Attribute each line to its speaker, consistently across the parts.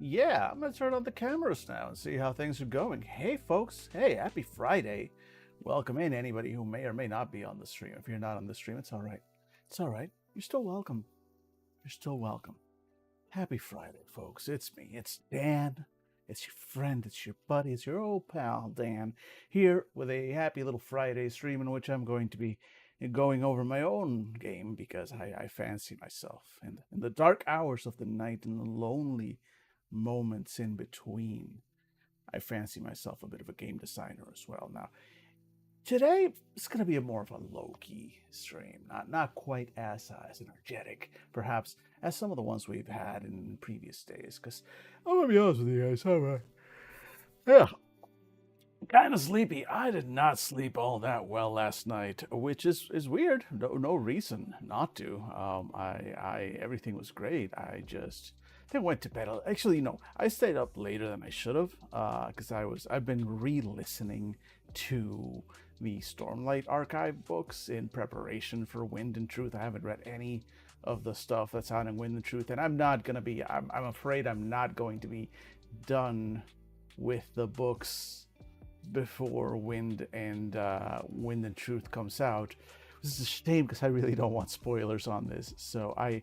Speaker 1: Yeah, I'm gonna turn on the cameras now and see how things are going. Hey, folks. Hey, happy Friday. Welcome in anybody who may or may not be on the stream. If you're not on the stream, it's all right. It's all right. You're still welcome. You're still welcome. Happy Friday, folks. It's me. It's Dan. It's your friend. It's your buddy. It's your old pal, Dan, here with a happy little Friday stream in which I'm going to be going over my own game because I fancy myself. And in the dark hours of the night and the lonely moments in between, I fancy myself a bit of a game designer as well. Now, today it's going to be a more of a low-key stream, not quite as energetic, perhaps, as some of the ones we've had in previous days. Because I'm gonna be honest with you guys, yeah, kind of sleepy. I did not sleep all that well last night, which is weird. No reason not to. I everything was great. I just then went to bed. Actually, no, I stayed up later than I should have, because I've been re-listening to the Stormlight Archive books in preparation for Wind and Truth. I haven't read any of the stuff that's out in Wind and Truth, and I'm afraid I'm not going to be done with the books before Wind and Truth comes out. This is a shame because I really don't want spoilers on this. So I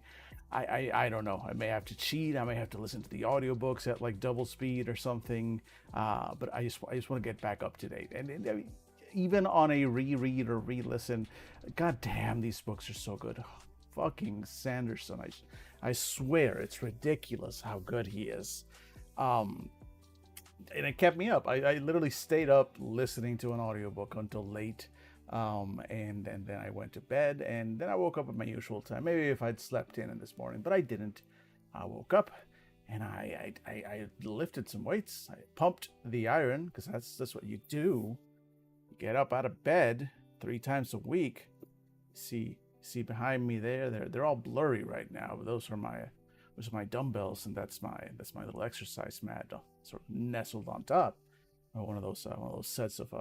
Speaker 1: don't know. I may have to cheat. I may have to listen to the audiobooks at like double speed or something. But I just want to get back up to date. And I mean, even on a reread or re-listen, god damn, these books are so good. Fucking Sanderson. I swear it's ridiculous how good he is. And it kept me up. I literally stayed up listening to an audiobook until late. And then I went to bed, and then I woke up at my usual time. Maybe if I'd slept in this morning, but I didn't. I woke up and I lifted some weights. I pumped the iron because that's what you do. You get up out of bed 3 times a week. See behind me they're all blurry right now, but those are my dumbbells, and that's my little exercise mat sort of nestled on top. Or one of those sets of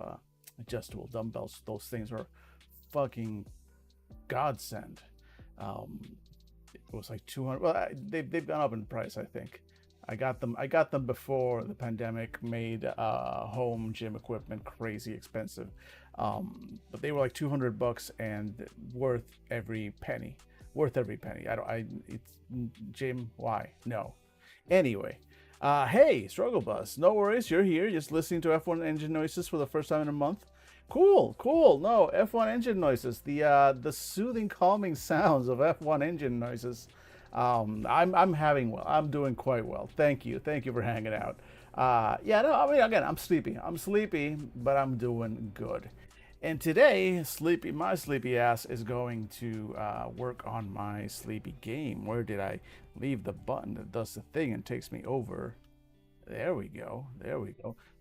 Speaker 1: adjustable dumbbells. Those things are fucking godsend. It was like 200. Well, they've gone up in price. I think I got them before the pandemic made home gym equipment crazy expensive. But they were like $200 and worth every penny. It's Jim. Why? No. Anyway. Hey, Struggle Bus. No worries, you're here, just listening to F1 engine noises for the first time in a month. Cool. No, F1 engine noises. The soothing, calming sounds of F1 engine noises. I'm doing quite well. Thank you for hanging out. No, I mean, again, I'm sleepy, but I'm doing good. And today, my sleepy ass is going to work on my sleepy game. Where did I leave the button that does the thing and takes me over? There we go.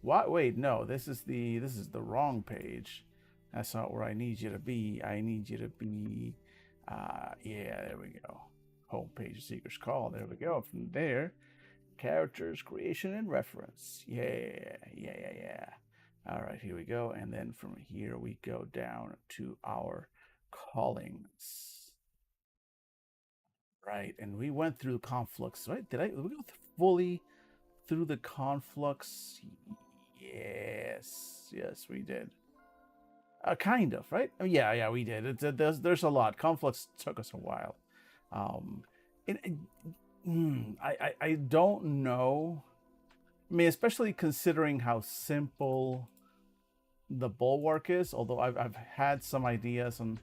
Speaker 1: What? Wait, no. This is the wrong page. That's not where I need you to be. I need you to be. Yeah, there we go. Home page, Seeker's Call. There we go. From there, characters, creation, and reference. Yeah. All right, here we go. And then from here, we go down to our callings. Right, and we went through Conflux, right? Did we go fully through the Conflux? Yes, we did. Kind of, right? Oh, yeah, we did. There's a lot. Conflux took us a while. I don't know. I mean, especially considering how simple the bulwark is, although I've had some ideas on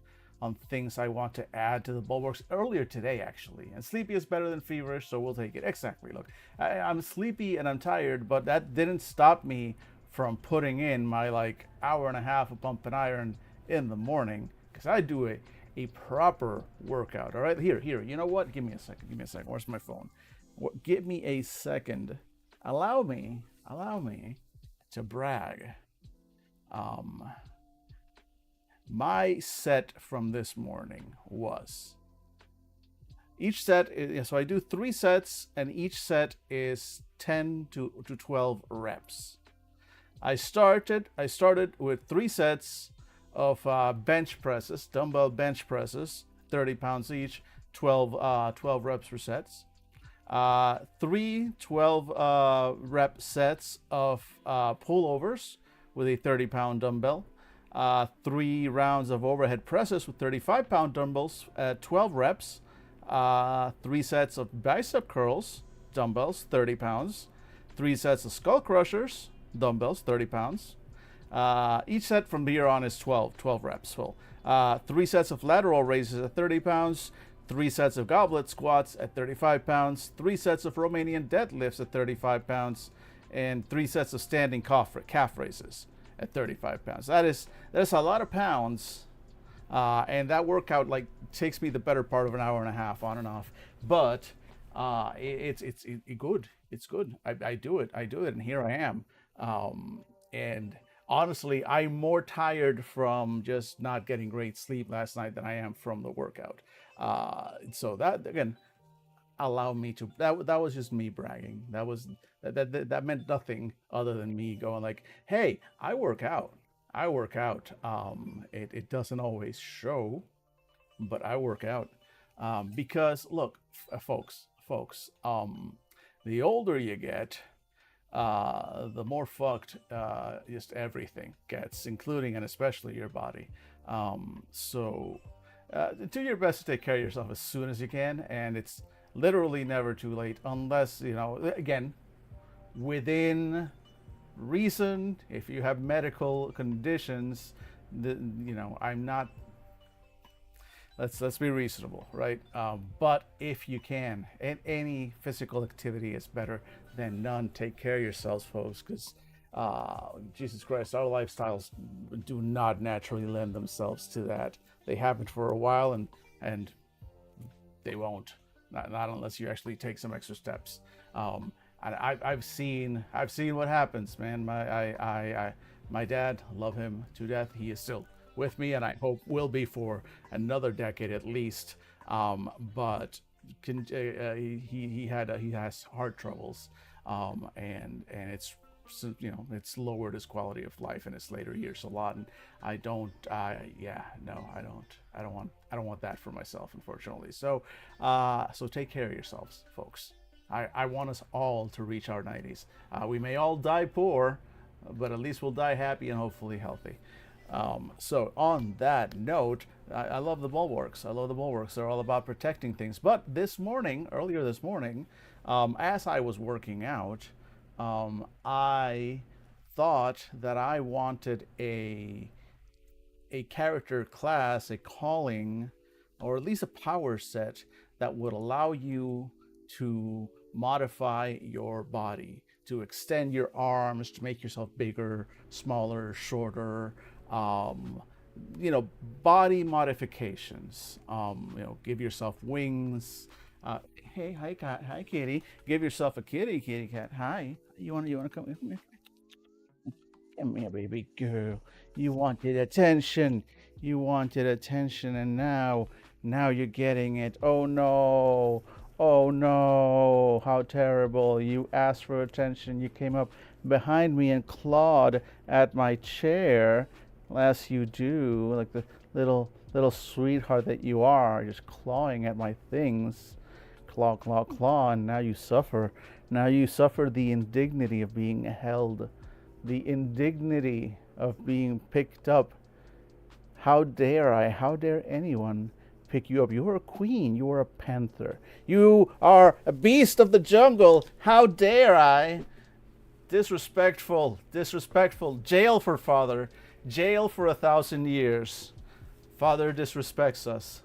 Speaker 1: things I want to add to the bulwarks earlier today, actually. And sleepy is better than feverish, so we'll take it. Exactly. Look, I'm sleepy and I'm tired, but that didn't stop me from putting in my like hour and a half of pump and iron in the morning, because I do a proper workout. All right, here. You know what? Give me a second. Where's my phone? Give me a second. Allow me to brag. My set from this morning was each set is, so I do 3 sets, and each set is 10 to 12 reps. I started with 3 sets of bench presses, dumbbell bench presses, 30 pounds each, 12 reps per sets. Three 12 rep sets of pullovers with a 30-pound dumbbell, 3 rounds of overhead presses with 35-pound dumbbells at 12 reps, 3 sets of bicep curls, dumbbells, 30 pounds, 3 sets of skull crushers, dumbbells, 30 pounds. Each set from here on is 12 reps full. 3 sets of lateral raises at 30 pounds, 3 sets of goblet squats at 35 pounds, 3 sets of Romanian deadlifts at 35 pounds, and 3 sets of standing calf raises at 35 pounds. That's a lot of pounds, and that workout like takes me the better part of an hour and a half on and off. But it's good. It's good. I do it, and here I am. And honestly, I'm more tired from just not getting great sleep last night than I am from the workout. So that again, allow me to that was just me bragging. That meant nothing other than me going like, hey, I work out. It doesn't always show, but I work out. Because look, folks, the older you get, the more fucked just everything gets, including and especially your body. So do your best to take care of yourself as soon as you can, and it's literally never too late, unless, again, within reason. If you have medical conditions, I'm not, let's be reasonable, right? But if you can, and any physical activity is better than none. Take care of yourselves, folks, because Jesus Christ, our lifestyles do not naturally lend themselves to that. They haven't for a while, and they won't, not unless you actually take some extra steps. And I've seen what happens, man. My dad, love him to death. He is still with me, and I hope will be for another decade at least. But he has heart troubles, and it's lowered his quality of life in his later years a lot. And I don't want that for myself, unfortunately. So take care of yourselves, folks. I want us all to reach our 90s. We may all die poor, but at least we'll die happy and hopefully healthy. So on that note, I love the bulwarks. They're all about protecting things. But earlier this morning, as I was working out, I thought that I wanted a character class, a calling, or at least a power set that would allow you to modify your body, to extend your arms, to make yourself bigger, smaller, shorter, body modifications. Give yourself wings. Hey, hi, cat. Hi, kitty. Give yourself a kitty cat. Hi. You wanna come with me? Come here, baby girl. You wanted attention. And now you're getting it. Oh no. Oh no, how terrible. You asked for attention. You came up behind me and clawed at my chair. As you do, like the little sweetheart that you are, just clawing at my things. Claw, and now you suffer. Now you suffer the indignity of being held, the indignity of being picked up. How dare anyone pick you up? You are a queen. You are a panther. You are a beast of the jungle. How dare I? Disrespectful. Jail for father. Jail for 1,000 years. Father disrespects us.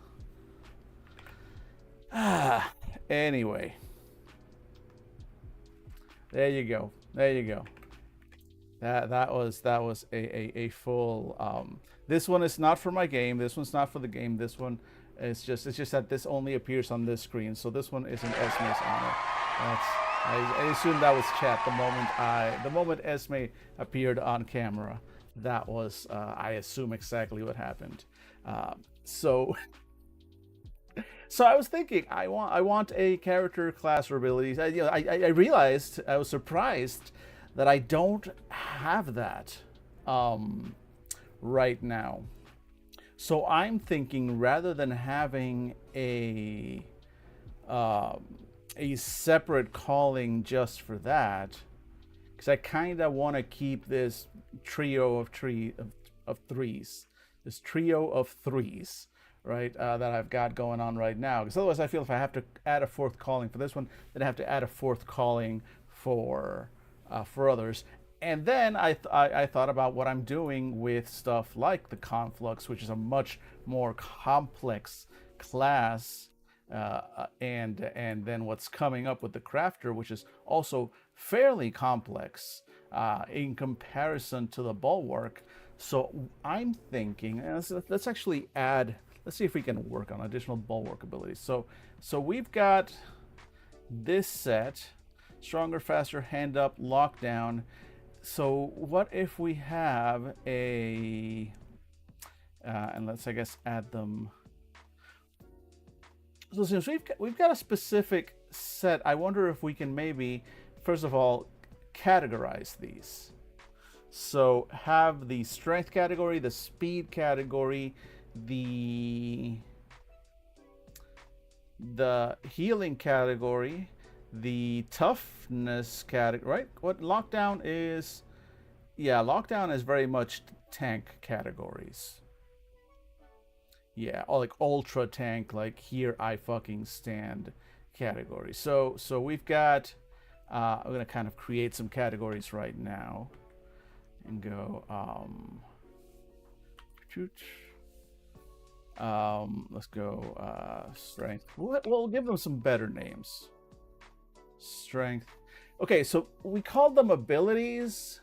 Speaker 1: Anyway. There you go. That was a full. This one is not for my game. This one's not for the game. This one it's just that this only appears on this screen. So this one isn't Esme's honor. I assume that was chat the moment Esme appeared on camera. That was I assume exactly what happened. So I was thinking I want a character class or abilities. I realized, I was surprised that I don't have that right now. So I'm thinking, rather than having a a separate calling just for that, because I kind of want to keep this trio of threes, this trio of threes, right? That I've got going on right now. Because otherwise, I feel if I have to add a fourth calling for this one, then I have to add a fourth calling for others. And then I thought about what I'm doing with stuff like the Conflux, which is a much more complex class, and then what's coming up with the Crafter, which is also fairly complex in comparison to the Bulwark. So I'm thinking, let's actually add. Let's see if we can work on additional Bulwark abilities. So we've got this set: stronger, faster, hand up, lockdown. So what if we have a and let's, I guess, add them. So since we've got a specific set, I wonder if we can maybe, first of all, categorize these. So have the strength category, the speed category, the healing category, the toughness category, right? What lockdown is, yeah, lockdown is very much tank categories. Yeah, or like ultra tank, like here I fucking stand category. So we've got, I'm gonna kind of create some categories right now and go, let's go, strength. We'll give them some better names. Strength. Okay, so we called them abilities,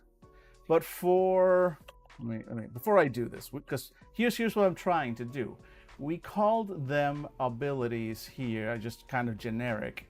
Speaker 1: but for, let me before I do this, because here's what I'm trying to do. We called them abilities here, just kind of generic.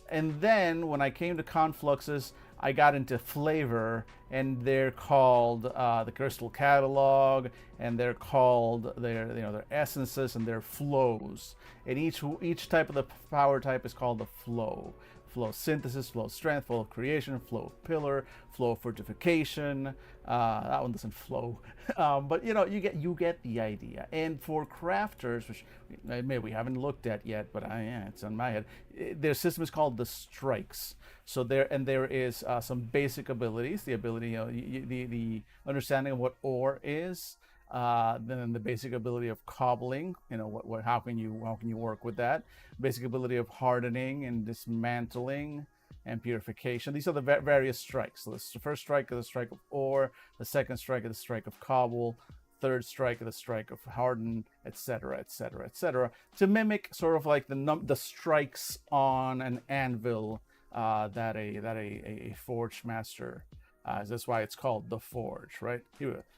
Speaker 1: And then when I came to confluxes, I got into flavor, and they're called the Crystal Catalog, and they're called their essences and their flows. And each type of the power type is called the flow. Flow synthesis, flow strength, flow of creation, flow of pillar, flow of fortification. That one doesn't flow, but you get the idea. And for crafters, which maybe we haven't looked at yet, but it's on my head. Their system is called the strikes. So there is some basic abilities. The ability, the understanding of what ore is. Then the basic ability of cobbling, how can you work with that? Basic ability of hardening and dismantling and purification. These are the various strikes. So the first strike is the strike of ore, the second strike is the strike of cobble, third strike is the strike of harden, etc., etc., etc., to mimic sort of like the strikes on an anvil that a forge master. That's why it's called the Forge, right?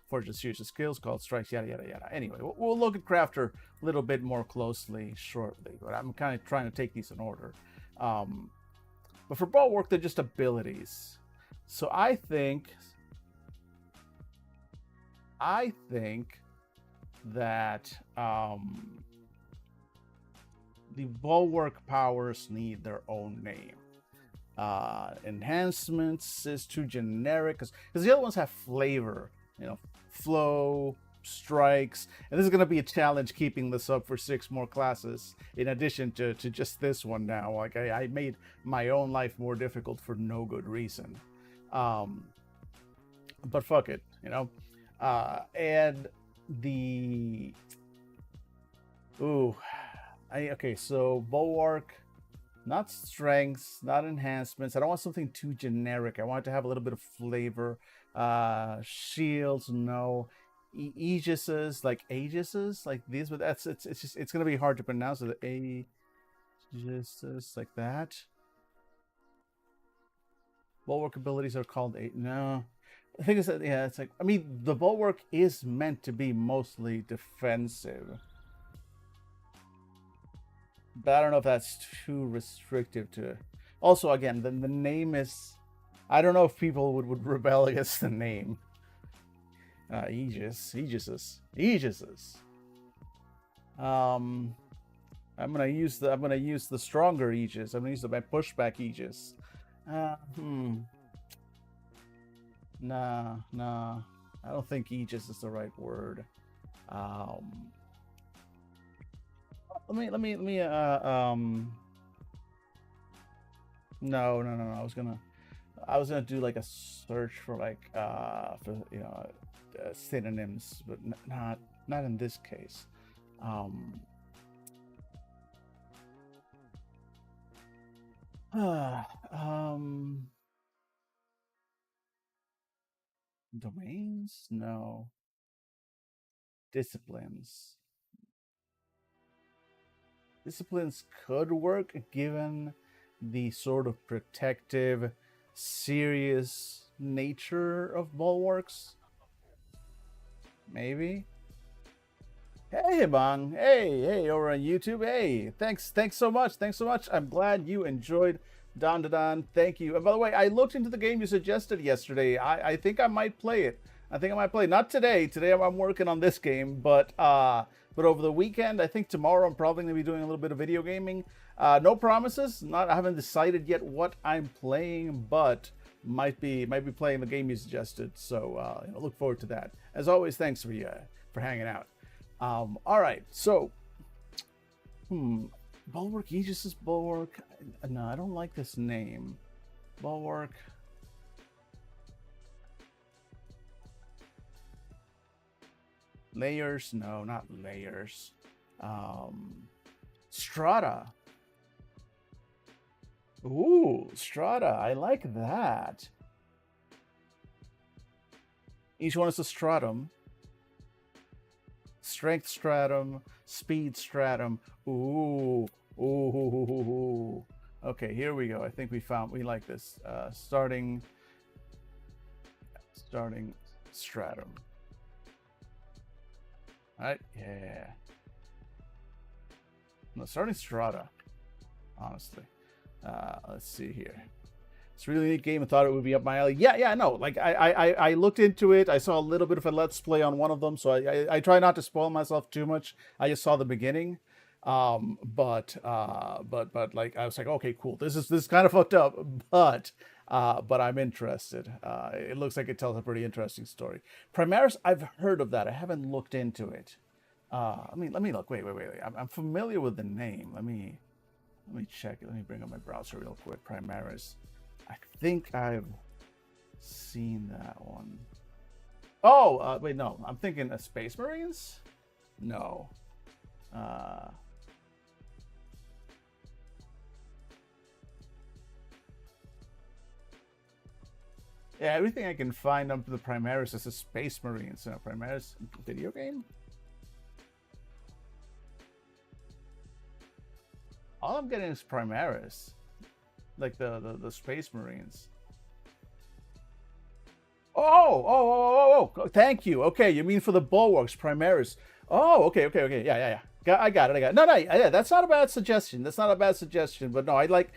Speaker 1: Forge is series of skills called strikes, yada, yada, yada. Anyway, we'll look at Crafter a little bit more closely shortly, but I'm kind of trying to take these in order. But for Bulwark, they're just abilities. So I think that the Bulwark powers need their own name. Enhancements is too generic because the other ones have flavor, flow, strikes, and this is going to be a challenge keeping this up for 6 more classes in addition to just this one now. Like I made my own life more difficult for no good reason, but fuck it, and the okay, so Bulwark, not strengths, not enhancements. I don't want something too generic. I want it to have a little bit of flavor. Shields, no. Aegises, like Aegises, like these, but it's gonna be hard to pronounce it. Aegises, like that. Bulwark abilities are called no. The thing is that it's like, the Bulwark is meant to be mostly defensive. But I don't know if that's too restrictive to. Also, again, the name is. I don't know if people would rebel against the name. Aegises. I'm gonna use the stronger Aegis. I'm gonna use my pushback Aegis. Nah. I don't think Aegis is the right word. Let me No. I was gonna do like a search for like for synonyms, but not in this case. Um, um, domains? No. Disciplines. Disciplines could work given the sort of protective, serious nature of bulwarks. Maybe. Hey, Bong. Hey, over on YouTube. Hey, thanks so much. Thanks so much. I'm glad you enjoyed Don to Don. Thank you. And by the way, I looked into the game you suggested yesterday. I think I might play it. I think I might play it. Not today. Today I'm working on this game, but over the weekend, I think tomorrow I'm probably gonna be doing a little bit of video gaming. No promises. Not I haven't decided yet what I'm playing, but might be playing the game you suggested. So look forward to that. As always, thanks for hanging out. All right, so, Bulwark, Aegis's Bulwark. No, I don't like this name. Bulwark. Layers? No, not layers. Strata. Ooh, Strata. I like that. Each one is a stratum. Strength stratum, speed stratum. Ooh. Okay, here we go. I think we like this. Starting stratum. All right, yeah. No, starting strata, honestly. Let's see here. It's a really neat game. I thought it would be up my alley. Yeah, no. Like I looked into it. I saw a little bit of a let's play on one of them, so I try not to spoil myself too much. I just saw the beginning, but like I was like, okay, cool. This is kind of fucked up, but I'm interested. It looks like it tells a pretty interesting story. Primaris, I've heard of that. I haven't looked into it. Let me look. Wait. I'm familiar with the name. Let me check. Let me bring up my browser real quick. Primaris. I think I've seen that one. Oh, wait, no. I'm thinking Space Marines? No. Yeah, everything I can find up to the Primaris is a Space Marines. Primaris video game? All I'm getting is Primaris. Like the Space Marines. Oh, thank you. Okay, you mean for the bulwarks, Primaris. Oh, okay. Yeah. I got it. No, yeah, that's not a bad suggestion. But no, I like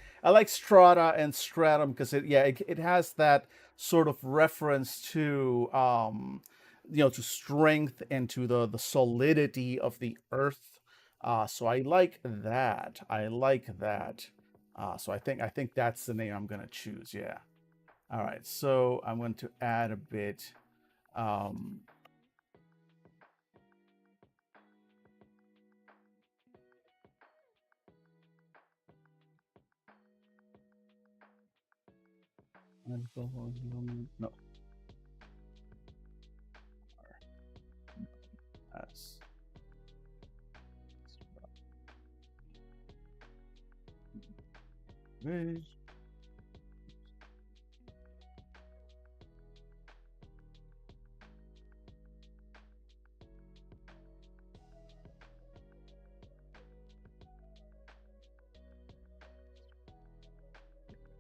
Speaker 1: Strata and Stratum because it has that sort of reference to to strength and to the solidity of the earth. So I like that. So I think that's the name I'm gonna choose. Yeah. All right. So I'm going to add a bit. No. S.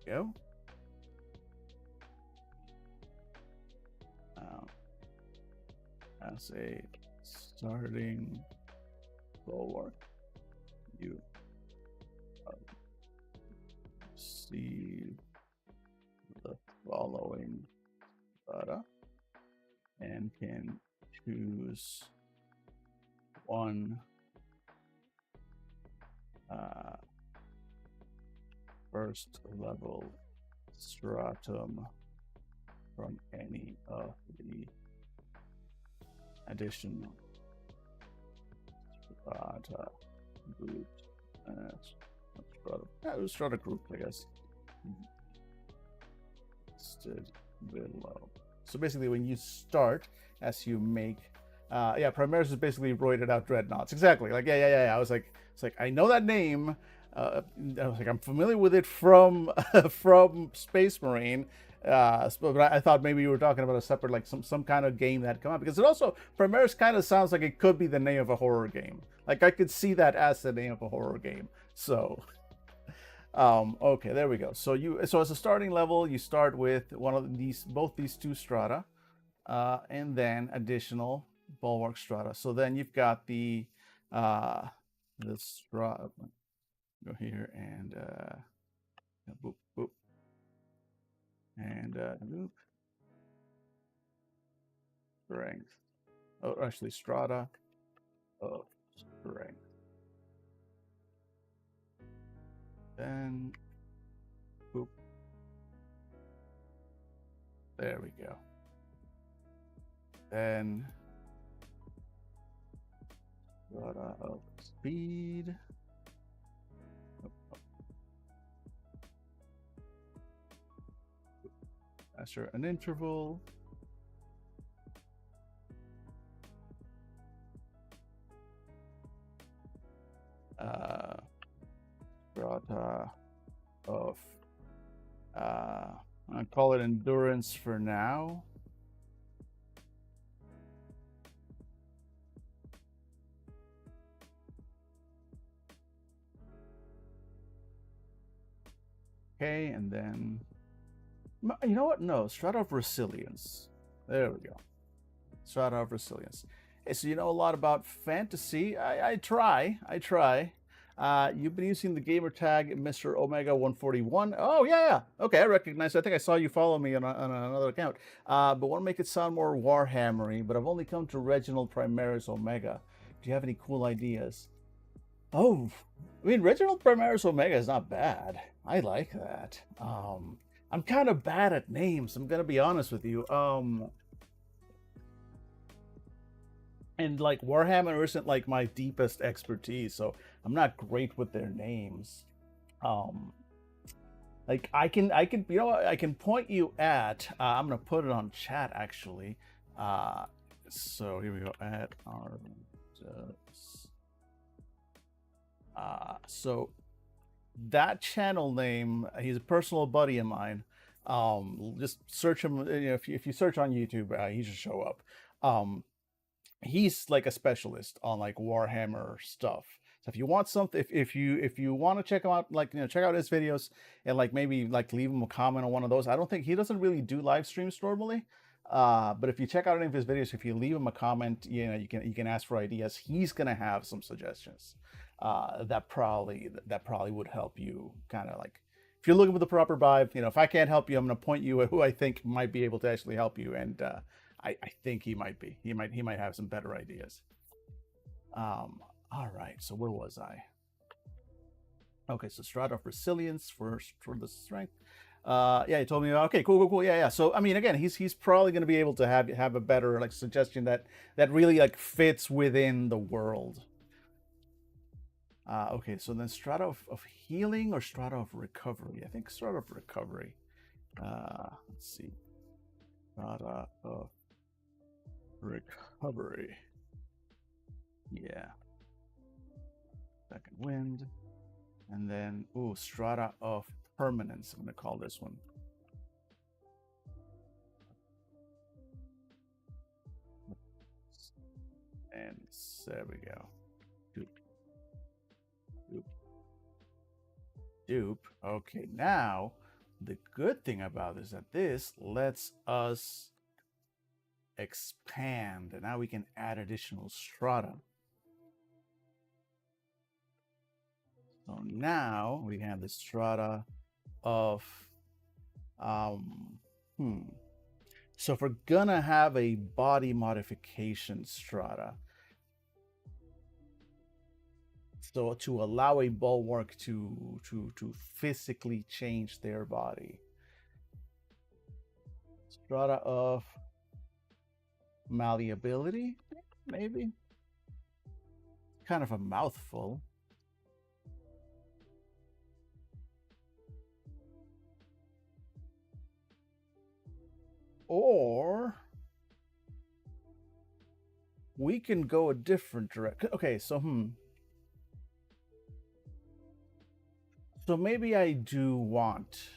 Speaker 1: Go. As a starting bulwark, you receive the following data and can choose one first level stratum from any of the additional strata groups. Strata group, I guess. Stood below. So basically, when you start, as you make, yeah, Primaris is basically roided out dreadnoughts. Exactly. Like, yeah. I was like, it's like I know that name. I was like, I'm familiar with it from from Space Marine. But I thought maybe you were talking about a separate, like some kind of game that had come out, because it also Primaris kind of sounds like it could be the name of a horror game. Like I could see that as the name of a horror game. So okay, there we go. So as a starting level, you start with one of these, both these two strata, and then additional bulwark strata. So then you've got uh, the strata. Go here and boop boop and loop strength. Oh, actually, strata of strength. Then boop. There we go. Then strata of speed. After an interval. Strata of I'll call it endurance for now. Okay, and then you know what? No, strata of resilience. There we go. Strata of resilience. Hey, so you know a lot about fantasy. I try. You've been using the gamer tag Mr. Omega 141. Oh yeah. Okay, I recognize. I think I saw you follow me on another account. But want to make it sound more Warhammery. But I've only come to Reginald Primaris Omega. Do you have any cool ideas? Oh, I mean, Reginald Primaris Omega is not bad. I like that. I'm kind of bad at names. I'm gonna be honest with you. And like Warhammer isn't like my deepest expertise, so I'm not great with their names. Um, like I can you know what, I can point you at. I'm gonna put it on chat actually. So here we go at our. So that channel name, he's a personal buddy of mine. Just search him. You know, if you search on YouTube, he should show up. He's like a specialist on like Warhammer stuff. So if you want something, if you want to check him out, like check out his videos and like maybe like leave him a comment on one of those. I don't think he doesn't really do live streams normally. But if you check out any of his videos, if you leave him a comment, you can ask for ideas. He's gonna have some suggestions that probably would help you kind of like if you're looking for the proper vibe. If I can't help you, I'm gonna point you at who I think might be able to actually help you, and I think he might be. He might have some better ideas. All right. So where was I? Okay, so strata of resilience for the strength. Yeah, he told me. Okay, cool. Yeah. So I mean, again, he's probably going to be able to have a better like suggestion that really like fits within the world. Okay, so then strata of healing or strata of recovery? I think strata of recovery. Let's see. Strata of recovery. Yeah. Second wind. And then, strata of permanence. I'm going to call this one. And there we go. Dupe. Okay, now the good thing about this is that this lets us expand, and now we can add additional strata. So now we have the strata of So if we're gonna have a body modification strata, so to allow a bulwark to physically change their body, strata of malleability, maybe. Kind of a mouthful. Or we can go a different direction. Okay, so maybe I do want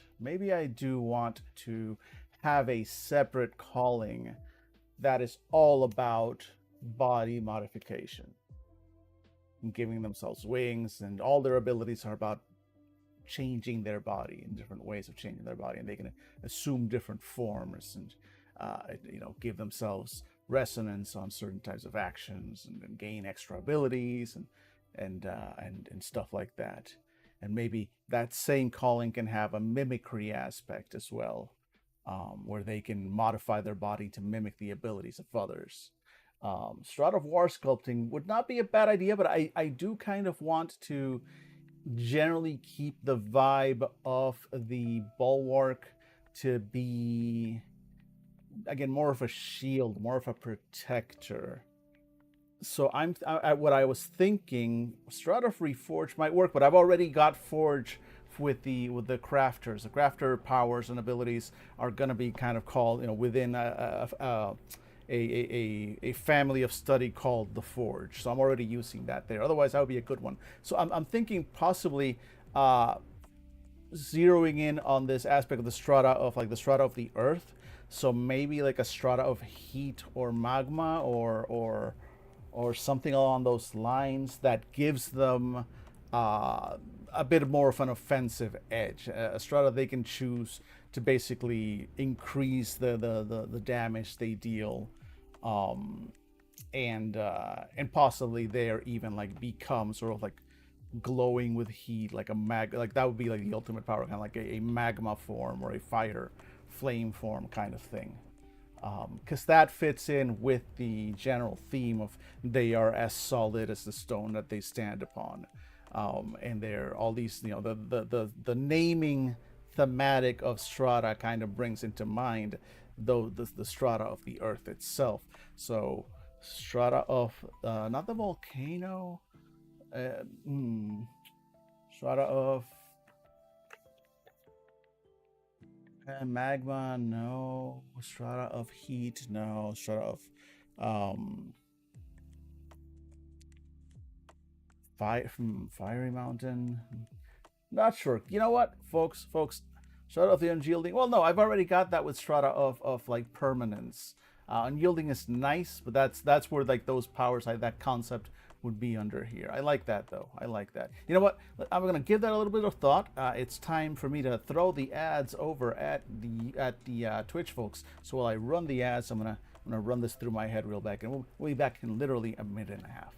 Speaker 1: to have a separate calling that is all about body modification and giving themselves wings, and all their abilities are about changing their body in different ways of changing their body, and they can assume different forms and give themselves resonance on certain types of actions, and gain extra abilities and stuff like that. And maybe that same calling can have a mimicry aspect as well, where they can modify their body to mimic the abilities of others. Strata of War sculpting would not be a bad idea, but I do kind of want to generally keep the vibe of the bulwark to be, again, more of a shield, more of a protector. So what I was thinking, Strata of Reforge might work, but I've already got Forge with the crafters. The crafter powers and abilities are going to be kind of called, within a family of study called the Forge. So I'm already using that there. Otherwise, that would be a good one. So I'm thinking possibly zeroing in on this aspect of the strata of, like, the strata of the earth. So maybe like a strata of heat or magma, or something along those lines that gives them a bit more of an offensive edge. A strata they can choose to basically increase the damage they deal, and possibly there even like become sort of like glowing with heat, like like that would be like the ultimate power, kind of like a magma form or a fire flame form kind of thing. Because that fits in with the general theme of they are as solid as the stone that they stand upon, and they're all these, the naming thematic of strata kind of brings into mind though the strata of the earth itself. So strata of not the volcano, strata of magma, no. Strata of heat, no. Strata of fiery mountain, not sure. You know what, folks? Strata of the unyielding. Well, no, I've already got that with strata of like permanence. Unyielding is nice, but that's where like those powers, like that concept, would be under here. I like that though. I like that. You know what? I'm gonna give that a little bit of thought. It's time for me to throw the ads over at the Twitch folks. So while I run the ads, I'm gonna run this through my head real back, and we'll be back in literally a minute and a half.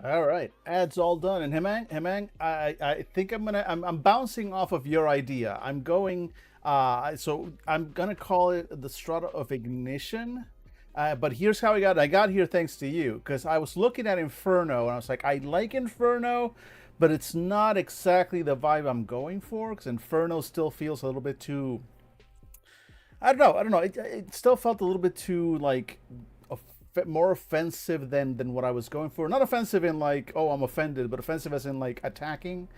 Speaker 1: All right, ads all done. And Hemang, I think I'm bouncing off of your idea. I'm going, so I'm gonna call it the Strata of Ignition. But here's how I got here thanks to you, because I was looking at Inferno and I was like, I like Inferno, but it's not exactly the vibe I'm going for because Inferno still feels a little bit too. I don't know. I don't know. It still felt a little bit too like more offensive than what I was going for. Not offensive in like, oh, I'm offended, but offensive as in like attacking.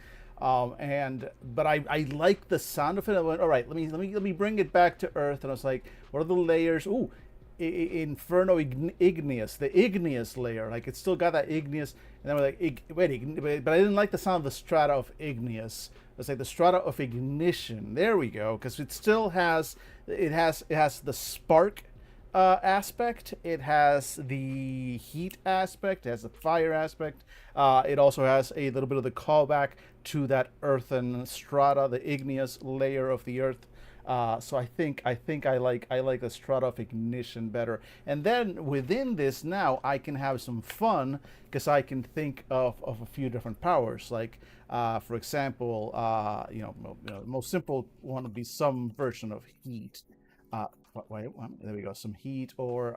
Speaker 1: And but I like the sound of it. I went, all right, let me bring it back to Earth. And I was like, what are the layers? Ooh, Inferno igneous, the igneous layer. Like it's still got that igneous. And then we're like, wait, but I didn't like the sound of the strata of igneous. It's like the strata of ignition. There we go, because it still has it has the spark aspect. It has the heat aspect. It has the fire aspect. It also has a little bit of the callback to that earthen strata, the igneous layer of the earth. So I think I like the strata of ignition better. And then within this now I can have some fun because I can think of a few different powers. Like for example, the most simple one would be some version of heat. Uh, wait, there we go. Some heat, or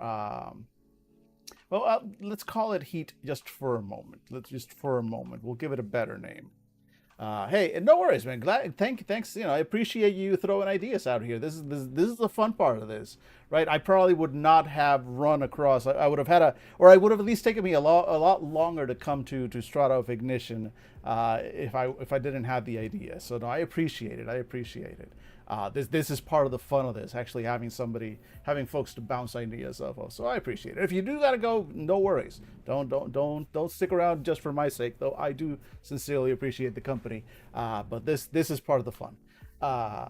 Speaker 1: let's call it heat just for a moment. Let's just for a moment. We'll give it a better name. Hey, and no worries, man. Thanks. I appreciate you throwing ideas out here. This is the fun part of this, right? I probably would not have run across. I would have had or I would have at least taken me a lot longer to come to Strata of Ignition if I didn't have the idea. So no, I appreciate it. I appreciate it. This is part of the fun of this, actually having folks to bounce ideas off of. So I appreciate it. If you do gotta go, no worries. Don't stick around just for my sake, though. I do sincerely appreciate the company. But this is part of the fun.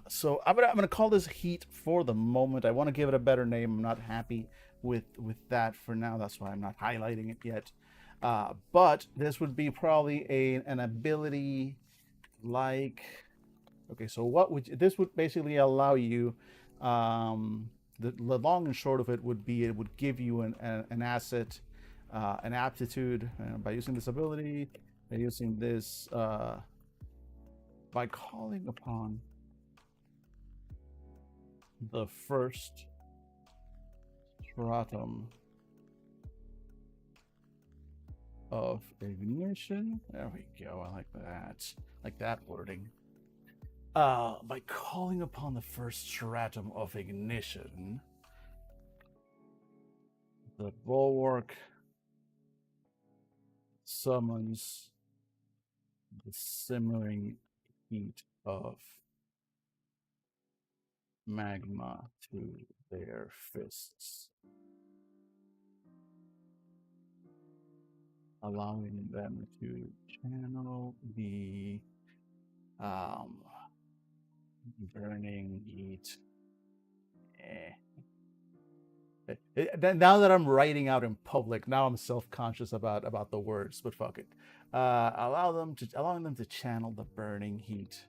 Speaker 1: So I'm gonna call this heat for the moment. I want to give it a better name. I'm not happy with that for now. That's why I'm not highlighting it yet. But this would be probably an ability like. Okay, so this would basically allow you, the long and short of it would be it would give you an asset, an aptitude by using this ability, by using this, by calling upon the first stratum of ignition. There we go. I like that wording. By calling upon the first stratum of ignition, the bulwark summons the simmering heat of magma to their fists, allowing them to channel the um, burning heat. Now that I'm writing out in public, now I'm self-conscious about the words, but fuck it. Allowing them to channel the burning heat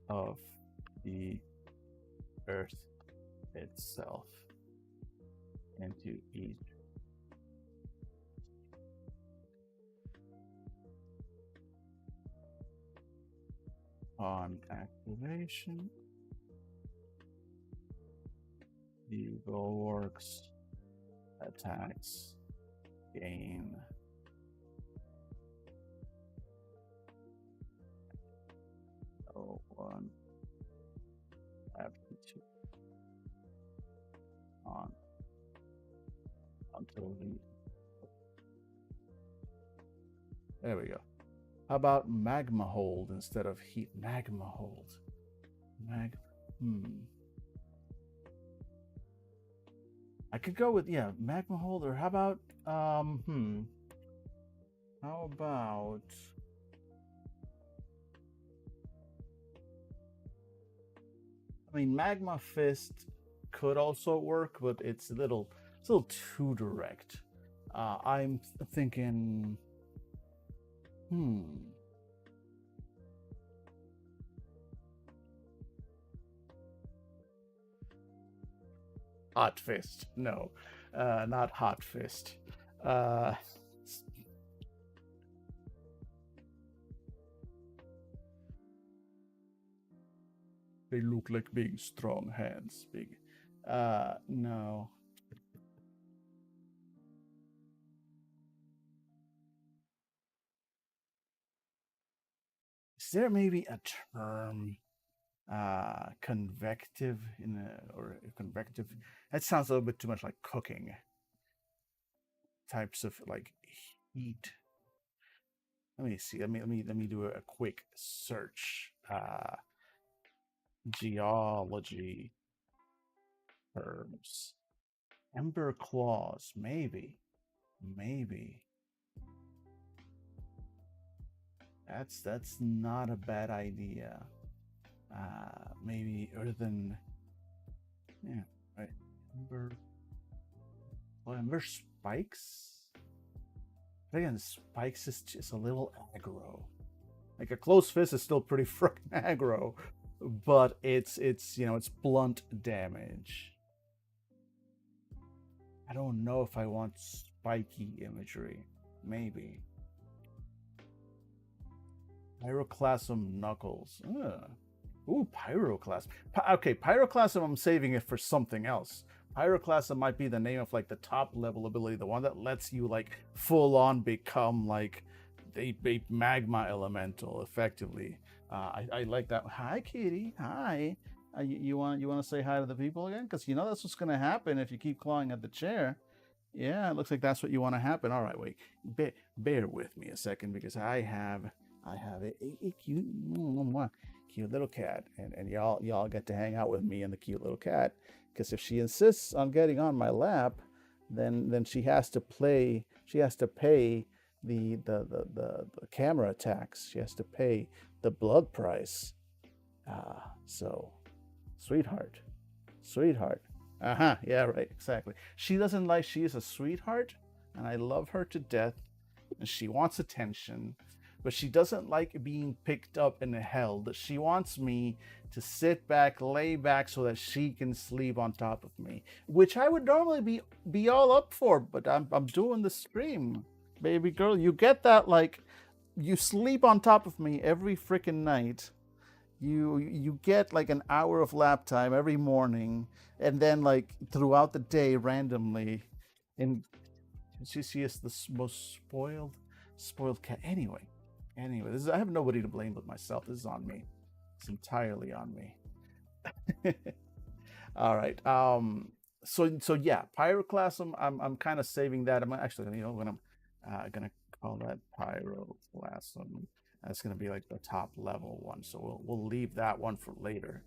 Speaker 1: of the earth itself into each. On activation, the bulwark's attacks gain one aptitude on until the. There we go. How about magma hold instead of heat? Magma hold. I could go with magma hold, or how about how about magma fist could also work, but it's a little too direct. I'm thinking hot fist. No, not hot fist. They look like big, strong hands. Big. No. Is there maybe a term? Convective or convective. That sounds a little bit too much like cooking. Types of like heat. Let me see. Let me do a quick search. Geology terms. Ember claws, maybe. That's not a bad idea. Maybe earthen. Yeah, right. Ember. Well, ember spikes. But again, spikes is just a little aggro. Like a closed fist is still pretty freaking aggro, but it's blunt damage. I don't know if I want spiky imagery. Maybe. Pyroclasm knuckles. Ugh. Ooh, pyroclasm. Okay, pyroclasm, I'm saving it for something else. Pyroclasm might be the name of like the top level ability, the one that lets you like full on become like a magma elemental effectively. I like that. Hi, Kitty. Hi. You want to say hi to the people again? Because you know that's what's going to happen if you keep clawing at the chair. Yeah, it looks like that's what you want to happen. All right, wait. Bear with me a second because I have a cute little cat, and y'all get to hang out with me and the cute little cat. Because if she insists on getting on my lap, then she has to play. She has to pay the camera tax. She has to pay the blood price. So, sweetheart. Yeah, right, exactly. She doesn't like. She is a sweetheart, and I love her to death, and she wants attention, but she doesn't like being picked up and held. She wants me to sit back, lay back, so that she can sleep on top of me, which I would normally be all up for, but I'm doing the stream, baby girl. You get that? Like, you sleep on top of me every freaking night. You get like an hour of lap time every morning, and then like throughout the day randomly, and she is the most spoiled cat. Anyway, I have nobody to blame but myself. This is on me. It's entirely on me. All right. So yeah, pyroclasm. I'm kind of saving that. I'm actually when I'm gonna call that pyroclasm. That's gonna be like the top level one. So we'll leave that one for later.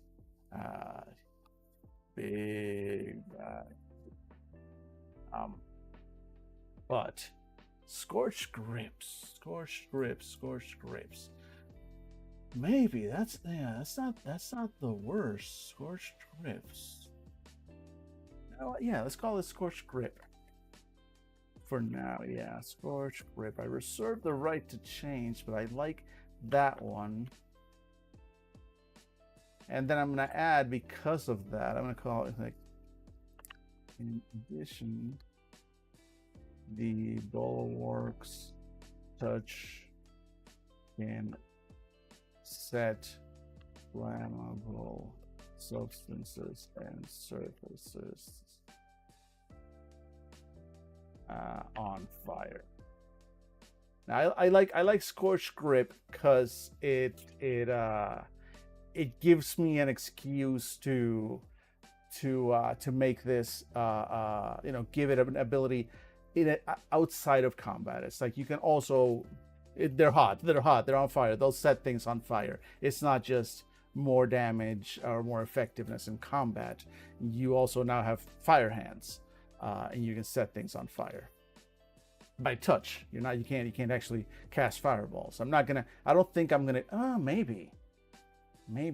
Speaker 1: Big. But scorched grips. Maybe that's not the worst. Scorched grips. Yeah, let's call it scorched grip. For now, yeah, scorched grip. I reserve the right to change, but I like that one. And then I'm gonna add, because of that, I'm gonna call it like, in addition, the bulwarks touch can set flammable substances and surfaces on fire. Now I like scorched grip because it gives me an excuse to make this give it an ability outside of combat. It's like you can also they're hot, they're on fire, they'll set things on fire. It's not just more damage or more effectiveness in combat. You also now have fire hands, and you can set things on fire by touch. You can't actually cast fireballs. I don't think I'm gonna maybe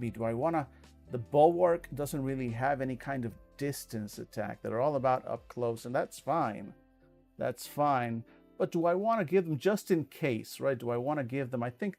Speaker 1: do I want to. The bulwark doesn't really have any kind of distance attack. They're all about up close, and that's fine. But do I want to give them, just in case, right? Do I want to give them, I think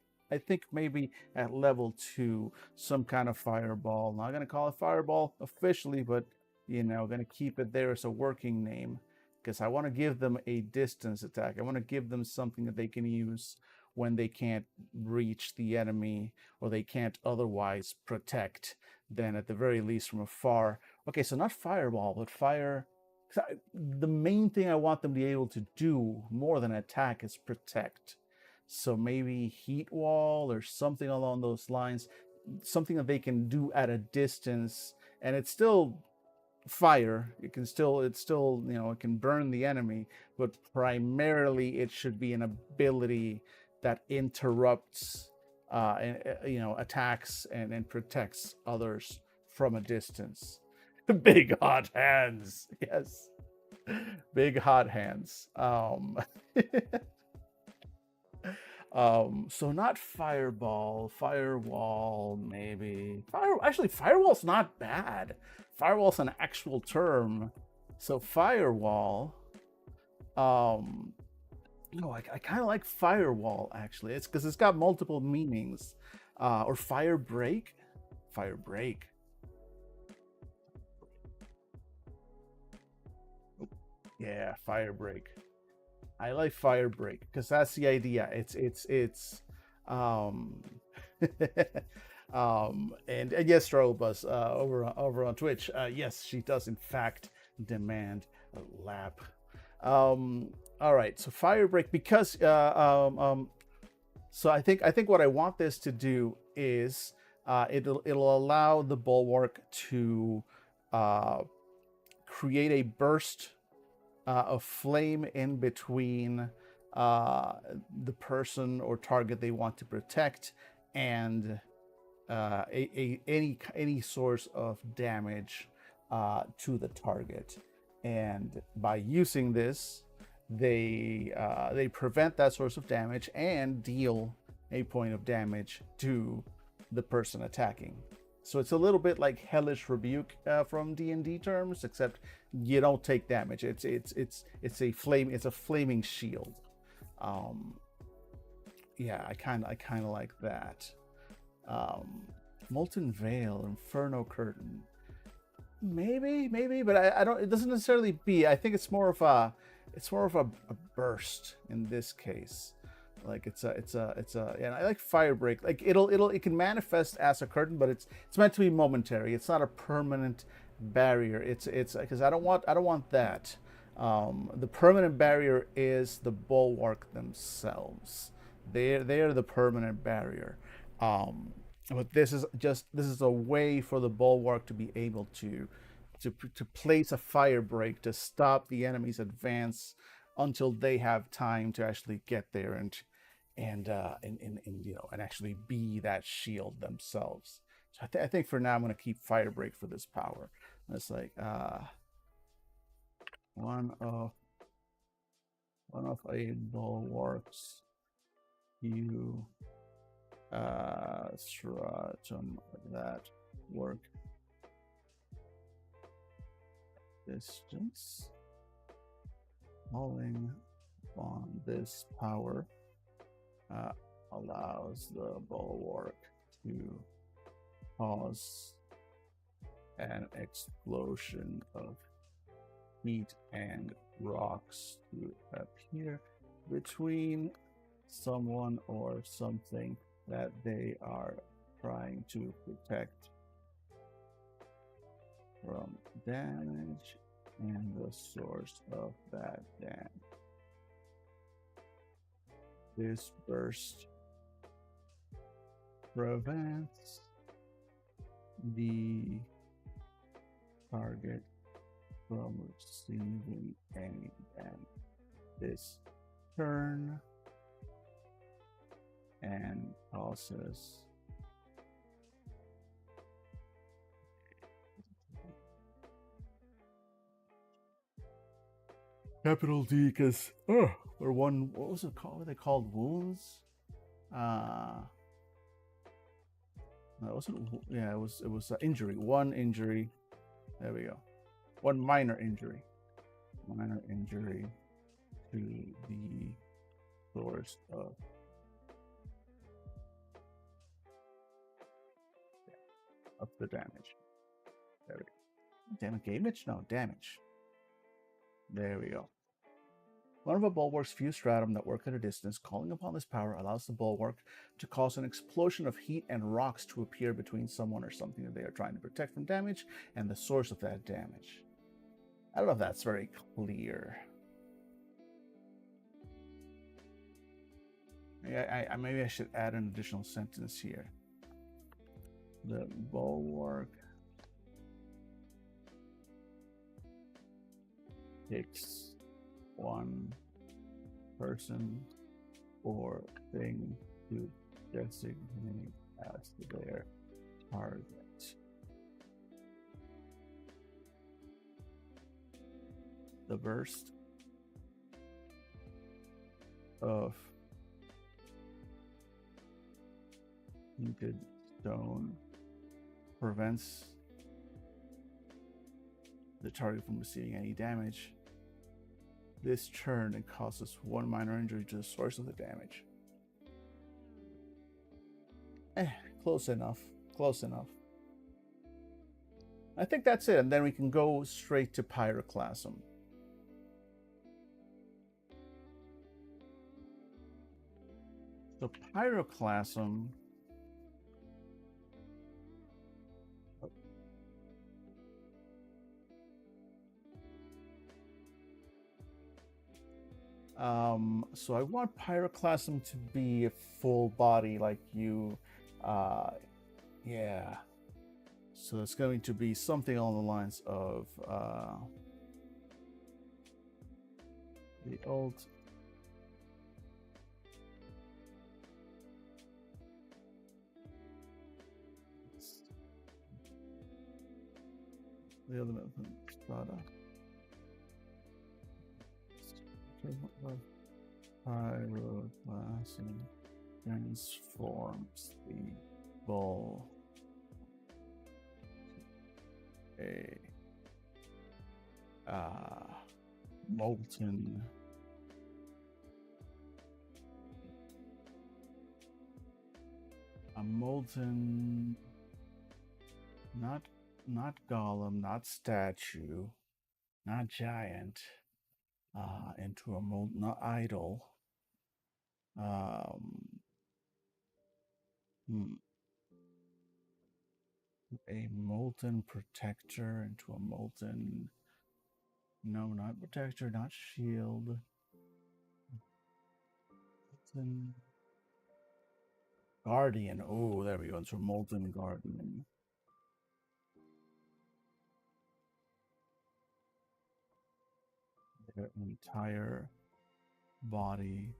Speaker 1: maybe at level 2, some kind of fireball. Not going to call it fireball officially, but, going to keep it there as a working name, because I want to give them a distance attack. I want to give them something that they can use when they can't reach the enemy or they can't otherwise protect. Then at the very least from afar. Okay, so not fireball, but fire. The main thing I want them to be able to do more than attack is protect. So maybe heat wall or something along those lines, something that they can do at a distance, and it's still fire. It's still, it can burn the enemy, but primarily it should be an ability that interrupts, attacks and protects others from a distance. Big hot hands, yes, big hot hands. So not fireball, firewall, maybe. Actually, firewall's not bad. Firewall's an actual term. So firewall. No, I kind of like firewall actually. It's because it's got multiple meanings. Or fire break. Fire break. Yeah, fire break. I like fire break because that's the idea. It's and yes, Strobus, over on Twitch. Yes, she does in fact demand a lap. All right, so fire break because so I think what I want this to do is it'll allow the bulwark to create a burst of flame in between the person or target they want to protect and any source of damage to the target. And by using this, they prevent that source of damage and deal a point of damage to the person attacking. So it's a little bit like Hellish Rebuke from D&D terms, except you don't take damage. It's a flaming shield. Yeah, I kind of like that. Molten Veil, Inferno Curtain, maybe, but I don't. It doesn't necessarily be. I think it's more of a burst in this case. Like it's a and I like fire break. Like it can manifest as a curtain, but it's meant to be momentary. It's not a permanent barrier. It's because I don't want that. The permanent barrier is the bulwark themselves. They're the permanent barrier. But this is a way for the bulwark to be able to place a fire break to stop the enemy's advance until they have time to actually get there and actually be that shield themselves. So I think for now I'm going to keep fire break for this power. It's like one of a bulwark's you stratum that work distance. Calling on this power allows the bulwark to cause an explosion of heat and rocks to appear between someone or something that they are trying to protect from damage and the source of that damage. This burst prevents the target from receiving any damage this turn and causes capital D because or one, what was it called? What they called wounds? No, it wasn't. Yeah, it was injury. One injury. There we go. One minor injury. Minor injury to the source of the damage. There we go. Damage? No, damage. There we go. One of a bulwark's few stratum that work at a distance, calling upon this power allows the bulwark to cause an explosion of heat and rocks to appear between someone or something that they are trying to protect from damage and the source of that damage. I don't know if that's very clear. Maybe I should add an additional sentence here. The bulwark takes one person or thing to designate as their target. The burst of heated stone prevents the target from receiving any damage. This turn, it causes one minor injury to the source of the damage. Close enough. Close enough. I think that's it, and then we can go straight to Pyroclasm. So Pyroclasm. So I want Pyroclasm to be a full body like you. Yeah. So it's going to be something along the lines of the old. The other Strada. Pyroclasm transforms the ball a molten not golem, not statue, not giant, into a molten, not idol. A molten protector into a molten. No, not protector, not shield. Molten guardian. Oh, there we go. It's a molten guardian. Their entire body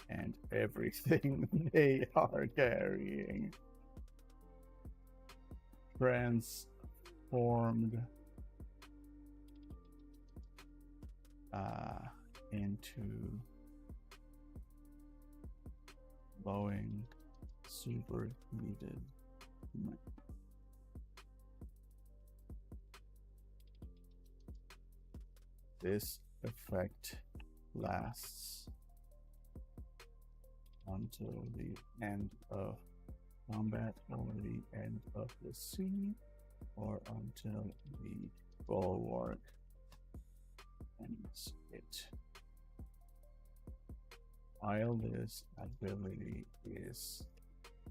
Speaker 1: and everything they are carrying transformed into glowing superheated. This effect lasts until the end of combat or the end of the scene, or until the bulwark ends it. While this ability is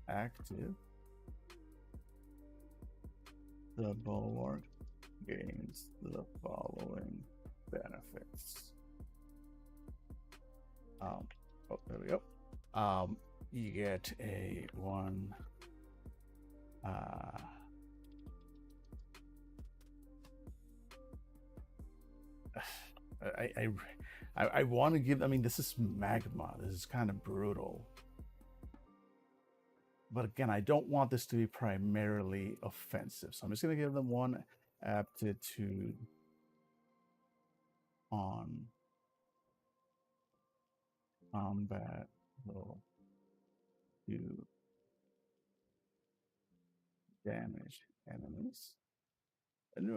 Speaker 1: active, the bulwark gains the following benefits. Oh, there we go. You get a one. I want to give. I mean, this is magma. This is kind of brutal. But again, I don't want this to be primarily offensive, so I'm just going to give them one aptitude on combat will do damage enemies. And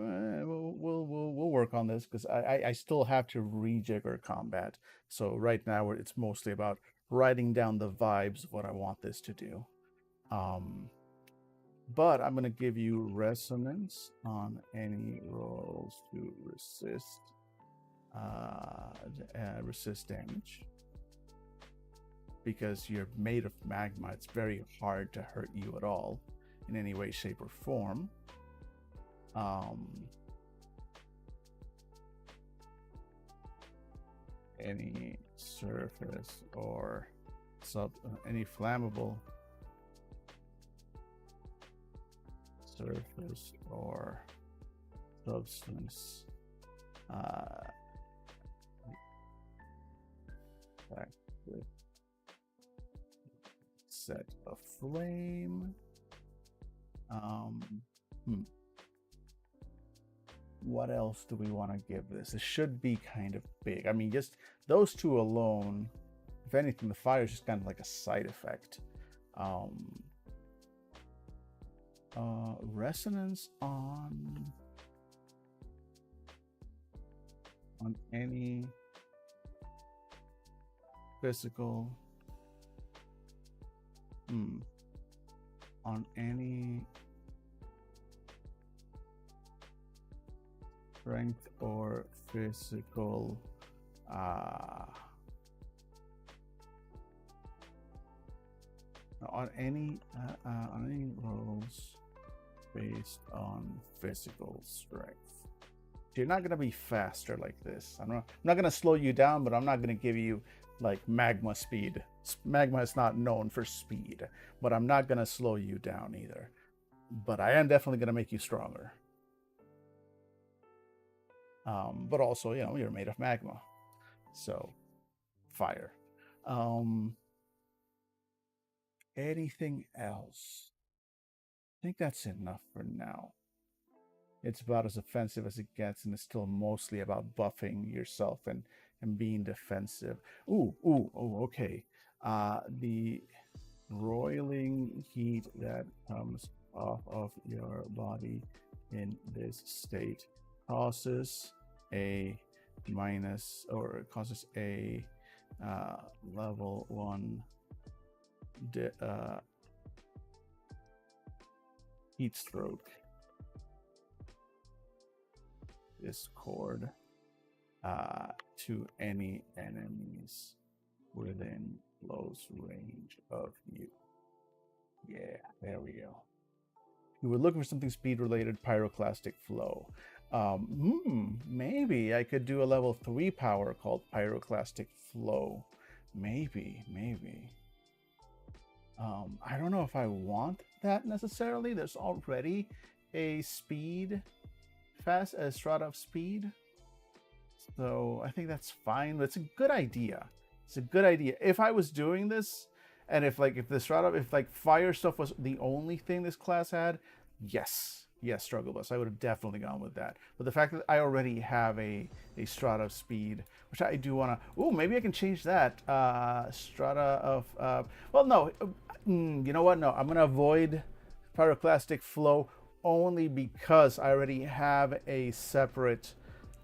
Speaker 1: we'll work on this because I still have to rejigger combat. So right now it's mostly about writing down the vibes of what I want this to do. But I'm going to give you resonance on any rolls to resist damage. Because you're made of magma, it's very hard to hurt you at all in any way, shape, or form. any surface or any flammable surface or substance with set aflame. What else do we want to give this? It should be kind of big. I mean, just those two alone, if anything, the fire is just kind of like a side effect. Resonance on any physical on any strength or physical on any rolls based on physical strength. You're not going to be faster like this. I'm not going to slow you down, but I'm not going to give you like magma speed. Magma is not known for speed, but I'm not going to slow you down either. But I am definitely going to make you stronger. But also, you know, you're made of magma. So, fire. Anything else? I think that's enough for now. It's about as offensive as it gets, and it's still mostly about buffing yourself and being defensive. Okay. The roiling heat that comes off of your body in this state causes a level 1 heat stroke. Discord to any enemies within close range of you. Yeah, there we go. You were looking for something speed related, pyroclastic flow. Maybe I could do a level 3 power called pyroclastic flow. Maybe. I don't know if I want that necessarily. There's already a strata of speed. So I think that's fine, but it's a good idea. It's a good idea. If I was doing this, and if fire stuff was the only thing this class had, yes, Struggle Bus, I would have definitely gone with that. But the fact that I already have a strata of speed, which I do want to, maybe I can change that. Strata of, you know what? No, I'm going to avoid pyroclastic flow only because I already have a separate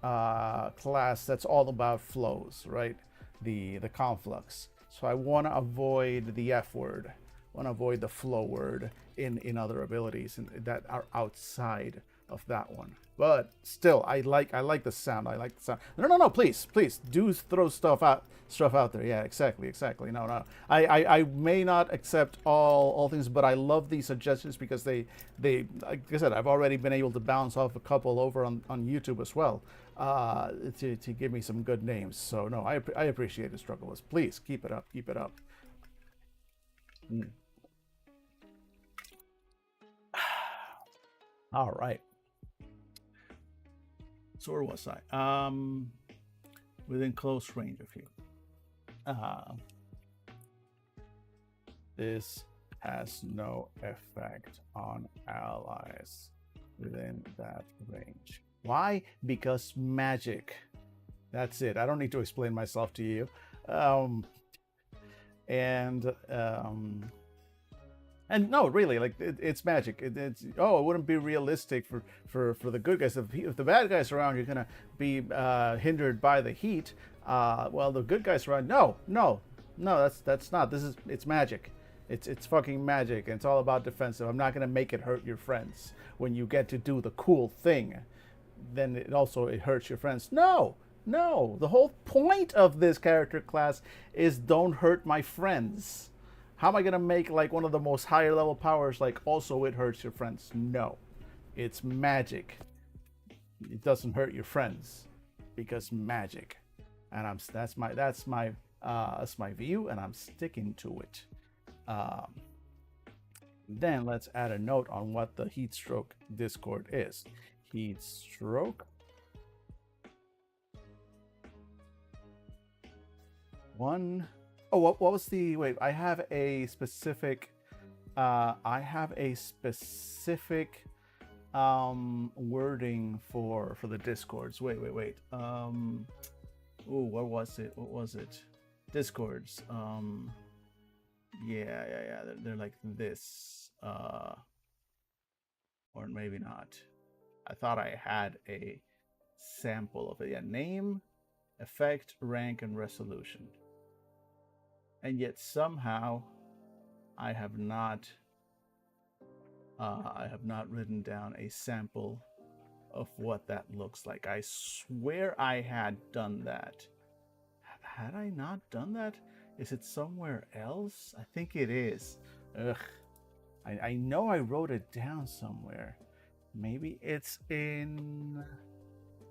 Speaker 1: class that's all about flows, right? The conflux. So I want to avoid the F word. I want to avoid the flow word in other abilities that are outside of that one. But still, I like the sound. I like the sound. No, please do throw stuff out there. Yeah, exactly. No. I may not accept all things, but I love these suggestions because they like I said, I've already been able to bounce off a couple over on YouTube as well to give me some good names. So no, I appreciate the struggle. Please keep it up. All right. So where was I? Within close range of you. This has no effect on allies within that range. Why? Because magic. That's it. I don't need to explain myself to you. And no, really, like it's magic. It wouldn't be realistic for the good guys. If the bad guys are around, you're gonna be hindered by the heat. Well, the good guys are around. No, that's not. It's magic. It's fucking magic, and it's all about defensive. I'm not gonna make it hurt your friends. When you get to do the cool thing, then it hurts your friends. No. The whole point of this character class is don't hurt my friends. How am I going to make like one of the most higher level powers like also it hurts your friends? No. It's magic. It doesn't hurt your friends because magic. and that's my view, and I'm sticking to it. Um, then let's add a note on what the heat stroke Discord is. Heat stroke one. Oh, what was the wait? I have a specific. I have a specific wording for the discords. Wait. Ooh, what was it? Discords. Yeah. They're like this. Or maybe not. I thought I had a sample of it. Yeah, name, effect, rank, and resolution. And yet somehow I have not written down a sample of what that looks like. I swear I had done that. Had I not done that? Is it somewhere else? I think it is. Ugh. I know I wrote it down somewhere. Maybe it's in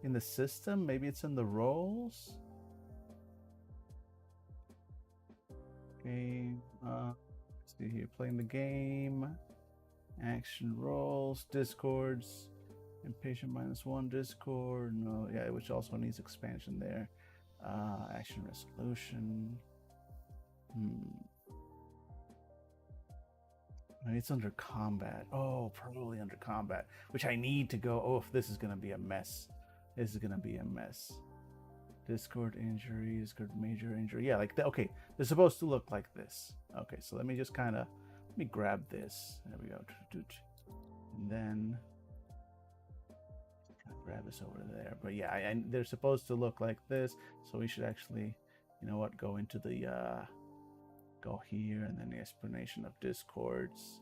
Speaker 1: the system. Maybe it's in the roles. Game. Let's see here. Playing the game. Action roles. Discords. Impatient -1 Discord. No, yeah, which also needs expansion there. Action resolution. Maybe it's under combat. Oh, probably under combat, which I need to go. Oh, this is gonna be a mess. This is gonna be a mess. Discord injury, Discord major injury. Yeah, like okay, they're supposed to look like this. Okay, so let me just kind of grab this. There we go. And then grab this over there. But yeah, they're supposed to look like this. So we should actually, you know what, go into the go here, and then the explanation of discords.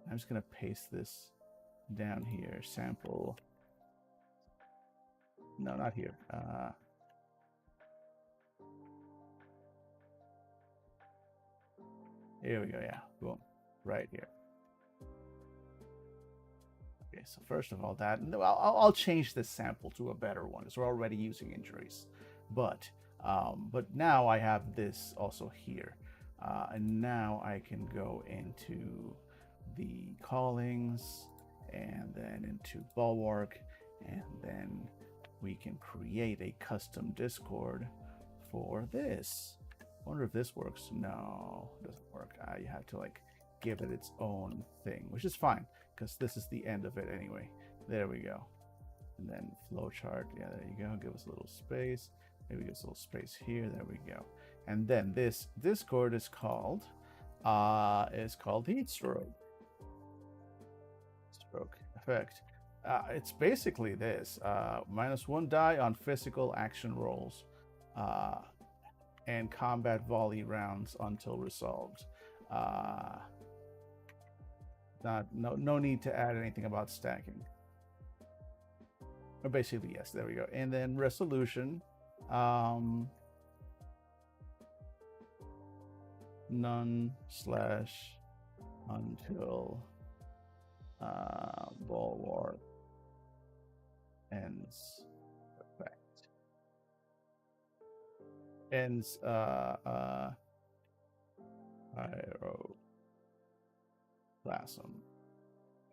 Speaker 1: I'm just gonna paste this down here. Sample. No, not here. Here we go. Yeah, boom, right here. Okay, so first of all, I'll change this sample to a better one because we're already using injuries, but now I have this also here. And now I can go into the callings and then into Bulwark, and then we can create a custom Discord for this. I wonder if this works. No, it doesn't work. You have to like give it its own thing, which is fine because this is the end of it anyway. There we go. And then flowchart. Yeah, there you go. Give us a little space. Maybe give us a little space here. There we go. And then this Discord is called Heat Stroke. Stroke effect. It's basically this: -1 die on physical action rolls, and combat volley rounds until resolved. No need to add anything about stacking. Or basically, yes. There we go. And then resolution. None / until Bulwark ends effect. Ends Pyroclasm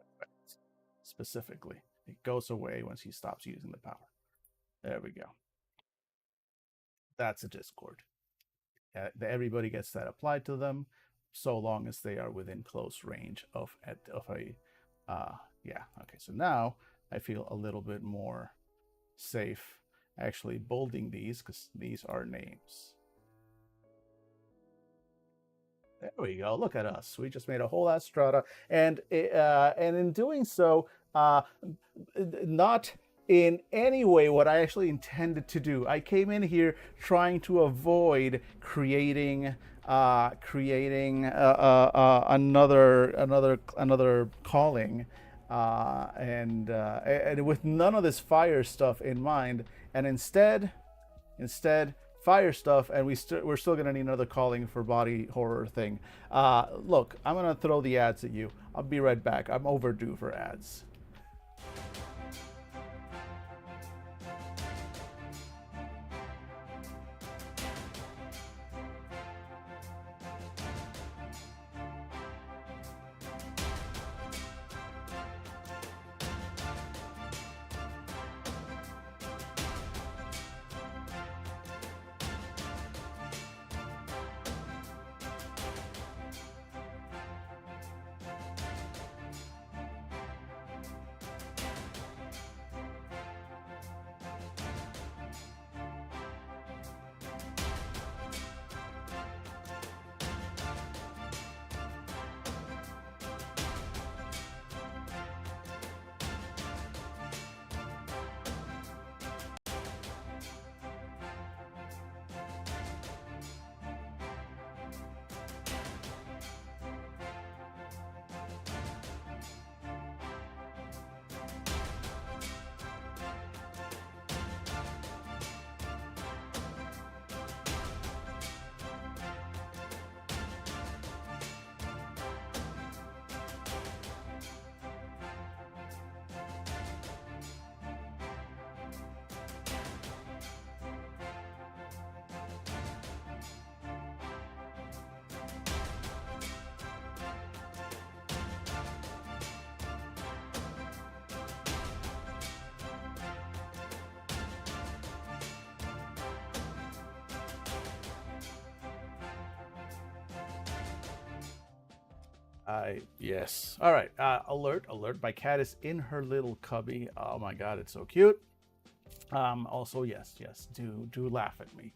Speaker 1: effect. Specifically, it goes away once he stops using the power. There we go. That's a Discord. Everybody gets that applied to them, so long as they are within close range of a yeah. Okay, so now I feel a little bit more safe actually bolding these because these are names. There we go. Look at us. We just made a whole ass strata, and in doing so, not in any way what I actually intended to do. I came in here trying to avoid creating another calling, and with none of this fire stuff in mind, and instead fire stuff, and we're still gonna need another calling for body horror thing. Look, I'm gonna throw the ads at you. I'll be right back. I'm overdue for ads. Yes. All right. Alert, alert. My cat is in her little cubby. Oh my God, it's so cute. Also, yes, yes. Do laugh at me.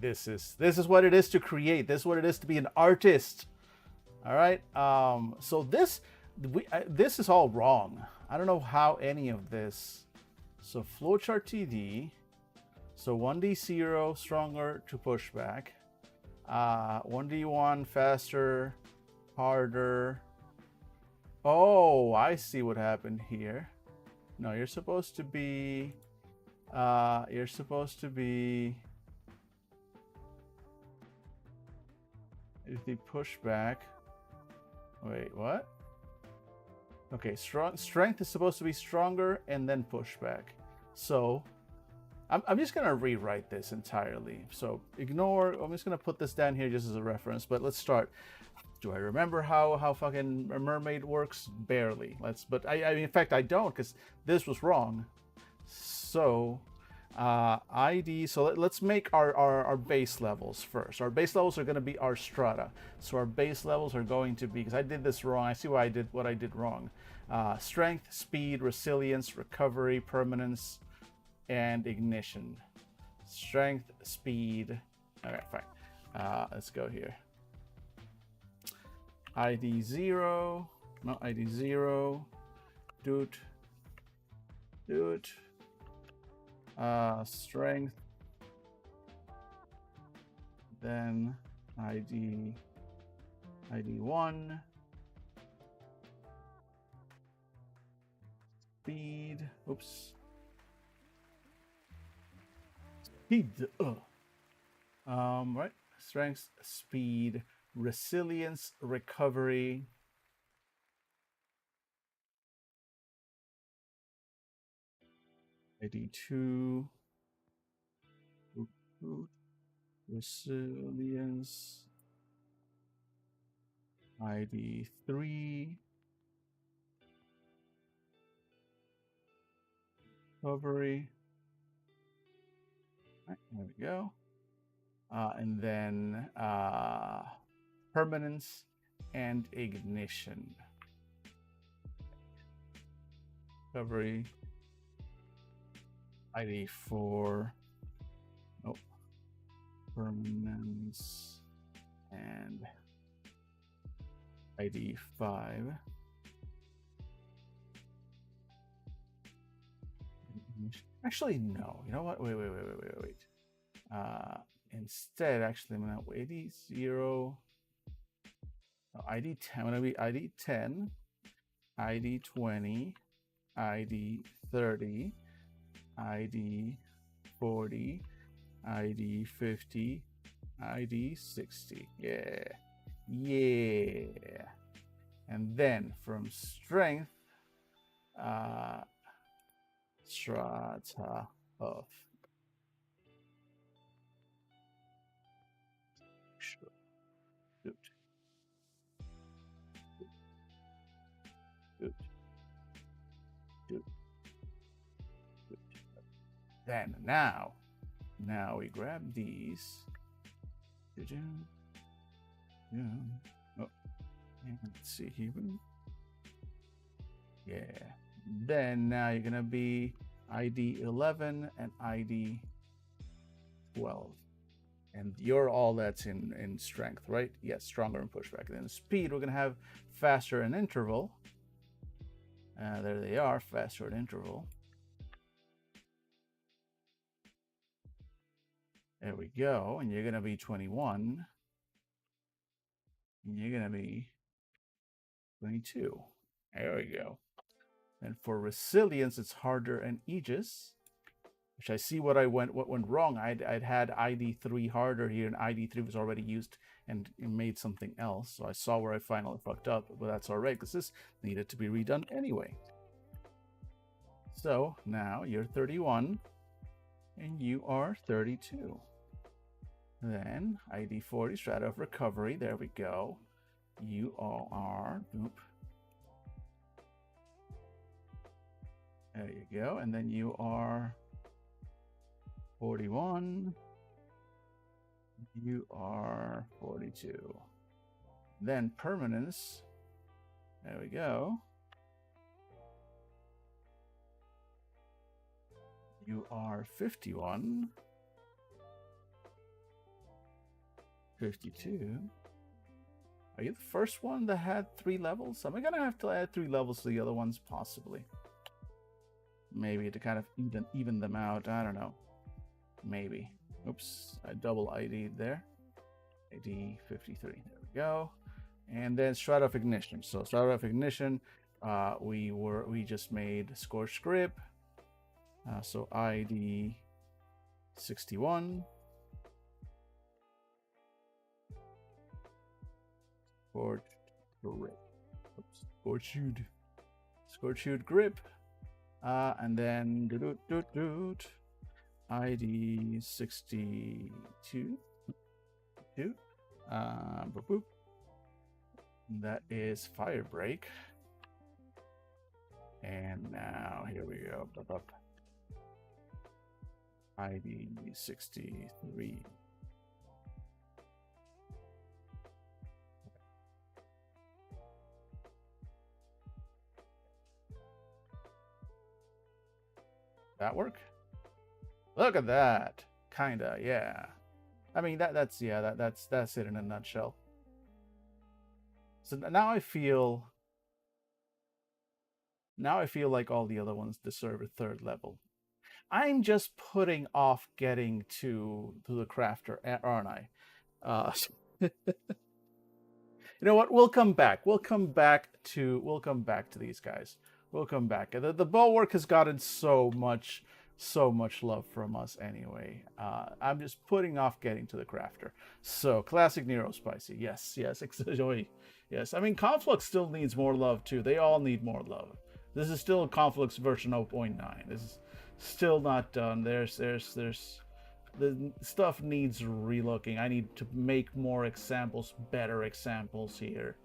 Speaker 1: This is what it is to create. This is what it is to be an artist. All right. So this is all wrong. I don't know how any of this. So flowchart TD. So 1D0 stronger to pushback. 1D1 faster, harder. Oh, I see what happened here. No, you're supposed to be. You're supposed to be. If the pushback. Wait, what? Okay, strength is supposed to be stronger and then pushback. So I'm just gonna rewrite this entirely. So ignore. I'm just gonna put this down here just as a reference. But let's start. Do I remember how fucking a mermaid works? Barely. But I in fact I don't, because this was wrong. So ID. So let's make our base levels first. Our base levels are going to be our strata. So our base levels are going to be, because I did this wrong. I see why I did what I did wrong. Strength, speed, resilience, recovery, permanence, and ignition. Strength, speed. Okay, fine. Let's go here. ID 0. No, ID 0. Do it. Strength. Then ID 1. Speed. Oops. Speed. Right. Strength, speed, resilience, recovery. ID 2. Resilience. ID 3. Recovery. Right, there we go. And then permanence and ignition. Recovery. ID 4. Nope. Permanence and ID 5. Actually, no. You know what? Wait. Instead, actually, I'm gonna ID 0. No, ID 10. I'm gonna be ID 10, ID 20, ID 30, ID 40, ID 50, ID 60. Yeah. And then from strength, strata of. Good. Then now we grab these. Yeah. Oh, let's see here. Yeah. Then now you're gonna be ID 11 and ID 12. And you're all that's in strength, right? Yes, stronger and pushback. Then speed, we're gonna have faster and interval. There they are, faster and interval. There we go. And you're gonna be 21. And you're gonna be 22. There we go. And for resilience, it's harder and aegis. Which I see what went wrong. I'd had ID 3 harder here, and ID 3 was already used and made something else. So I saw where I finally fucked up, but that's alright, because this needed to be redone anyway. So now you're 31 and you are 32. Then ID 40, strata of recovery. There we go. You all are. Oop. There you go. And then you are 41. You are 42. Then permanence. There we go. You are 51. 52. Are you the first one that had 3 levels? Am I gonna have to add 3 levels to the other ones? Possibly. Maybe to kind of even them out. I don't know. Maybe. Oops, I double ID there. ID 53. There we go. And then Strata of Ignition. So Strata of Ignition, we just made Scorched Grip. So ID 61. Scorched Grip. And then ID 62. Boop, boop. That is Firebreak. And now here we go. ID 63. That work? Look at that. Kinda, yeah. I mean that's it in a nutshell. So now I feel like all the other ones deserve a 3rd level. I'm just putting off getting to the crafter, aren't I? You know what? We'll come back. We'll come back to these guys. We'll come back. The bulwark has gotten so much love from us anyway. I'm just putting off getting to the crafter. So classic Nero Spicy. Yes. Yes. I mean, Conflux still needs more love too. They all need more love. This is still Conflux version 0.9. This is still not done. There's the stuff needs relooking. I need to make more examples, better examples here.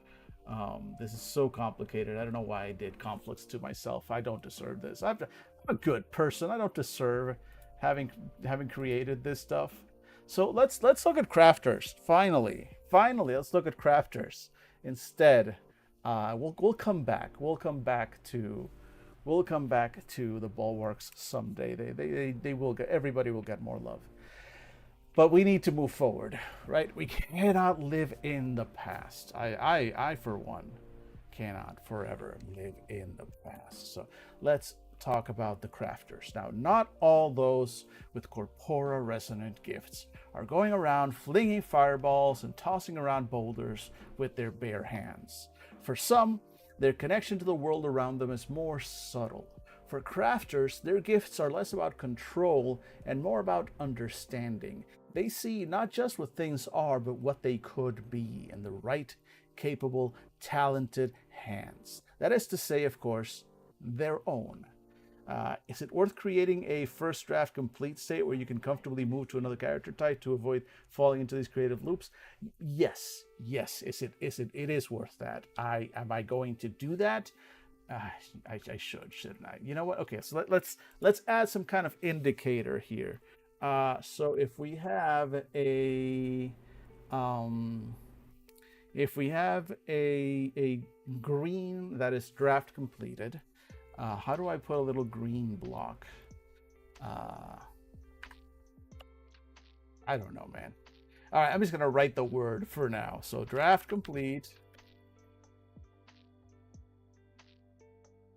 Speaker 1: This is so complicated. I don't know why I did Conflicts to myself. I don't deserve this. I'm a good person. I don't deserve having created this stuff. So let's look at crafters. Finally, let's look at crafters instead. We'll come back. We'll come back to the bulwarks someday. They will get, everybody will get more love. But we need to move forward, right? We cannot live in the past. I for one, cannot forever live in the past. So let's talk about the crafters. Now, not all those with corpora resonant gifts are going around flinging fireballs and tossing around boulders with their bare hands. For some, their connection to the world around them is more subtle. For crafters, their gifts are less about control and more about understanding. They see not just what things are, but what they could be in the right, capable, talented hands. That is to say, of course, their own. Is it worth creating a first draft complete state where you can comfortably move to another character type to avoid falling into these creative loops? Yes. It is worth that. Am I going to do that? I shouldn't I? You know what? Okay, so let's add some kind of indicator here. So if we have a green that is draft completed, how do I put a little green block? I don't know, man. All right, I'm just gonna write the word for now. So draft complete.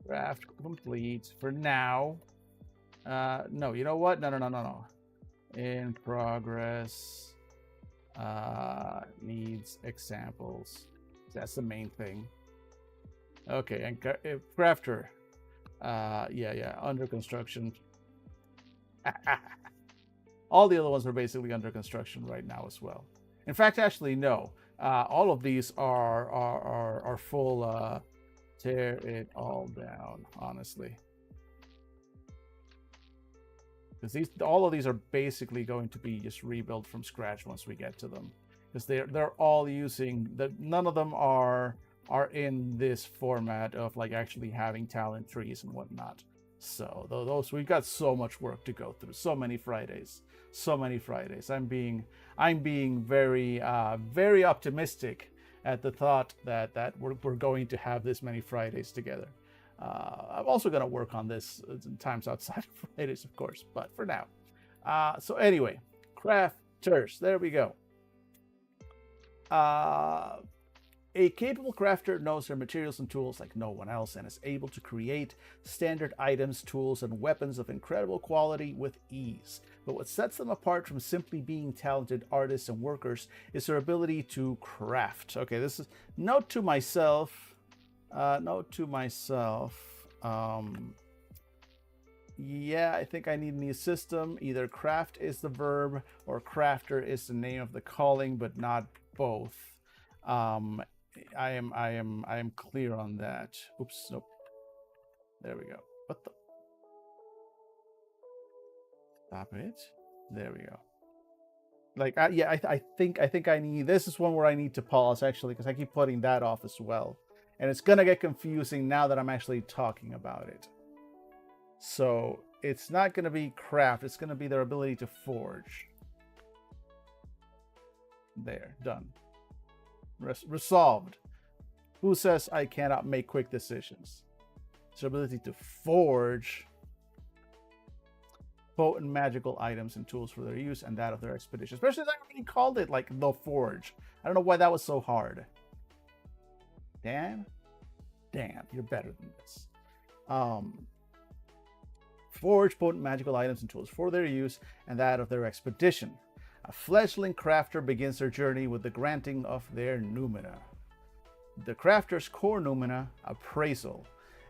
Speaker 1: Draft complete for now. No, you know what? No. In progress. Needs examples. That's the main thing. Okay, and crafter. Yeah, under construction. All the other ones are basically under construction right now as well. In fact, actually, no. All of these are full. Tear it all down, honestly. Because all of these are basically going to be just rebuilt from scratch once we get to them. Because they're all using none of them are in this format of like actually having talent trees and whatnot. So those we've got so much work to go through. So many Fridays. I'm being very very optimistic at the thought that we're going to have this many Fridays together. I'm also going to work on this times outside of Fridays, of course, but for now. So anyway, crafters, there we go. A capable crafter knows their materials and tools like no one else and is able to create standard items, tools, and weapons of incredible quality with ease. But what sets them apart from simply being talented artists and workers is their ability to craft. Okay, this is note to myself. Yeah, I think I need a new system. Either craft is the verb or crafter is the name of the calling, but not both. I am clear on that. Oops, nope. There we go. What the? Stop it. There we go. Like, yeah, I think I need. This is one where I need to pause actually because I keep putting that off as well, and it's gonna get confusing now that I'm actually talking about it. So it's not gonna be craft. It's gonna be their ability to forge. There, done. Resolved. Who says I cannot make quick decisions? It's their ability to forge potent magical items and tools for their use and that of their expedition. Especially as I already called it like the forge. I don't know why that was so hard. Dan? Damn, you're better than this. Forge potent magical items and tools for their use and that of their expedition. A fledgling crafter begins their journey with the granting of their noumena. The crafter's core noumena, appraisal.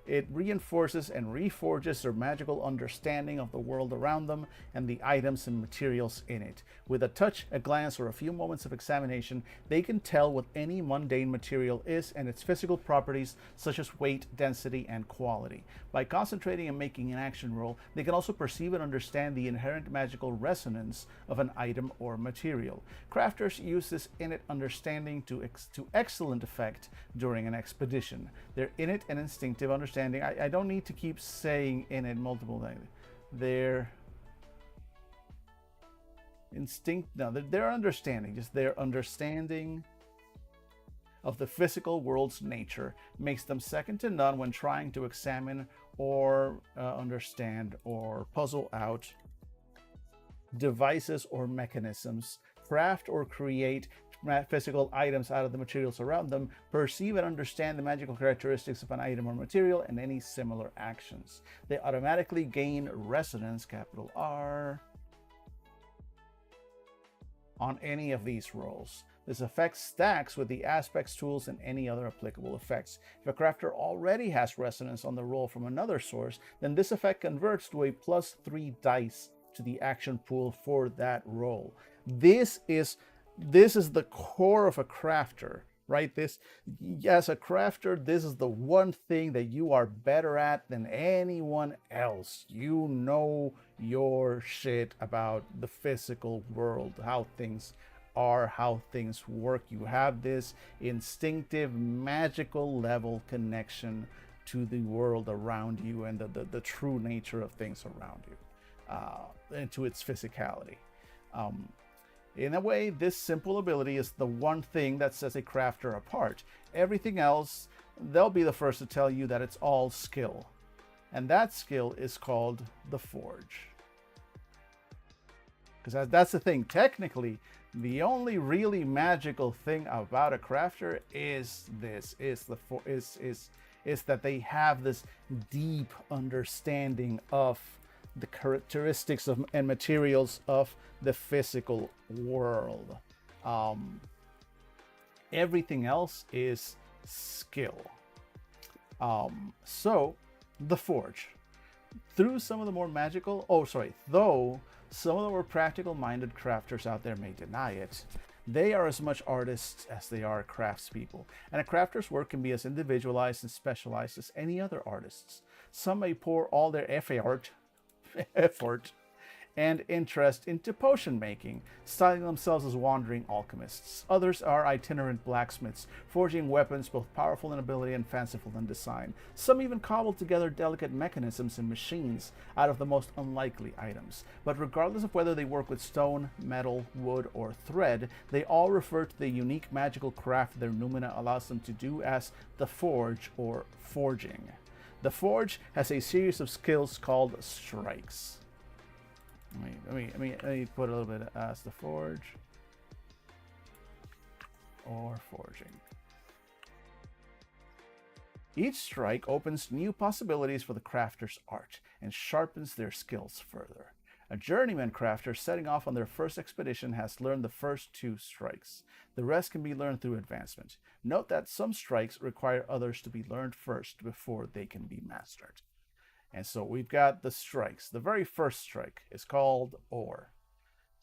Speaker 1: It reinforces and reforges their magical understanding of the world around them and the items and materials in it. With a touch, a glance, or a few moments of examination, they can tell what any mundane material is and its physical properties such as weight, density, and quality. By concentrating and making an action roll, they can also perceive and understand the inherent magical resonance of an item or material. Crafters use this innate understanding to excellent effect during an expedition. Their innate and instinctive understanding, I don't need to keep saying innate multiple times. Their instinct, no, their understanding, just their understanding of the physical world's nature makes them second to none when trying to examine or understand or puzzle out devices or mechanisms, craft or create physical items out of the materials around them, perceive and understand the magical characteristics of an item or material, and any similar actions. They automatically gain resonance, capital R, on any of these rolls. This effect stacks with the aspects, tools, and any other applicable effects. If a crafter already has resonance on the roll from another source, then this effect converts to a +3 dice to the action pool for that roll. This is the core of a crafter, right? As a crafter, this is the one thing that you are better at than anyone else. You know your shit about the physical world, how things are, how things work. You have this instinctive, magical level connection to the world around you and the true nature of things around you, and to its physicality. In a way, this simple ability is the one thing that sets a crafter apart. Everything else, they'll be the first to tell you that it's all skill. And that skill is called the forge. Because that's the thing. Technically, the only really magical thing about a crafter is that they have this deep understanding of the characteristics of and materials of the physical world. Everything else is skill. So the forge, though some of the more practical-minded crafters out there may deny it, they are as much artists as they are craftspeople, and a crafter's work can be as individualized and specialized as any other artist's. Some may pour all their effort and interest into potion making, styling themselves as wandering alchemists. Others are itinerant blacksmiths, forging weapons both powerful in ability and fanciful in design. Some even cobble together delicate mechanisms and machines out of the most unlikely items. But regardless of whether they work with stone, metal, wood, or thread, they all refer to the unique magical craft their noumena allows them to do as the forge or forging. The forge has a series of skills called strikes. Let me put a little bit as the forge or forging. Each strike opens new possibilities for the crafter's art and sharpens their skills further. A journeyman crafter setting off on their first expedition has learned the first 2 strikes. The rest can be learned through advancement. Note that some strikes require others to be learned first before they can be mastered. And so we've got the strikes. The very first strike is called ore.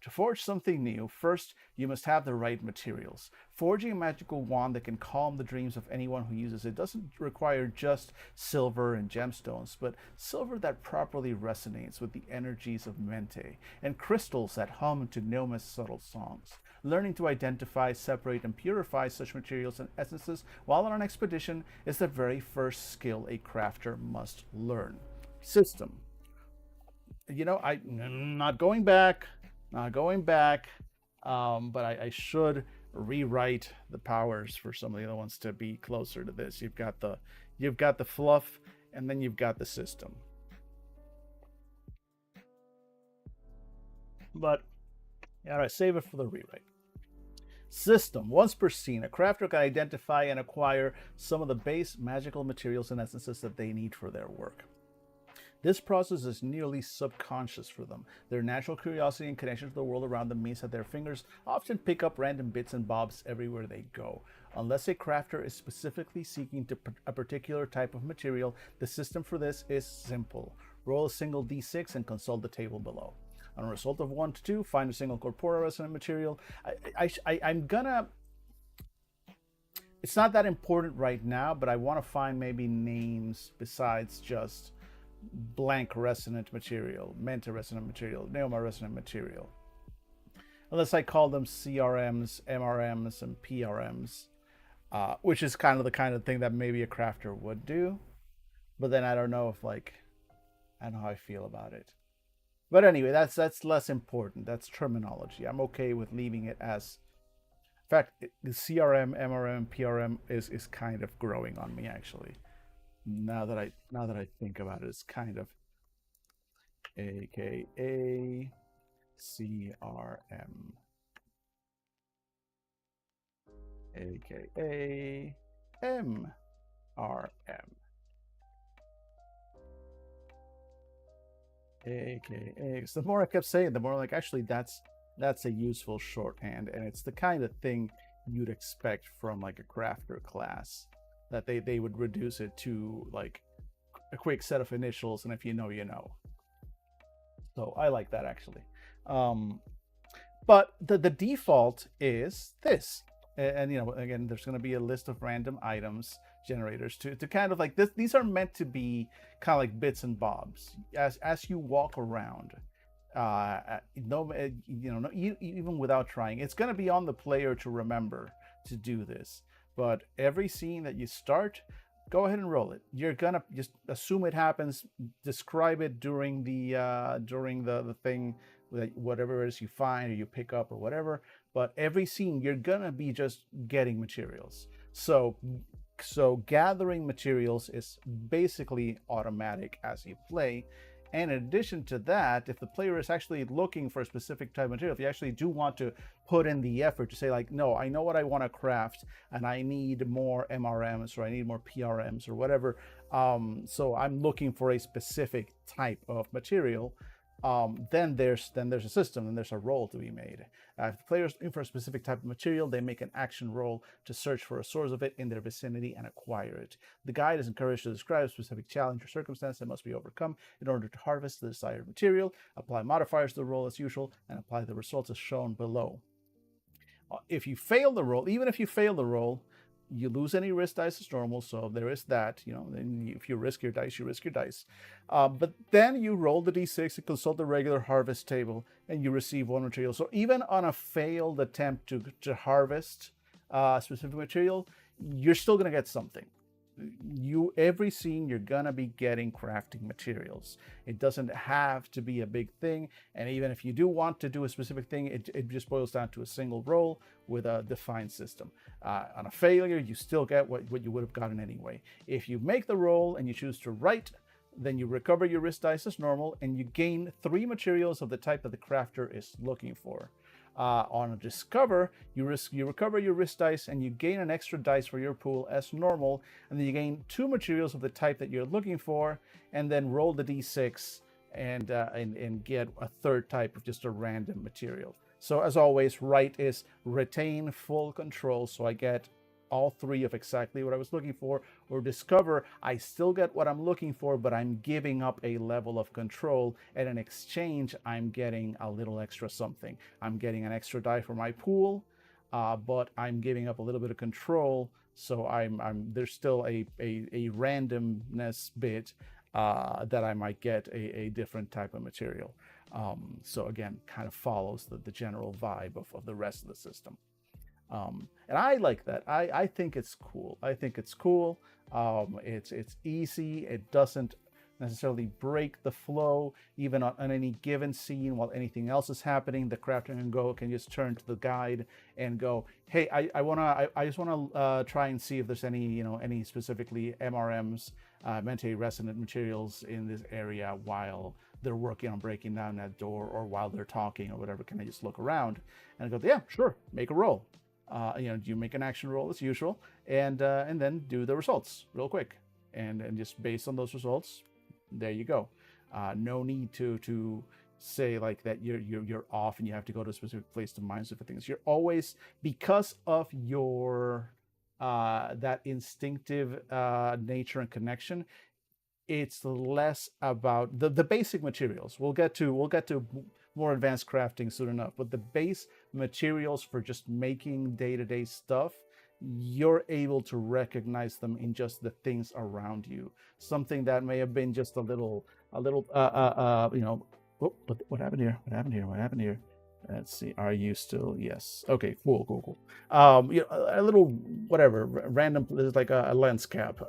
Speaker 1: To forge something new, first you must have the right materials. Forging a magical wand that can calm the dreams of anyone who uses it doesn't require just silver and gemstones, but silver that properly resonates with the energies of Mente, and crystals that hum to Noma's subtle songs. Learning to identify, separate, and purify such materials and essences while on an expedition is the very first skill a crafter must learn. System. I'm not going back. But I should rewrite the powers for some of the other ones to be closer to this. You've got the fluff, and then you've got the system. But I save it for the rewrite. System. Once per scene, a crafter can identify and acquire some of the base magical materials and essences that they need for their work. This process is nearly subconscious for them. Their natural curiosity and connection to the world around them means that their fingers often pick up random bits and bobs everywhere they go. Unless a crafter is specifically seeking a particular type of material, the system for this is simple. Roll a single d6 and consult the table below. On a result of 1 to 2, find a single corporeal resonant material. It's not that important right now, but I want to find maybe names besides just blank resonant material, Mente resonant material, Neoma resonant material. Unless I call them CRMs, MRMs, and PRMs, which is kind of thing that maybe a crafter would do. But then I don't know how I feel about it. But anyway, that's less important. That's terminology. I'm okay with leaving it as. In fact, the CRM, MRM, PRM is kind of growing on me actually. Now that I think about it, it's kind of AKA CRM, AKA MRM, AKA. So the more I kept saying, the more actually that's a useful shorthand, and it's the kind of thing you'd expect from a crafter class. That they would reduce it to a quick set of initials, and if you know, you know. So I like that actually. But the default is this, and again, there's going to be a list of random items generators to kind of this. These are meant to be kind of like bits and bobs as you walk around. Even without trying, it's going to be on the player to remember to do this. But every scene that you start, go ahead and roll it. You're gonna just assume it happens. Describe it during the thing, whatever it is you find or you pick up or whatever. But every scene, you're gonna be just getting materials. So gathering materials is basically automatic as you play. And in addition to that, if the player is actually looking for a specific type of material, if you actually do want to put in the effort to say no, I know what I want to craft and I need more MRMs or I need more PRMs or whatever. So I'm looking for a specific type of material. Then there's a system and there's a roll to be made. If the player is in for a specific type of material, they make an action roll to search for a source of it in their vicinity and acquire it. The guide is encouraged to describe a specific challenge or circumstance that must be overcome in order to harvest the desired material, apply modifiers to the roll as usual, and apply the results as shown below. If you fail the roll, even if you fail the roll, You lose any risk dice as normal, so there is that. Then if you risk your dice, you risk your dice. But then you roll the d6 and consult the regular harvest table, and you receive one material. So even on a failed attempt to harvest a specific material, you're still going to get something. Every scene you're gonna be getting crafting materials. It doesn't have to be a big thing, and even if you do want to do a specific thing, it just boils down to a single roll with a defined system. On a failure, you still get what you would have gotten anyway. If you make the roll and you choose to write, then you recover your risk dice as normal, and you gain 3 materials of the type that the crafter is looking for. On a discover, you recover your risk dice, and you gain an extra dice for your pool as normal, and then you gain 2 materials of the type that you're looking for, and then roll the d6 and get a third type of just a random material. So as always, write is retain full control, so I get all 3 of exactly what I was looking for. Or discover, I still get what I'm looking for, but I'm giving up a level of control, and in exchange I'm getting a little extra something. I'm getting an extra die for my pool, but I'm giving up a little bit of control, so there's still a randomness bit that I might get a different type of material. So again, kind of follows the general vibe of the rest of the system. And I like that. I think it's cool. It's easy. It doesn't necessarily break the flow, even on any given scene while anything else is happening. The crafter can just turn to the guide and go, hey, I just wanna try and see if there's any specifically MRMs, mente resonant materials in this area while they're working on breaking down that door, or while they're talking or whatever. Can I just look around? And I go, yeah, sure, make a roll. You make an action roll as usual, and then do the results real quick, and just based on those results, there you go. No need to say like that you're off and you have to go to a specific place to mine specific things. You're always, because of your that instinctive nature and connection, it's less about the basic materials. We'll get to more advanced crafting soon enough, but the base materials for just making day-to-day stuff, you're able to recognize them in just the things around you. Something that may have been just a little what happened here? Let's see. Are you still? Yes. Okay. Cool. A little whatever, random. There's like a lens cap.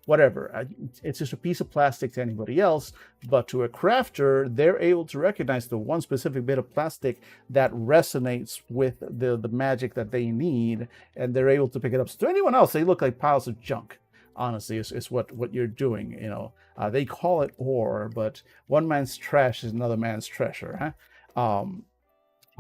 Speaker 1: Whatever. It's just a piece of plastic to anybody else, but to a crafter, they're able to recognize the one specific bit of plastic that resonates with the magic that they need, and they're able to pick it up. So to anyone else, they look like piles of junk. Honestly, is what you're doing. They call it ore, but one man's trash is another man's treasure, huh?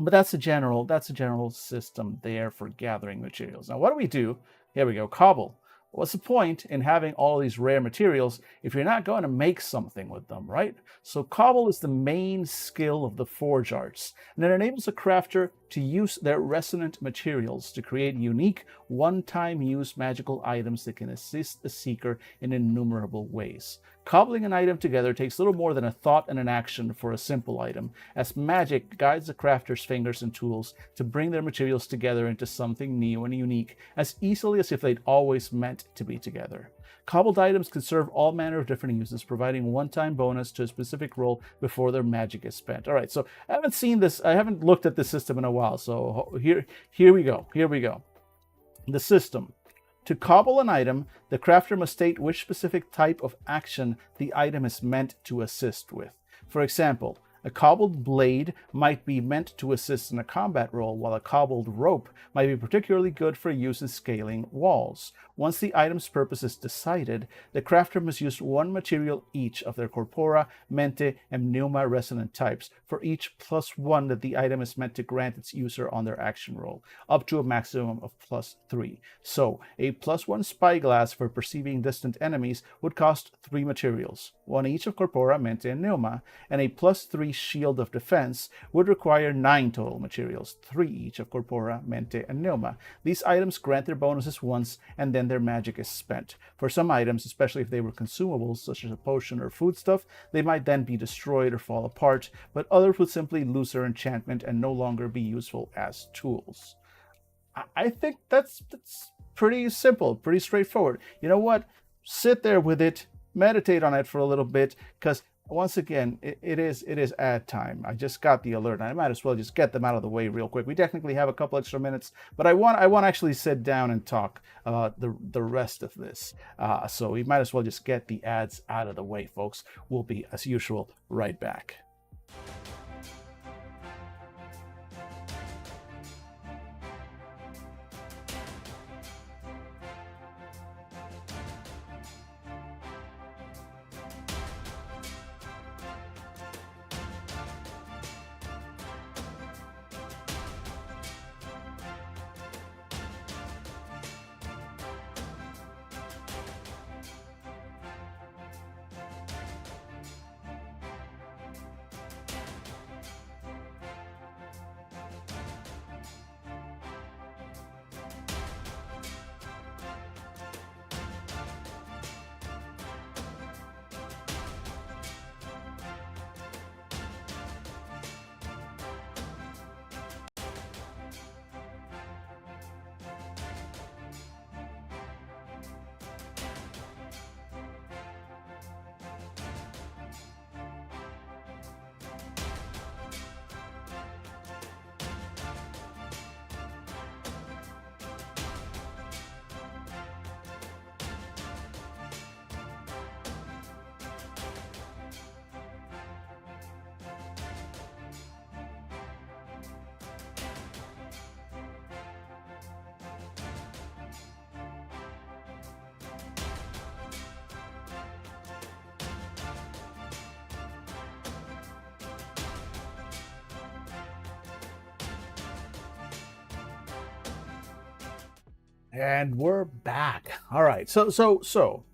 Speaker 1: But that's a general system there for gathering materials. Now, what do we do? Here we go, cobble. What's the point in having all these rare materials if you're not going to make something with them, right? So cobble is the main skill of the forge arts, and it enables a crafter to use their resonant materials to create unique, one-time use magical items that can assist the seeker in innumerable ways. Cobbling an item together takes little more than a thought and an action for a simple item, as magic guides the crafter's fingers and tools to bring their materials together into something new and unique, as easily as if they'd always meant to be together. Cobbled items can serve all manner of different uses, providing one-time bonus to a specific roll before their magic is spent. All right, so I haven't looked at this system in a while, so here we go. The system. To cobble an item, the crafter must state which specific type of action the item is meant to assist with. For example, a cobbled blade might be meant to assist in a combat roll, while a cobbled rope might be particularly good for use in scaling walls. Once the item's purpose is decided, the crafter must use one material each of their corpora, mente, and pneuma resonant types for each +1 that the item is meant to grant its user on their action roll, up to a maximum of +3. So, a +1 spyglass for perceiving distant enemies would cost 3 materials, 1 each of corpora, mente, and pneuma, and a +3 shield of defense would require 9 total materials, 3 each of corpora, mente, and pneuma. These items grant their bonuses once, and then their magic is spent. For some items, especially if they were consumables, such as a potion or foodstuff, they might then be destroyed or fall apart, but others would simply lose their enchantment and no longer be useful as tools. I think that's pretty simple, pretty straightforward. You know what? Sit there with it, meditate on it for a little bit, because once again, it is ad time. I just got the alert, and I might as well just get them out of the way real quick. We technically have a couple extra minutes, but I want to actually sit down and talk about the rest of this. So we might as well just get the ads out of the way, folks. We'll be, as usual, right back. And we're back. All right. So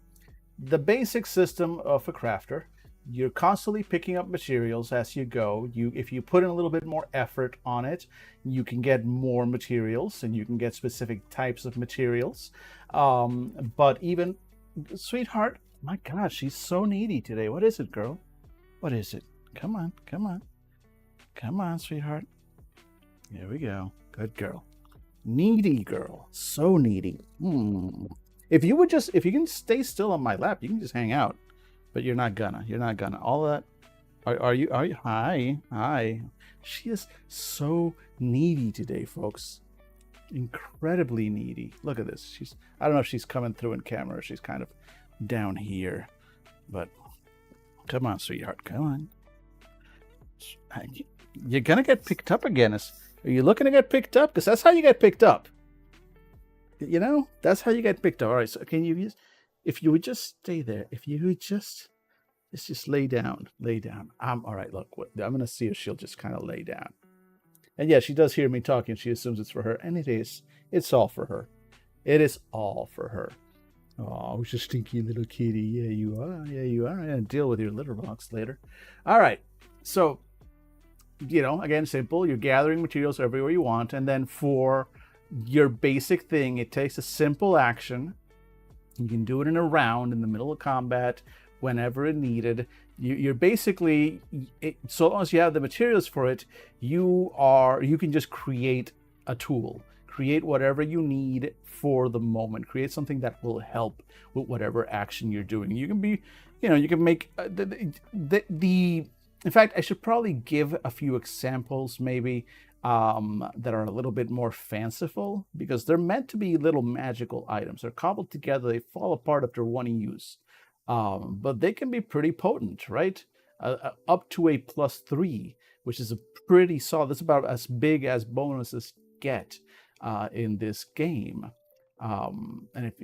Speaker 1: the basic system of a crafter, you're constantly picking up materials as you go. If you put in a little bit more effort on it, you can get more materials, and you can get specific types of materials. But even, sweetheart, my God, she's so needy today. What is it, girl? What is it? Come on, come on. Come on, sweetheart. There we go. Good girl. Needy girl. So needy. If you can stay still on my lap, you can just hang out. But you're not gonna. All that. Are you? Hi. She is so needy today, folks. Incredibly needy. Look at this. I don't know if she's coming through in camera or she's kind of down here. But come on, sweetheart. Come on. You're gonna get picked up again. Are you looking to get picked up? Because that's how you get picked up. You know, that's how you get picked up. All right, so if you would just stay there, if you would just lay down. All right, look, I'm going to see if she'll just kind of lay down. And yeah, she does hear me talking. She assumes it's for her, and it is. It's all for her. It is all for her. Oh, she's a stinky little kitty. Yeah, you are. I'm going to deal with your litter box later. All right, so, again, simple. You're gathering materials everywhere you want, and then for your basic thing, it takes a simple action. You can do it in a round in the middle of combat whenever it needed. You're basically, so long as you have the materials for it, you can just create a tool. Create whatever you need for the moment. Create something that will help with whatever action you're doing. You can be, you can make in fact, I should probably give a few examples maybe that are a little bit more fanciful, because they're meant to be little magical items. They're cobbled together, they fall apart after one use. But they can be pretty potent, right? Up to a +3, which is a pretty solid. That's about as big as bonuses get in this game. And if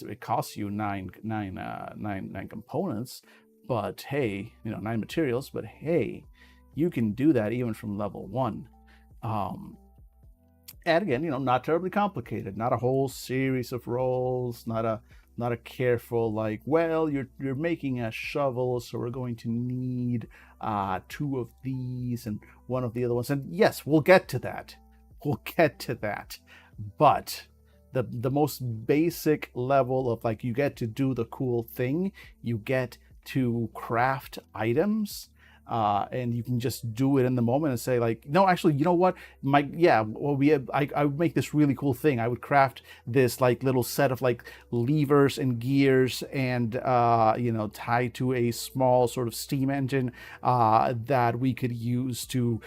Speaker 1: it costs you nine components, but hey, 9 materials. But hey, you can do that even from level 1. And again, not terribly complicated. Not a whole series of rolls. Not a careful you're making a shovel, so we're going to need 2 of these and 1 of the other ones. And yes, we'll get to that. But the most basic level of you get to do the cool thing. You get to craft items. and you can just do it in the moment and say like, no, actually, you know what, I would make this really cool thing. I would craft this like little set of like levers and gears and tied to a small sort of steam engine that we could use to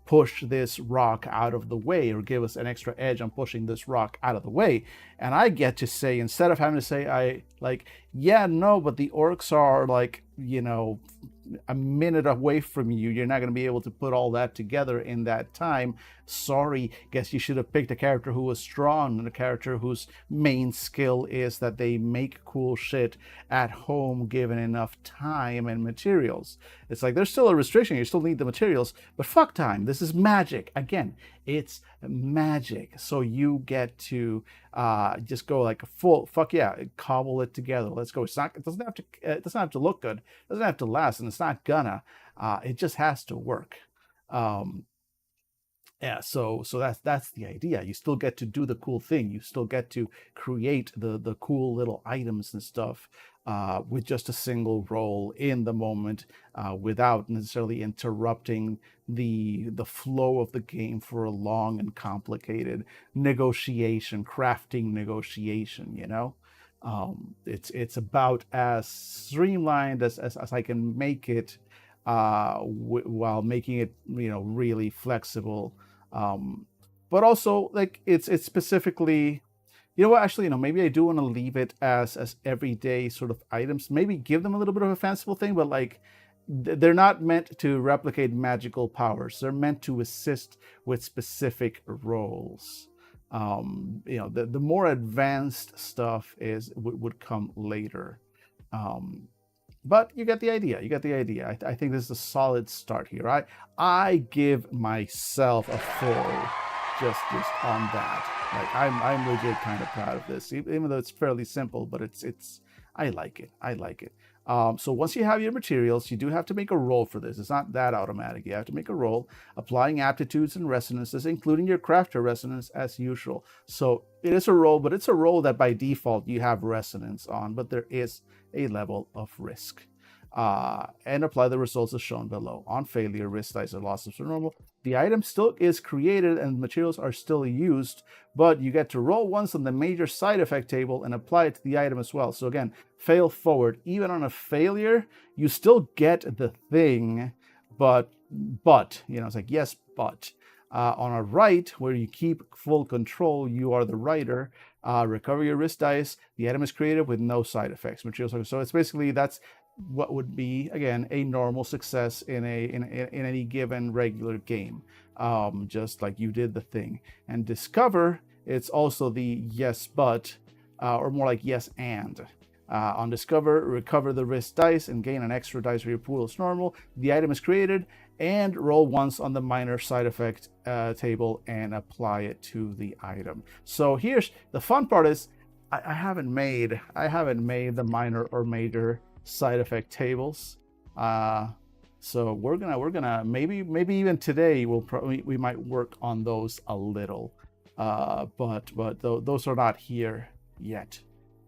Speaker 1: push this rock out of the way, or give us an extra edge on pushing this rock out of the way. And I get to say, instead of having to say, but the orcs are like, a minute away from you. You're not going to be able to put all that together in that time. Sorry, guess you should have picked a character who was strong and a character whose main skill is that they make cool shit at home given enough time and materials. It's like there's still a restriction. You still need the materials, but fuck time. This is magic. Again, it's magic. So you get to just go like full fuck yeah, cobble it together. Let's go. It doesn't have to look good. It doesn't have to last, and it's not gonna. It just has to work. So that's the idea. You still get to do the cool thing. You still get to create the cool little items and stuff with just a single roll in the moment, without necessarily interrupting the flow of the game for a long and complicated crafting negotiation. It's about as streamlined as I can make it, while making it really flexible, but also like it's specifically, actually, maybe I do want to leave it as everyday sort of items. Maybe give them a little bit of a fanciful thing, but like they're not meant to replicate magical powers. They're meant to assist with specific roles. The more advanced stuff would come later. But you get the idea. I think this is a solid start here. I give myself a full just on that. Like I'm legit kind of proud of this, even though it's fairly simple. But it's I like it. So once you have your materials, you do have to make a roll for this. It's not that automatic. You have to make a roll, applying aptitudes and resonances, including your crafter resonance as usual. So it is a roll, but it's a roll that by default you have resonance on, but there is a level of risk. And apply the results as shown below. On failure, risk dice are lost as normal. The item still is created and materials are still used, but you get to roll once on the major side effect table and apply it to the item as well. So again, fail forward. Even on a failure, you still get the thing, but it's like, yes, but. On a right, where you keep full control, you are the writer. Recover your risk dice. The item is created with no side effects. Materials. So it's basically that's what would be, again, a normal success in any given regular game. Just like you did the thing. And discover, it's also the yes but, or more like yes and. On discover, recover the risk dice and gain an extra dice for your pool as normal. The item is created, and roll once on the minor side effect table and apply it to the item. So here's the fun part: is I haven't made the minor or major side effect tables. So we're gonna maybe even today we might work on those a little. But those are not here yet.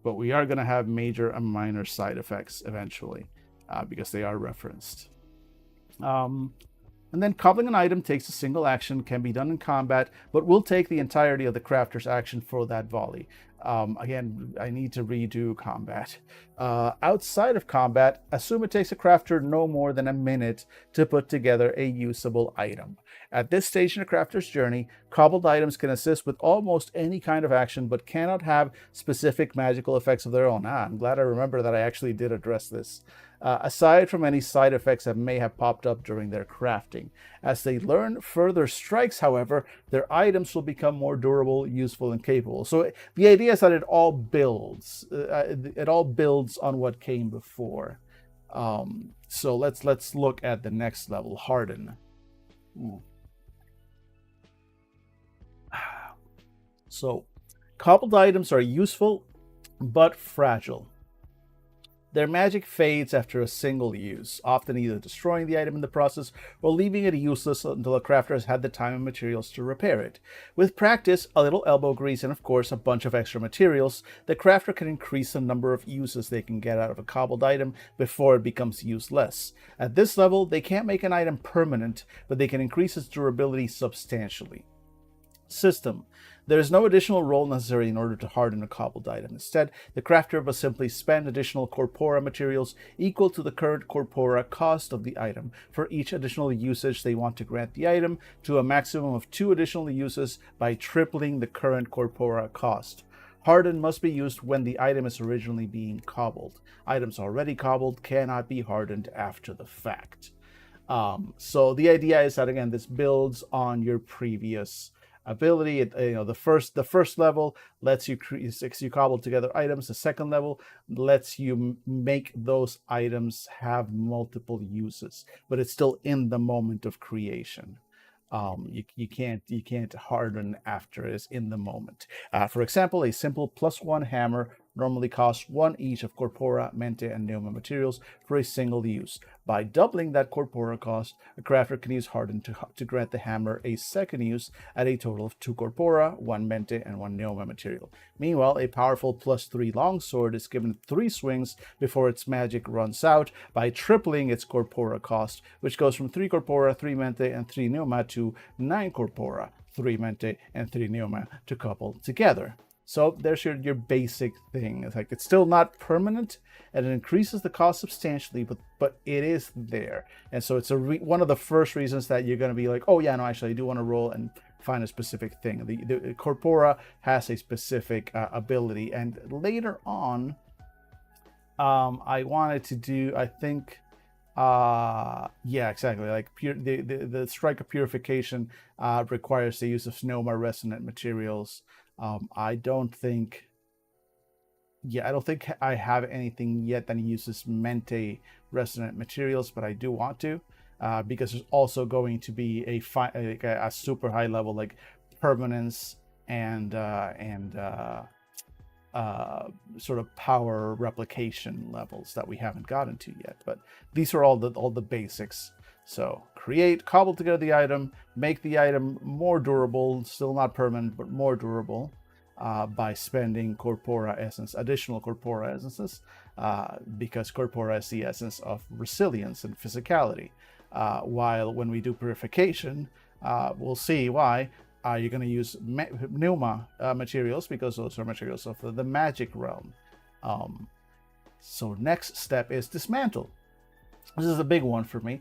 Speaker 1: But we are gonna have major and minor side effects eventually, because they are referenced. And then cobbling an item takes a single action, can be done in combat, but will take the entirety of the crafter's action for that volley. Again, I need to redo combat. Outside of combat, assume it takes a crafter no more than a minute to put together a usable item. At this stage in a crafter's journey, cobbled items can assist with almost any kind of action, but cannot have specific magical effects of their own. I'm glad I remember that I actually did address this. Aside from any side effects that may have popped up during their crafting. As they learn further strikes, however, their items will become more durable, useful, and capable. So the idea is that it all builds. It all builds on what came before. So let's look at the next level, Harden. So cobbled items are useful but fragile. Their magic fades after a single use, often either destroying the item in the process or leaving it useless until a crafter has had the time and materials to repair it. With practice, a little elbow grease, and of course a bunch of extra materials, the crafter can increase the number of uses they can get out of a cobbled item before it becomes useless. At this level, they can't make an item permanent, but they can increase its durability substantially. System. There is no additional roll necessary in order to harden a cobbled item. Instead, the crafter must simply spend additional corpora materials equal to the current corpora cost of the item for each additional usage they want to grant the item, to a maximum of 2 additional uses by tripling the current corpora cost. Harden must be used when the item is originally being cobbled. Items already cobbled cannot be hardened after the fact. So the idea is that, again, this builds on your previous ability. The first level lets you cobble together items. The second level lets you make those items have multiple uses, but it's still in the moment of creation. You can't harden after it's in the moment. For example, a simple +1 hammer normally costs 1 each of corpora, mente, and pneuma materials for a single use. By doubling that corpora cost, a crafter can use harden to grant the hammer a second use at a total of 2 corpora, 1 mente, and 1 pneuma material. Meanwhile, a powerful +3 longsword is given 3 swings before its magic runs out by tripling its corpora cost, which goes from 3 corpora, 3 mente, and 3 pneuma to 9 corpora, 3 mente, and 3 pneuma to couple together. So there's your basic thing. It's like, it's still not permanent, and it increases the cost substantially, but it is there. And so it's one of the first reasons that you're going to be like, oh yeah, no, actually I do want to roll and find a specific thing. The corpora has a specific ability, and later on, I wanted to do, I think, yeah, exactly. Like the strike of purification requires the use of pneuma resonant materials. I don't think I have anything yet that uses mente resonant materials, but I do want to, because there's also going to be a super high level like permanence and sort of power replication levels that we haven't gotten to yet. But these are all the basics. So create, cobble together the item, make the item more durable, still not permanent, but more durable, by spending additional corpora essences, because corpora is the essence of resilience and physicality. While when we do purification, we'll see why, you're going to use pneuma materials, because those are materials of the magic realm. So next step is dismantle. This is a big one for me,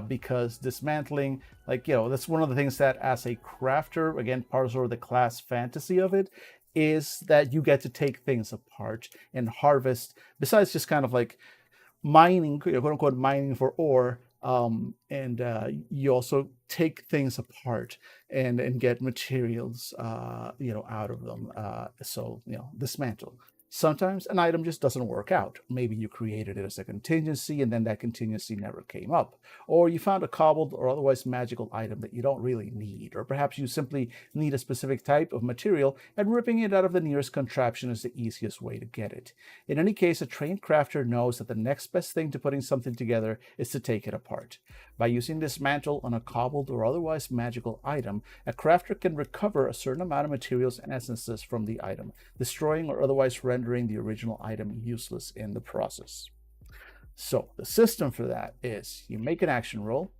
Speaker 1: because dismantling, that's one of the things that as a crafter, again, part of sort of the class fantasy of it, is that you get to take things apart and harvest, besides just kind of like mining, quote unquote, mining for ore, and you also take things apart and get materials, out of them. So dismantle. Sometimes an item just doesn't work out. Maybe you created it as a contingency and then that contingency never came up. Or you found a cobbled or otherwise magical item that you don't really need. Or perhaps you simply need a specific type of material and ripping it out of the nearest contraption is the easiest way to get it. In any case, a trained crafter knows that the next best thing to putting something together is to take it apart. By using dismantle on a cobbled or otherwise magical item, a crafter can recover a certain amount of materials and essences from the item, destroying or otherwise rendering the original item useless in the process. So the system for that is you make an action roll,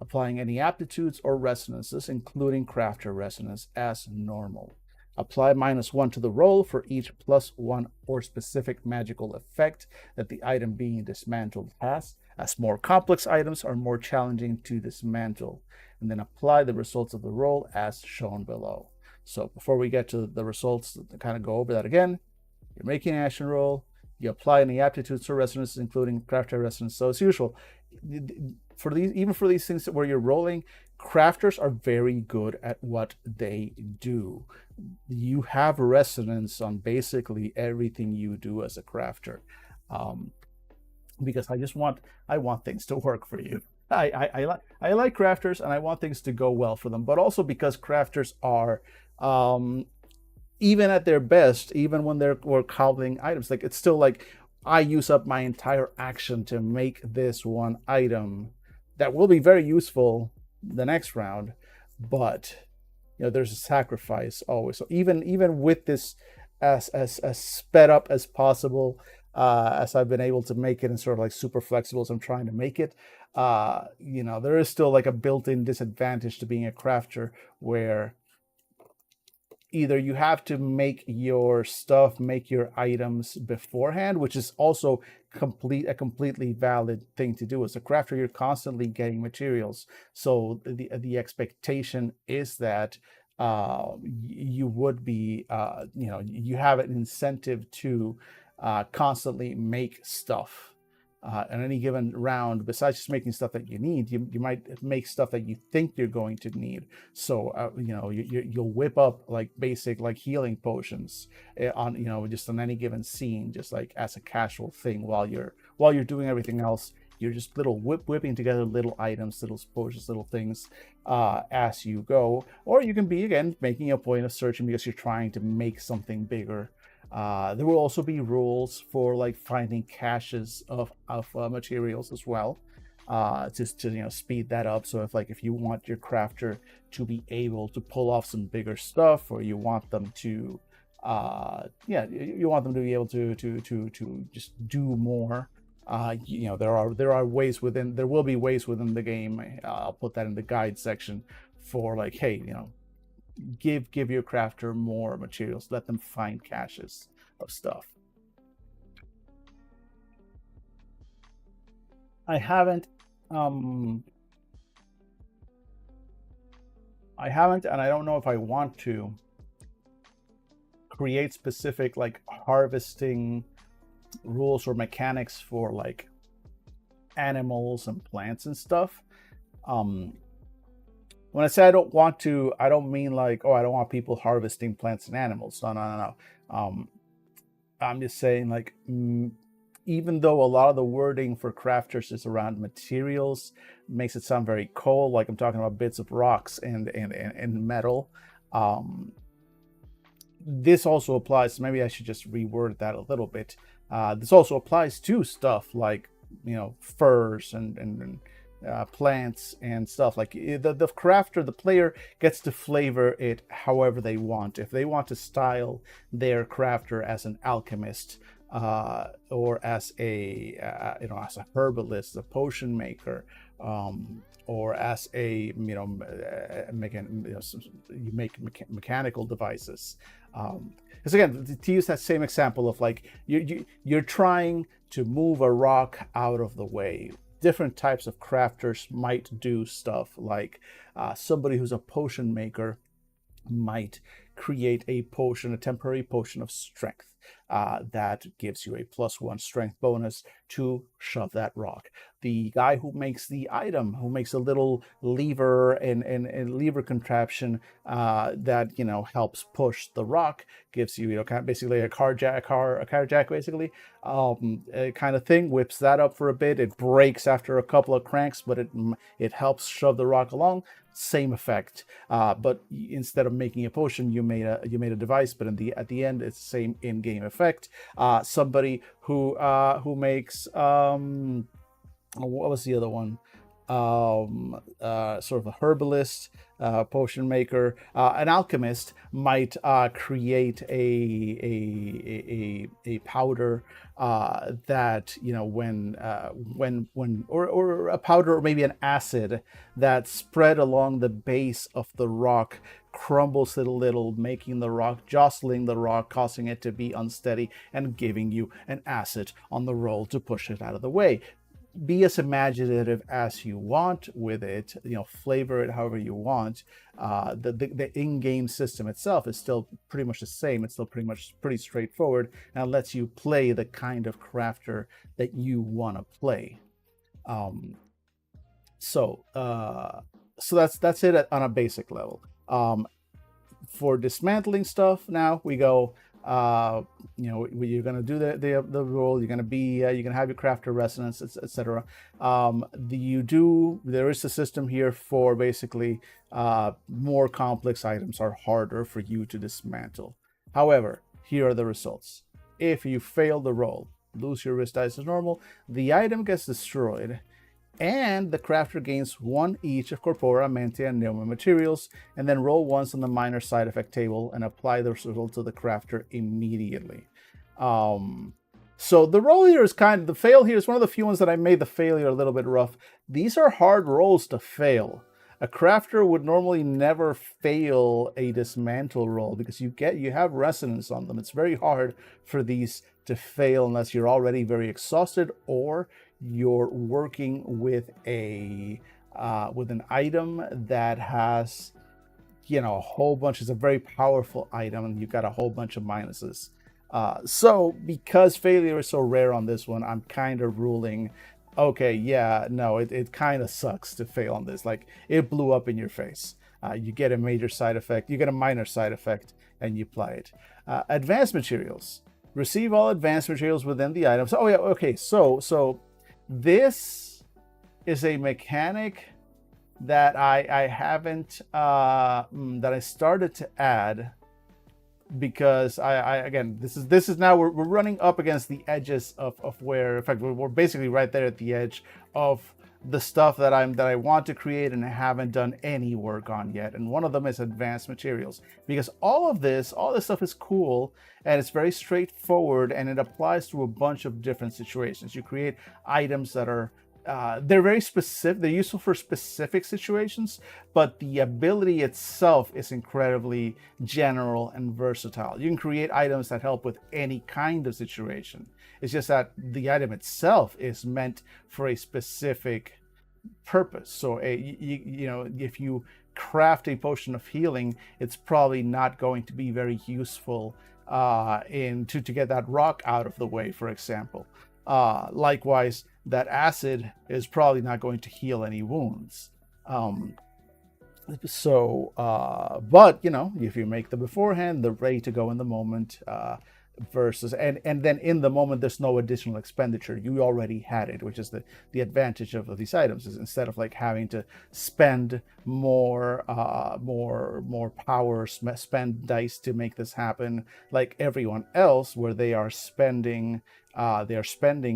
Speaker 1: applying any aptitudes or resonances, including crafter resonance, as normal. Apply -1 to the roll for each +1 or specific magical effect that the item being dismantled has, as more complex items are more challenging to dismantle, and then apply the results of the roll as shown below. So before we get to the results, to kind of go over that again, you're making an action roll, you apply any aptitudes or resonances, including crafter resonance. So as usual, even for these things where you're rolling, crafters are very good at what they do. You have resonance on basically everything you do as a crafter, because I want things to work for you. I like crafters and I want things to go well for them, but also because crafters are, even at their best, even when we're cobbling items, like it's still like I use up my entire action to make this one item that will be very useful the next round, but there's a sacrifice always. So even with this as sped up as possible, as I've been able to make it and sort of like super flexible as I'm trying to make it, there is still like a built-in disadvantage to being a crafter where either you have to make your stuff, make your items beforehand, which is also a completely valid thing to do. As a crafter, you're constantly getting materials, so the expectation is that you would be, you have an incentive to constantly make stuff. In any given round, besides just making stuff that you need, you might make stuff that you think you're going to need. So you'll whip up like basic like healing potions on just on any given scene, just like as a casual thing while you're doing everything else. You're just whipping together little items, little potions, little things as you go. Or you can be again making a point of searching because you're trying to make something bigger. There will also be rules for like finding caches of materials as well, just to speed that up. So if you want your crafter to be able to pull off some bigger stuff, or you want them to, you want them to be able to just do more. There will be ways within the game. I'll put that in the guide section for like, hey, give your crafter more materials, let them find caches of stuff. I haven't and I don't know if I want to create specific like harvesting rules or mechanics for like animals and plants and stuff. When I say I don't want to, I don't mean like, oh, I don't want people harvesting plants and animals. No. I'm just saying like, even though a lot of the wording for crafters is around materials, makes it sound very cold. Like I'm talking about bits of rocks and metal. This also applies. Maybe I should just reword that a little bit. This also applies to stuff like, furs and plants and stuff. Like the crafter, the player gets to flavor it however they want. If they want to style their crafter as an alchemist, or as a as a herbalist, a potion maker, or as a you make mechanical devices. Because again, to use that same example of like you're trying to move a rock out of the way. Different types of crafters might do stuff like somebody who's a potion maker might create a temporary potion of strength that gives you a +1 strength bonus to shove that rock. The guy who makes the item, who makes a little lever and lever contraption that helps push the rock, gives you kind of basically a car jack basically, kind of thing. Whips that up for a bit. It breaks after a couple of cranks, but it helps shove the rock along. Same effect, but instead of making a potion, you made a device. But at the end, it's the same in-game effect. Somebody who makes what was the other one? Sort of a herbalist, potion maker, an alchemist might create a powder that when or a powder or maybe an acid that spread along the base of the rock crumbles it a little, making the rock, jostling the rock, causing it to be unsteady, and giving you an acid on the roll to push it out of the way. Be as imaginative as you want with it, flavor it however you want. The in-game system itself is still pretty much the same. It's still pretty straightforward, and lets you play the kind of crafter that you want to play. So that's it on a basic level. For dismantling stuff, now we go. You're gonna do the role. You're gonna have your crafter resonance, etc. There is a system here for basically more complex items are harder for you to dismantle. However, here are the results. If you fail the roll, lose your risk dice as normal. The item gets destroyed, and the crafter gains 1 each of corpora, mente, and pneuma materials, and then roll once on the minor side effect table and apply the result to the crafter immediately. So the roll here is the fail here is one of the few ones that I made the failure a little bit rough. These are hard rolls to fail. A crafter would normally never fail a dismantle roll because you have resonance on them. It's very hard for these to fail unless you're already very exhausted or you're working with an item that has, a whole bunch. It's a very powerful item and you've got a whole bunch of minuses. So because failure is so rare on this one, I'm kind of ruling, okay, yeah, no, it kind of sucks to fail on this. Like, it blew up in your face. You get a major side effect, you get a minor side effect, and you apply it. Advanced materials. Receive all advanced materials within the items. Oh yeah, okay, so this is a mechanic that I haven't, that I started to add, because again, this is now we're running up against the edges of where, in fact, we're basically right there at the edge of the stuff that I want to create and I haven't done any work on yet. And one of them is advanced materials, because all this stuff is cool and it's very straightforward and it applies to a bunch of different situations. You create items that are they're very specific. They're useful for specific situations, but the ability itself is incredibly general and versatile. You can create items that help with any kind of situation. It's just that the item itself is meant for a specific purpose. So if you craft a potion of healing, it's probably not going to be very useful to get that rock out of the way, for example. Likewise, that acid is probably not going to heal any wounds. But if you make them beforehand, they're ready to go in the moment, versus and then in the moment there's no additional expenditure. You already had it, which is the advantage of these items, is instead of like having to spend more power, spend dice to make this happen like everyone else, where they are spending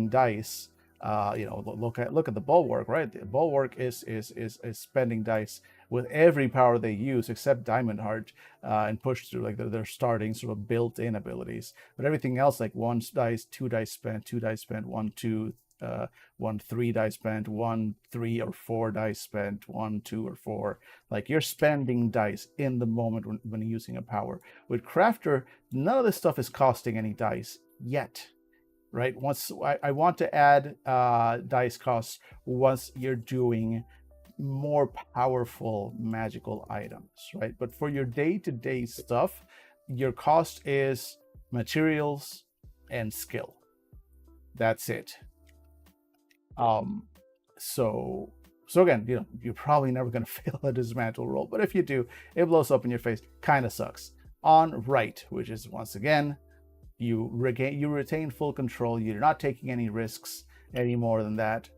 Speaker 1: dice. Look at the bulwark, right? The bulwark is spending dice with every power they use except Diamond Heart, and push through, like they're starting sort of built-in abilities. But everything else, like 1 dice, 2 dice spent, 2 dice spent, 1, 2, 1, 3 dice spent, 1, 3 or 4 dice spent, 1, 2 or 4. Like, you're spending dice in the moment when using a power. With Crafter, none of this stuff is costing any dice yet. Right? Once I want to add dice costs once you're doing more powerful magical items, right? But for your day-to-day stuff, your cost is materials and skill. That's it. So again, you're probably never going to fail a dismantle roll, but if you do, it blows up in your face. Kind of sucks. On right, which is once again, you retain full control. You're not taking any risks any more than that.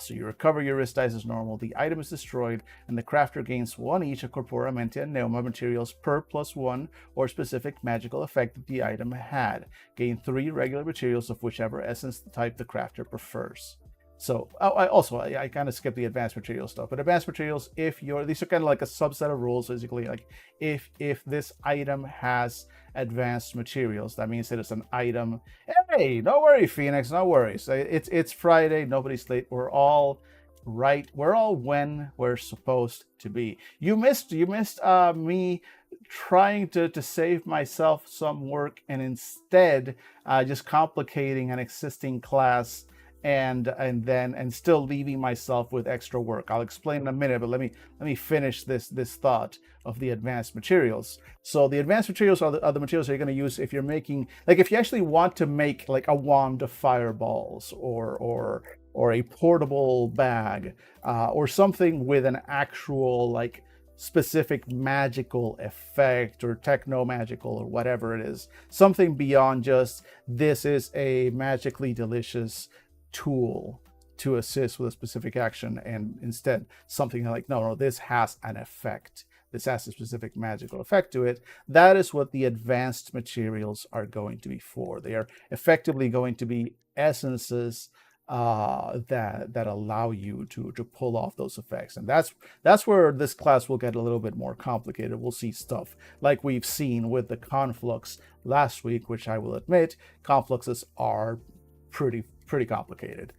Speaker 1: So you recover your risk dice as normal. The item is destroyed, and the crafter gains 1 each of corpora, mente, and pneuma materials per +1 or specific magical effect that the item had. Gain 3 regular materials of whichever essence type the crafter prefers. So I kind of skipped the advanced material stuff, but advanced materials, these are kind of like a subset of rules, basically. Like if this item has advanced materials, that means that it's an item. Hey, no worry, Phoenix, no worries. It's Friday, nobody's late. We're all right. We're all when we're supposed to be. You missed me trying to save myself some work and instead just complicating an existing class and still leaving myself with extra work. I'll explain in a minute, but let me finish this thought of the advanced materials. So the advanced materials are the materials that you're going to use if you're making, like, if you actually want to make like a wand of fireballs or a portable bag, or something with an actual like specific magical effect or techno magical or whatever it is, something beyond just this is a magically delicious tool to assist with a specific action, and instead something like no, this has an effect this has a specific magical effect to it. That is what the advanced materials are going to be for. They are effectively going to be essences that allow you to pull off those effects, and that's where this class will get a little bit more complicated. We'll see stuff like we've seen with the conflux last week, which I will admit confluxes are pretty complicated.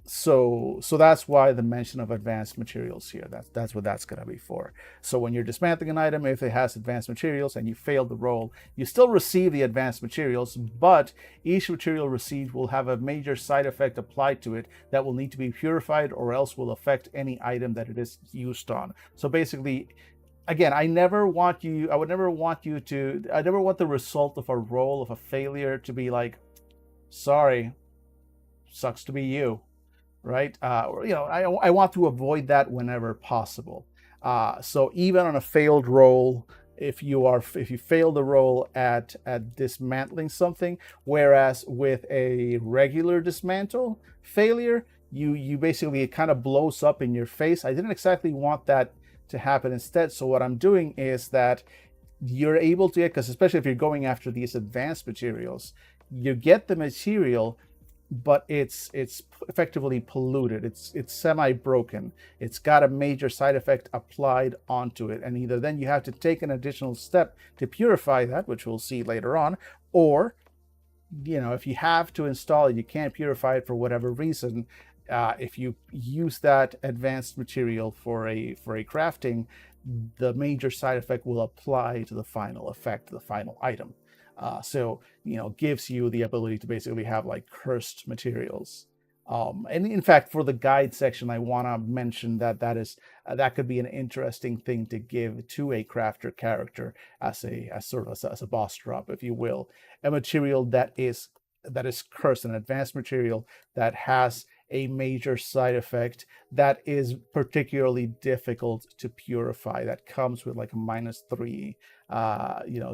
Speaker 1: So that's why the mention of advanced materials here. That's what that's going to be for. So when you're dismantling an item, if it has advanced materials and you fail the roll, you still receive the advanced materials, but each material received will have a major side effect applied to it that will need to be purified or else will affect any item that it is used on. So basically, again, I would never want the result of a roll of a failure to be like, sorry, sucks to be you. Right? I want to avoid that whenever possible. So even on a failed roll, if you fail the roll at dismantling something, whereas with a regular dismantle failure, you basically, it kind of blows up in your face. I didn't exactly want that to happen instead. So what I'm doing is that you're able to get, because especially if you're going after these advanced materials, you get the material, but it's effectively polluted. It's semi-broken. It's got a major side effect applied onto it, and either then you have to take an additional step to purify that, which we'll see later on, or if you have to install it, you can't purify it for whatever reason. If you use that advanced material for a crafting, the major side effect will apply to the final effect, the final item. So gives you the ability to basically have like cursed materials. And in fact, for the guide section, I want to mention that could be an interesting thing to give to a crafter character as a boss drop, if you will, a material that is cursed, an advanced material that has a major side effect that is particularly difficult to purify, that comes with like a -3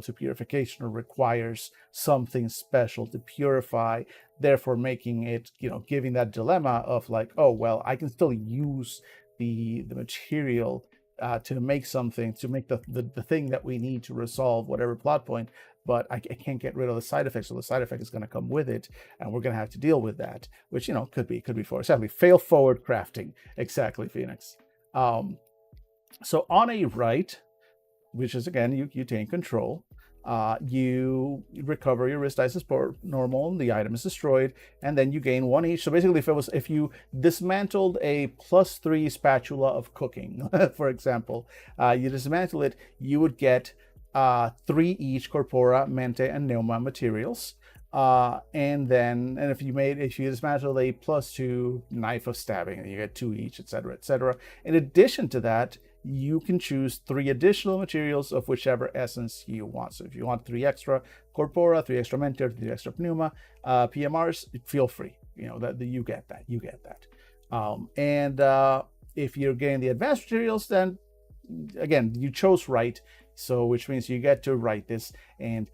Speaker 1: to purification, or requires something special to purify, therefore making it, giving that dilemma of like, oh well, I can still use the material to make something, to make the thing that we need to resolve whatever plot point, but I can't get rid of the side effect, so the side effect is going to come with it, and we're going to have to deal with that, which could be for exactly fail forward crafting, exactly, Phoenix. So on a right, which is again you take control, you recover your wrist dice as per normal, the item is destroyed, and then you gain 1 each. So basically, if you dismantled a +3 spatula of cooking, for example, you dismantle it, you would get 3 each corpora, mente, and pneuma materials. And if you dismantle a +2 knife of stabbing, you get 2 each, etc., etc. In addition to that, you can choose 3 additional materials of whichever essence you want. So if you want 3 extra corpora, 3 extra mente, 3 extra pneuma, PMRs, feel free. That you get that. If you're getting the advanced materials, then again, you chose right. So which means you get to write this, and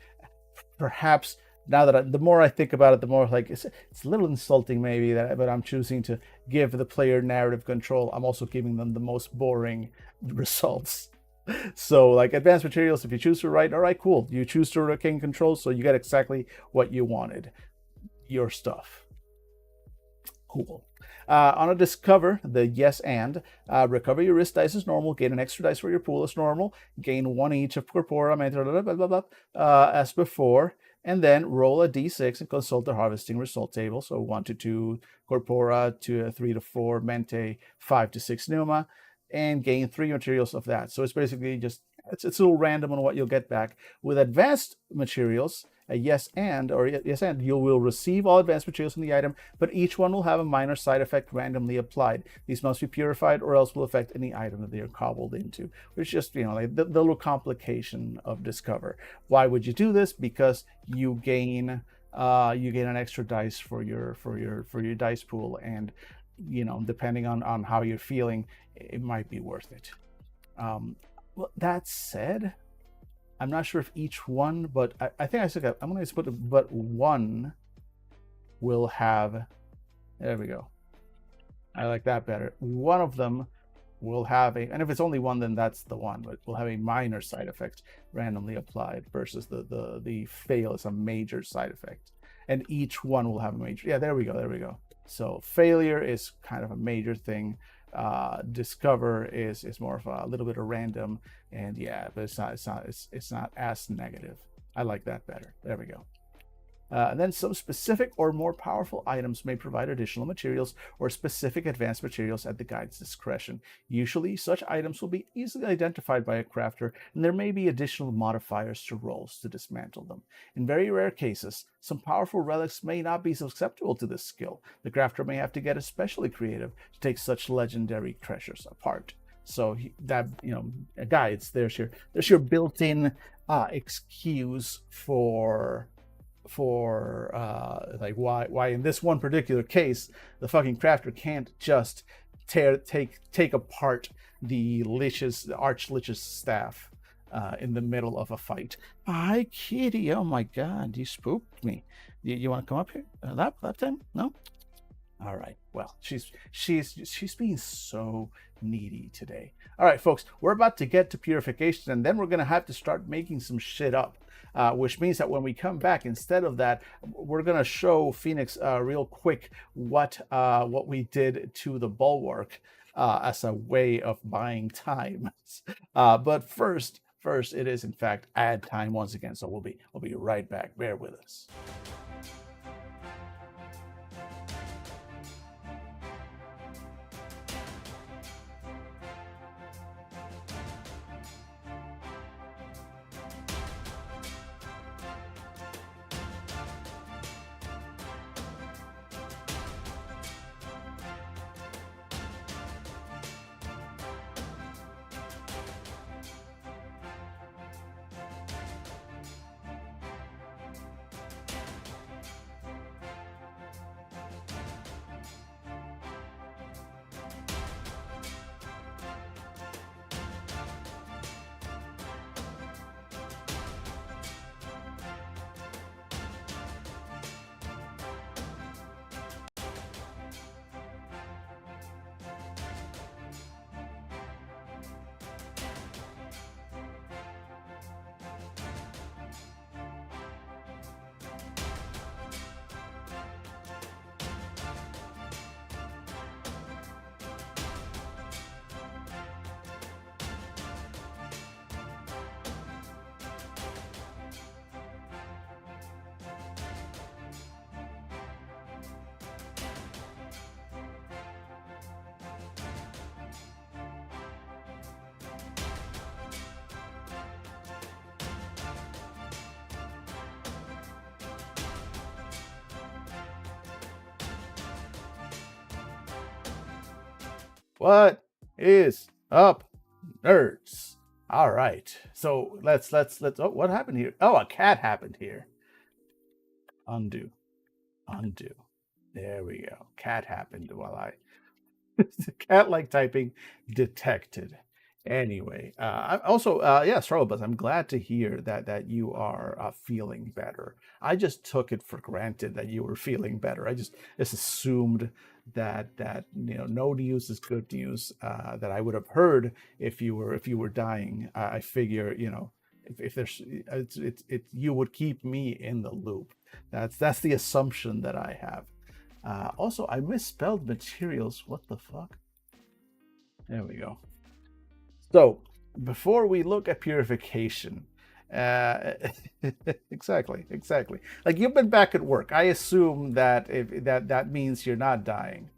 Speaker 1: perhaps now that the more I think about it, the more like it's a little insulting maybe, but I'm choosing to give the player narrative control. I'm also giving them the most boring results. So like advanced materials, if you choose to write, all right, cool. You choose to retain control, so you get exactly what you wanted. Your stuff. Cool. On a discover, the yes and, recover your wrist dice as normal, gain an extra dice for your pool as normal, gain 1 each of corpora, blah, blah, blah, as before, and then roll a d6 and consult the harvesting result table. So 1 to 2 corpora, 3 to 4 mente, 5 to 6 pneuma, and gain 3 materials of that. So it's basically just, it's a little random on what you'll get back. With advanced materials, a yes and, you will receive all advanced materials in the item, but each one will have a minor side effect randomly applied. These must be purified or else will affect any item that they are cobbled into, which is just, like the little complication of discover. Why would you do this? Because you gain an extra dice for your dice pool, and depending on how you're feeling, it might be worth it. Well, that said, I'm not sure if each one, but I think I'm going to put it, but one will have, there we go. I like that better. One of them will have a, and if it's only one, then that's the one, but will have a minor side effect randomly applied versus the fail is a major side effect. And each one will have a major. Yeah, there we go. There we go. So failure is kind of a major thing. Discover is more of a little bit of random, and yeah, but it's not as negative. I like that better. There we go. And then some specific or more powerful items may provide additional materials or specific advanced materials at the guide's discretion. Usually, such items will be easily identified by a crafter, and there may be additional modifiers to rolls to dismantle them. In very rare cases, some powerful relics may not be susceptible to this skill. The crafter may have to get especially creative to take such legendary treasures apart. So guides, there's your built-in excuse for like why in this one particular case the fucking crafter can't just take apart the archlich's staff in the middle of a fight. Hi, kitty. Oh my god, you spooked me. You want to come up here? Lap time? No. All right. Well, she's being so needy today. All right, folks, we're about to get to purification, and then we're gonna have to start making some shit up. Which means that when we come back, instead of that, we're gonna show Phoenix real quick what we did to the bulwark as a way of buying time. But first, it is in fact ad time once again. So we'll be right back. Bear with us. What is up, nerds? All right, so let's. Oh, what happened here? Oh, a cat happened here. Undo. There we go. Cat happened while I cat-like typing detected. Anyway, yeah, Struggle Buzz, I'm glad to hear that you are feeling better. I just took it for granted that you were feeling better. I just assumed that no news is good news. That I would have heard if you were dying. I figure if there's you would keep me in the loop. That's the assumption that I have. Also, I misspelled materials. What the fuck? There we go. So, before we look at purification, exactly. Like you've been back at work. I assume that that means you're not dying,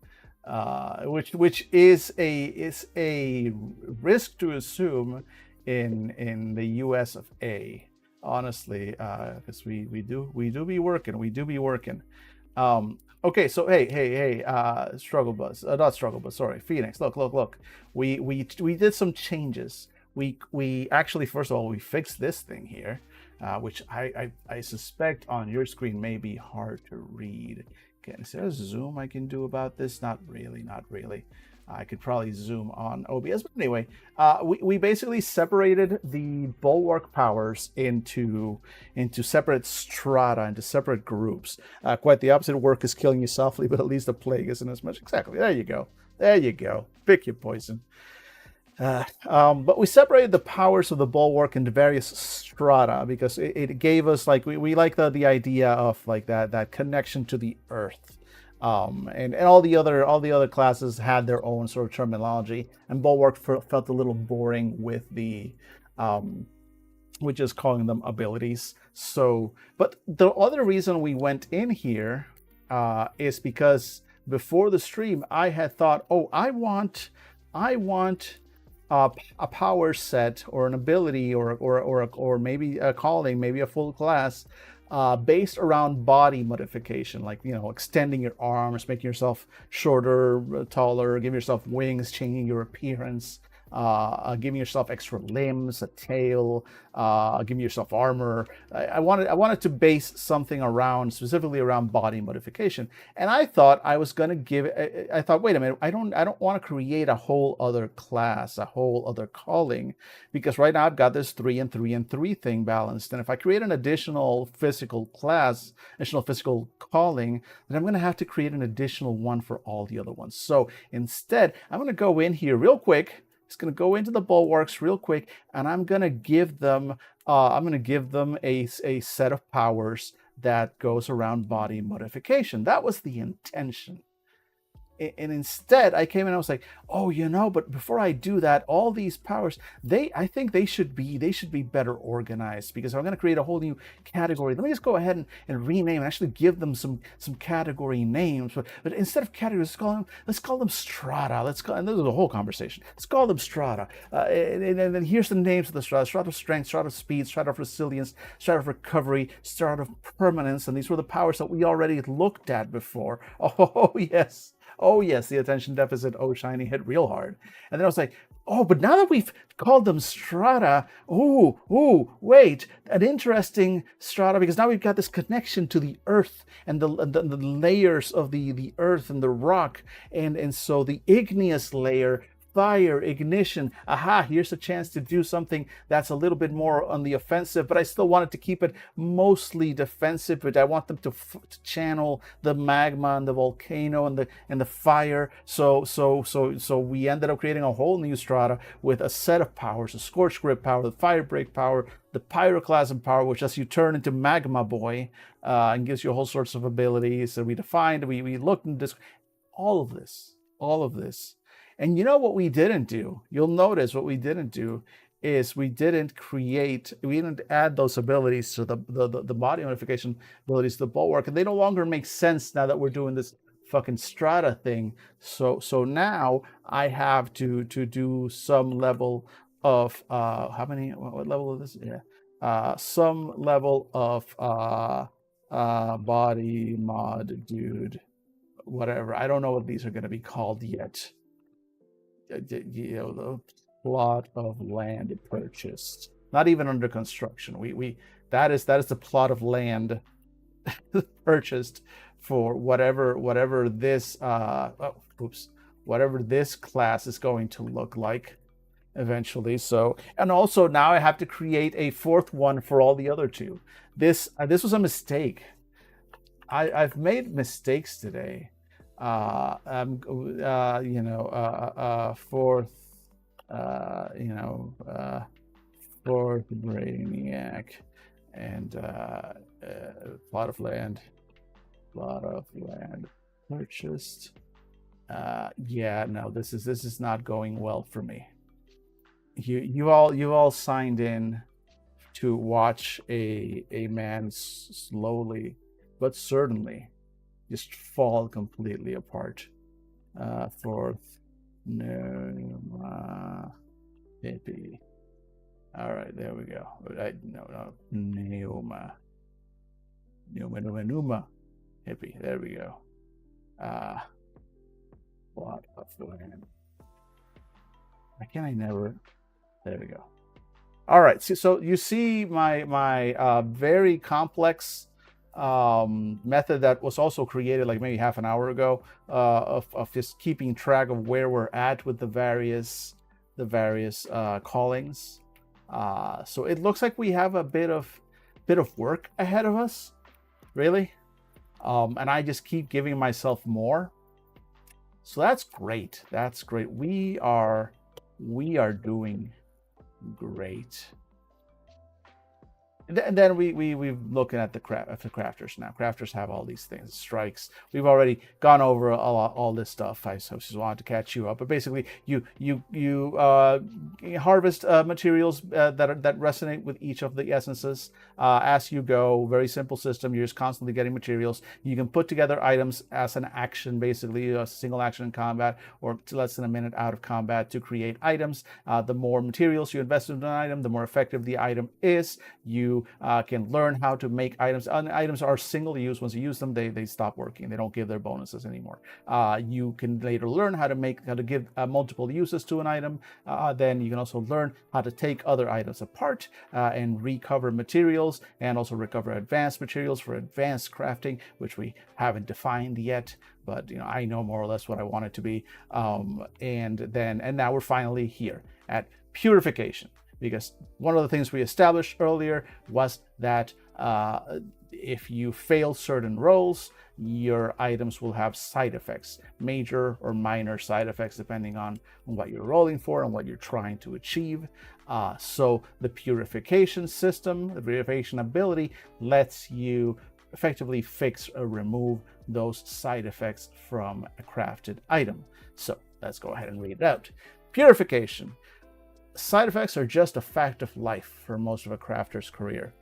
Speaker 1: which is a risk to assume in the U.S. of A. Honestly, because we do be working. Okay, so hey, Struggle Buzz, not Struggle Buzz, sorry, Phoenix. Look. We did some changes. We actually, first of all, we fixed this thing here, which I suspect on your screen may be hard to read. Okay, is there a zoom I can do about this? Not really. I could probably zoom on OBS, but anyway, we basically separated the bulwark powers into separate strata, into separate groups. Quite the opposite. Work is killing you softly, but at least the plague isn't as much. Exactly. There you go. Pick your poison. But we separated the powers of the bulwark into various strata because it gave us like we like the idea of like that connection to the earth. And all the other classes had their own sort of terminology, and bulwark felt a little boring with the with just calling them abilities. So, but the other reason we went in here is because before the stream, I had thought, oh, I want a power set or an ability or maybe a calling, maybe a full class based around body modification, like extending your arms, making yourself shorter, taller, giving yourself wings, changing your appearance, giving yourself extra limbs, a tail, giving yourself armor. I wanted to base something around specifically around body modification, and I thought I was going to give. I thought, wait a minute, I don't want to create a whole other class, a whole other calling, because right now I've got this 3 and 3 and 3 thing balanced, and if I create an additional physical class, additional physical calling, then I'm going to have to create an additional one for all the other ones. So instead, I'm going to go in here real quick. It's going to go into the bulwarks real quick, and I'm going to give them a set of powers that goes around body modification. That was the intention. And instead, I came in and I was like, oh, but before I do that, all these powers, I think they should be better organized, because I'm going to create a whole new category. Let me just go ahead and rename and actually give them some category names. But instead of categories, let's call them strata. And this is a whole conversation. Let's call them strata. And then here's the names of the strata: strata of strength, strata of speed, strata of resilience, strata of recovery, strata of permanence. And these were the powers that we already looked at before. Oh, yes. Oh, yes, the attention deficit, oh, shiny, hit real hard. And then I was like, oh, but now that we've called them strata, wait, an interesting strata, because now we've got this connection to the earth and the layers of the earth and the rock. And so the igneous layer, fire, ignition. Aha, here's a chance to do something that's a little bit more on the offensive, but I still wanted to keep it mostly defensive. But I want them to channel the magma and the volcano and the fire. So we ended up creating a whole new strata with a set of powers: the scorch grip power, the fire break power, the pyroclasm power, which lets you turn into magma boy and gives you all sorts of abilities. So we defined, we looked into this, all of this. And you know what we didn't do? You'll notice what we didn't do is we didn't add those abilities to the body modification abilities to the bulwark, and they no longer make sense now that we're doing this fucking strata thing. So now I have to do some level of what level is this? Yeah. Some level of body mod dude, whatever. I don't know what these are going to be called yet. The plot of land purchased, not even under construction. That is the plot of land purchased for whatever this whatever this class is going to look like eventually. So, and also now I have to create a fourth one for all the other two. This was a mistake. I've made mistakes today. Fourth brainiac and plot of land purchased. Yeah, no, this is not going well for me. You all signed in to watch a man slowly but certainly just fall completely apart. Fourth, Neuma, hippie. All right, there we go. Neuma, hippie. There we go. Plot of land. Why can't I never? There we go. All right. So you see my very complex method that was also created like maybe half an hour ago of just keeping track of where we're at with the various callings. So it looks like we have a bit of work ahead of us, really, and I just keep giving myself more. So that's great. We are We are doing great. And then we're looking at the crafters now. Crafters have all these things, strikes. We've already gone over all this stuff. I just wanted to catch you up. But basically, you harvest materials that resonate with each of the essences as you go. Very simple system. You're just constantly getting materials. You can put together items as an action, basically a single action in combat or less than a minute out of combat to create items. The more materials you invest in an item, the more effective the item is. You can learn how to make items. Items are single use. Once you use them, they stop working. They don't give their bonuses anymore. You can later learn how to give multiple uses to an item. Then you can also learn how to take other items apart and recover materials, and also recover advanced materials for advanced crafting, which we haven't defined yet. But I know more or less what I want it to be. And now we're finally here at purification. Because one of the things we established earlier was that if you fail certain rolls, your items will have side effects, major or minor side effects, depending on what you're rolling for and what you're trying to achieve. So the purification system, the purification ability, lets you effectively fix or remove those side effects from a crafted item. So let's go ahead and read it out. Purification. Side effects are just a fact of life for most of a crafter's career.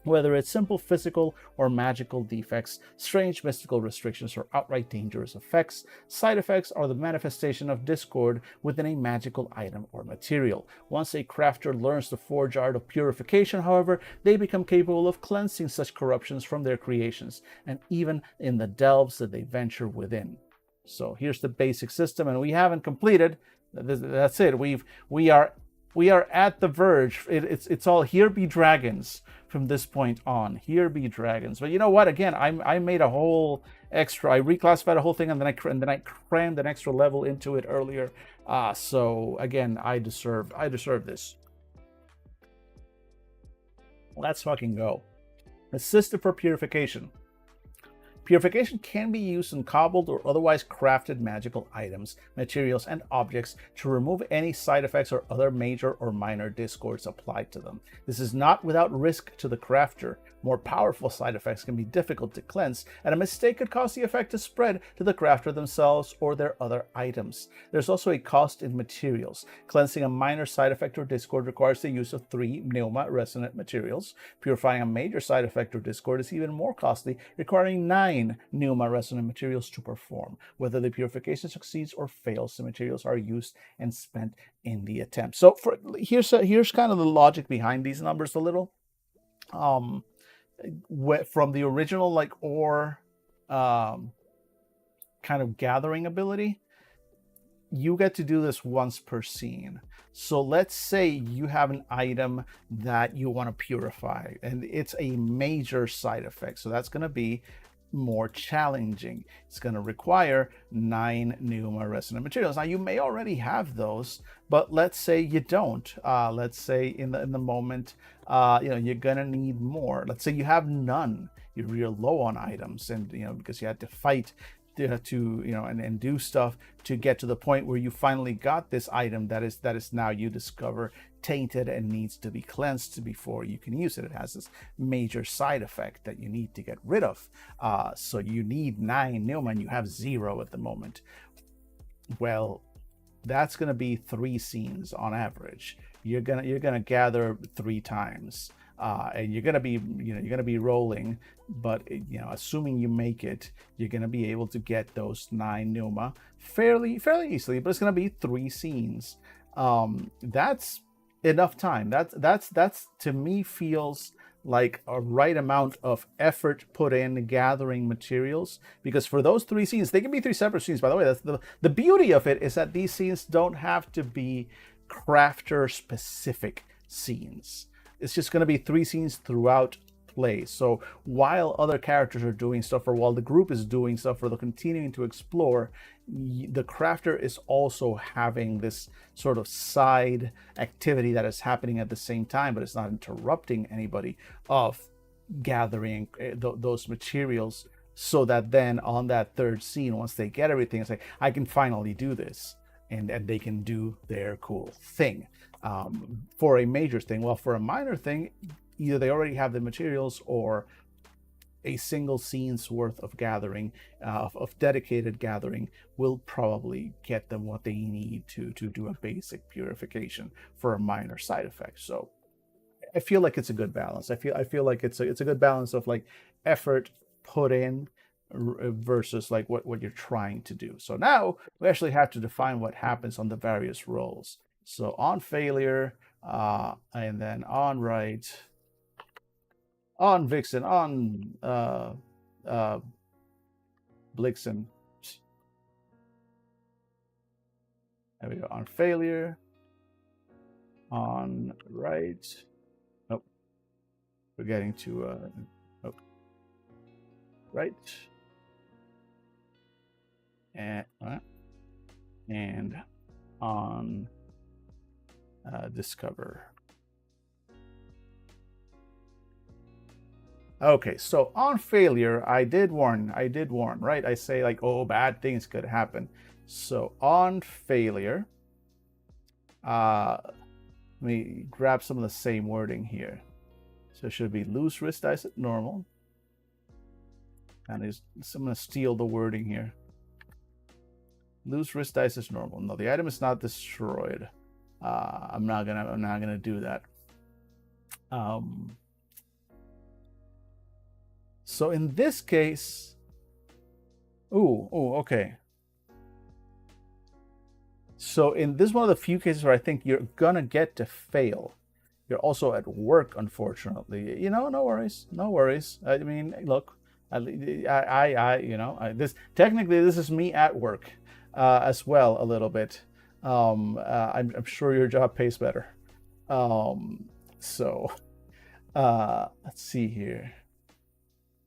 Speaker 1: Whether it's simple physical or magical defects, strange mystical restrictions, or outright dangerous effects, side effects are the manifestation of discord within a magical item or material. Once a crafter learns the forge art of purification, however, they become capable of cleansing such corruptions from their creations, and even in the delves that they venture within. So here's the basic system, and we haven't completed. That's it. We are at the verge. It's all here be dragons from this point on. Here be dragons. But you know what? Again, I made a whole extra. I reclassified a whole thing, and then I crammed an extra level into it earlier. So again, I deserve this. Let's fucking go. A system for purification. Purification can be used in cobbled or otherwise crafted magical items, materials, and objects to remove any side effects or other major or minor discords applied to them. This is not without risk to the crafter. More powerful side effects can be difficult to cleanse, and a mistake could cause the effect to spread to the crafter themselves or their other items. There's also a cost in materials. Cleansing a minor side effect or discord requires the use of 3 pneuma resonant materials. Purifying a major side effect or discord is even more costly, requiring 9 pneuma resonant materials to perform. Whether the purification succeeds or fails, the materials are used and spent in the attempt. So here's kind of the logic behind these numbers a little. From the original ore kind of gathering ability, you get to do this once per scene. So let's say you have an item that you want to purify and it's a major side effect, so that's going to be more challenging. It's going to require 9 pneuma resonant materials. Now you may already have those, but let's say you don't. Let's say in the moment you're going to need more. Let's say you have none. You're real low on items, and because you had to fight and do stuff to get to the point where you finally got this item that is now, you discover, tainted and needs to be cleansed before you can use it. It has this major side effect that you need to get rid of. So you need 9 pneuma and you have 0 at the moment. Well, that's going to be 3 scenes on average. You're gonna gather 3 times. And you're gonna be rolling, but assuming you make it, you're gonna be able to get those 9 pneuma fairly easily. But it's gonna be 3 scenes. That's enough time. That's to me feels like a right amount of effort put in gathering materials, because for those 3 scenes, they can be 3 separate scenes. By the way, that's the beauty of it, is that these scenes don't have to be crafter specific scenes. It's just going to be 3 scenes throughout play. So while other characters are doing stuff, or while the group is doing stuff, or they're continuing to explore, the crafter is also having this sort of side activity that is happening at the same time, but it's not interrupting anybody of gathering those materials, so that then on that 3rd scene, once they get everything, it's like, I can finally do this. and they can do their cool thing. For a major thing, well, for a minor thing, either they already have the materials or a single scene's worth of gathering, of dedicated gathering, will probably get them what they need to do a basic purification for a minor side effect. So I feel like it's a good balance. I feel like it's a good balance of like effort put in versus like what you're trying to do. So now we actually have to define what happens on the various rolls. So on failure, and then on right, on Vixen, on Blixen. There we go. On failure, on right. Nope. We're getting to nope. Right. And on discover. Okay, so on failure, I did warn, right? I say like, oh, bad things could happen. So on failure, let me grab some of the same wording here. So it should be loose wrist dice at normal. And I'm gonna steal the wording here. Loose wrist dice is normal. No, the item is not destroyed. I'm not gonna do that. So in this case, okay. So in this one of the few cases where I think you're gonna get to fail. You're also at work, unfortunately. You know, no worries, no worries. I mean, look, this technically this is me at work, as well a little bit. I'm sure your job pays better. So, let's see here.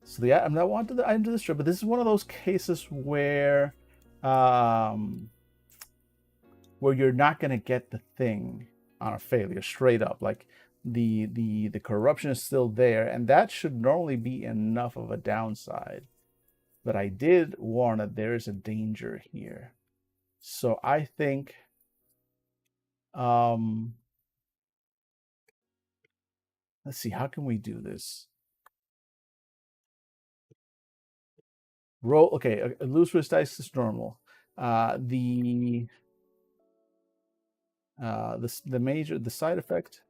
Speaker 1: So I'm not wanting the item to destroy, but this is one of those cases where you're not gonna get the thing on a failure straight up. Like the corruption is still there, and that should normally be enough of a downside. But I did warn that there is a danger here. So I think let's see, how can we do this? Roll, okay, a loose wrist dice is normal. The side effect.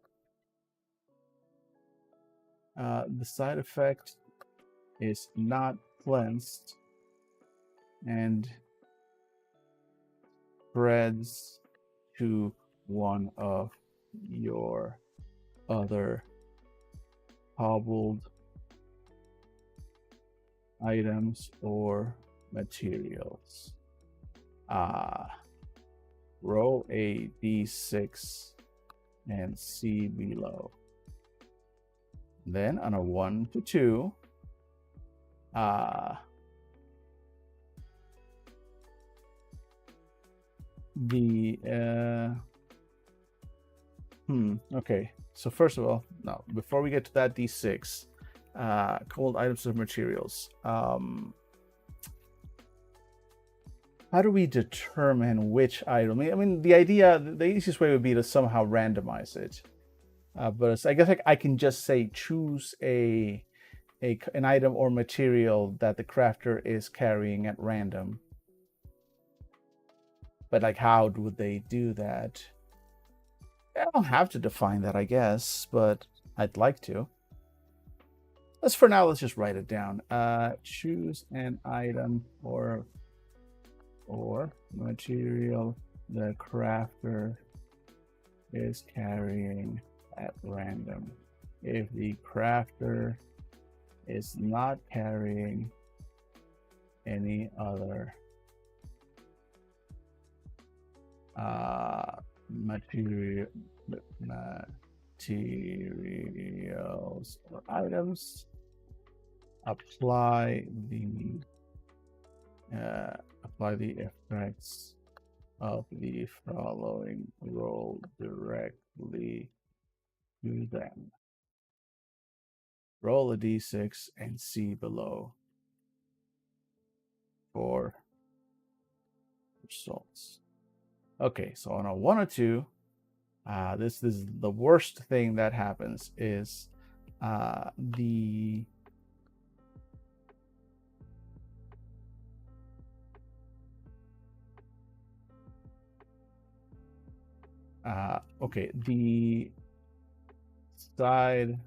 Speaker 1: The side effect is not cleansed and spreads to one of your other hobbled items or materials. Roll a d6 and see below. Then on a 1 to 2, okay. So first of all, no, before we get to that d6, cold items or materials. How do we determine which item? I mean, the easiest way would be to somehow randomize it. But I guess I can just say choose an item or material that the crafter is carrying at random. But like, how would they do that? I don't have to define that, I guess, but I'd like to. For now, let's just write it down. Choose an item or material the crafter is carrying at random. If the crafter is not carrying any other materials or items, apply the effects of the following roll directly to them. Roll a d6 and see below for results. Okay, so on a 1 or 2, this is the worst thing that happens is the okay, the side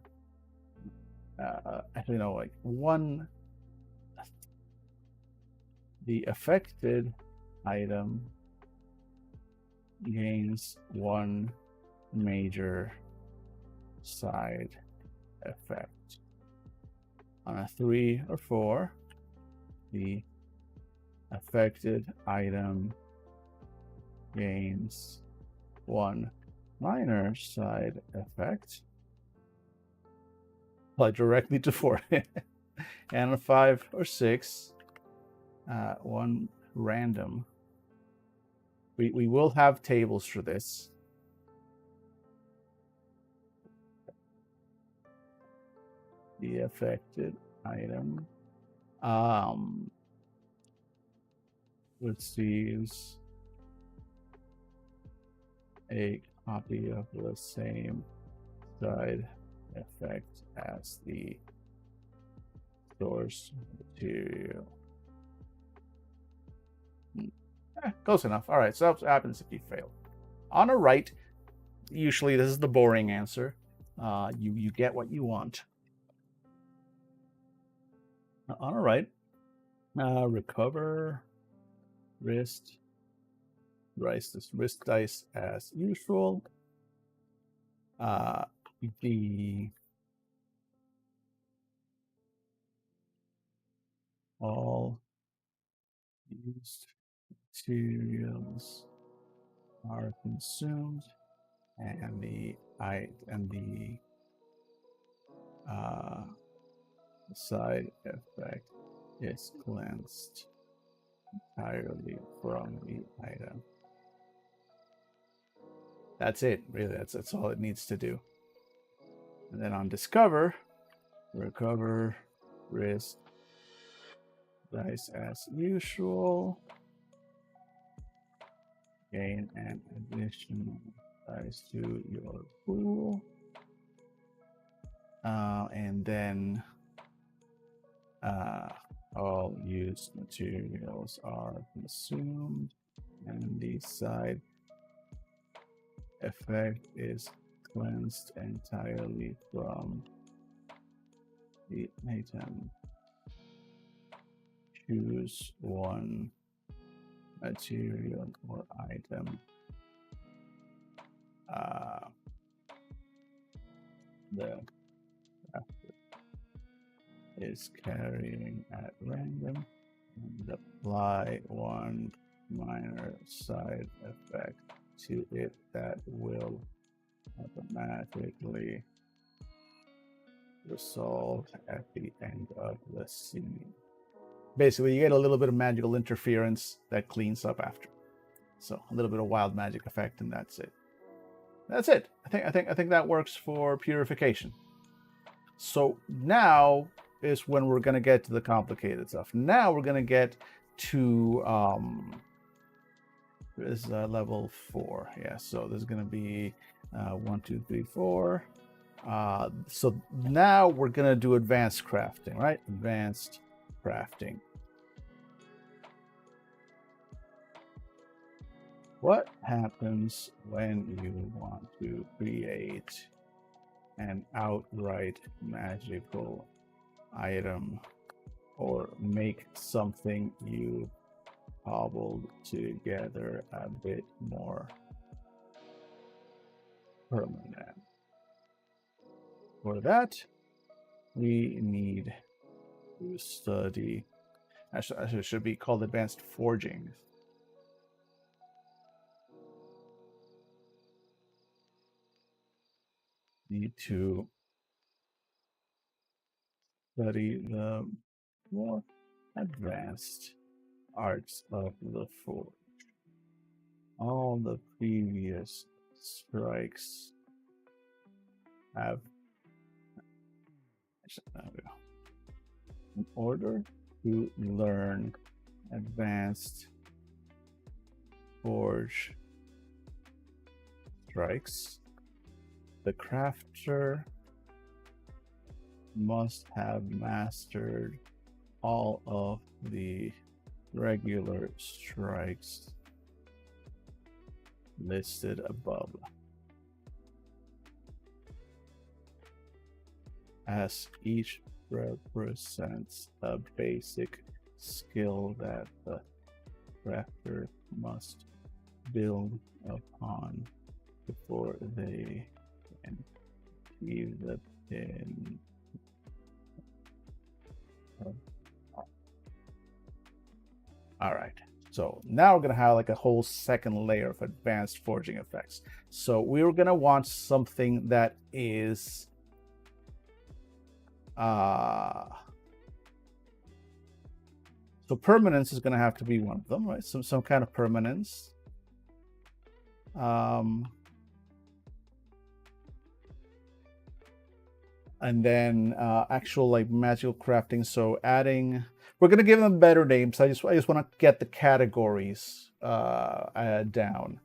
Speaker 1: actually no, like the affected item gains 1 major side effect. On a 3 or 4, the affected item gains 1 minor side effect. Apply directly to 4. And a 5 or 6, 1 random. We will have tables for this. The affected item receives a copy of the same side effect as the source material. Close enough. All right, so that happens if you fail. On a right, usually this is the boring answer. You get what you want. On a right, recover wrist dice as usual. The all used materials are consumed, and the side effect is cleansed entirely from the item. That's it, really. That's all it needs to do. And then on discover, recover wrist dice as usual. Gain an additional dice to your pool. And then all used materials are consumed, and the side effect is cleansed entirely from the item. Choose 1 material or item the crafter is carrying at random and apply 1 minor side effect to it that will automatically resolve at the end of the scene. Basically, you get a little bit of magical interference that cleans up after. So a little bit of wild magic effect, and that's it. That's it. I think that works for purification. So now is when we're going to get to the complicated stuff. Now we're going to get to this is level 4. Yeah, so there's going to be 1, 2, 3, 4. So now we're going to do advanced crafting, right? Advanced crafting. What happens when you want to create an outright magical item or make something you cobbled together a bit more permanent? For that, we need to study. Actually, it should be called advanced forging. Need to study the more advanced arts of the forge. All the previous strikes have. In order to learn advanced forge strikes. The crafter must have mastered all of the regular strikes listed above, as each represents a basic skill that the crafter must build upon before they can achieve the pin. All right. So now we're going to have like a whole second layer of advanced forging effects. So we're going to want something that is so permanence is going to have to be one of them, right? Some kind of permanence. And then actual like magical crafting. So adding, we're going to give them better names. I just want to get the categories down.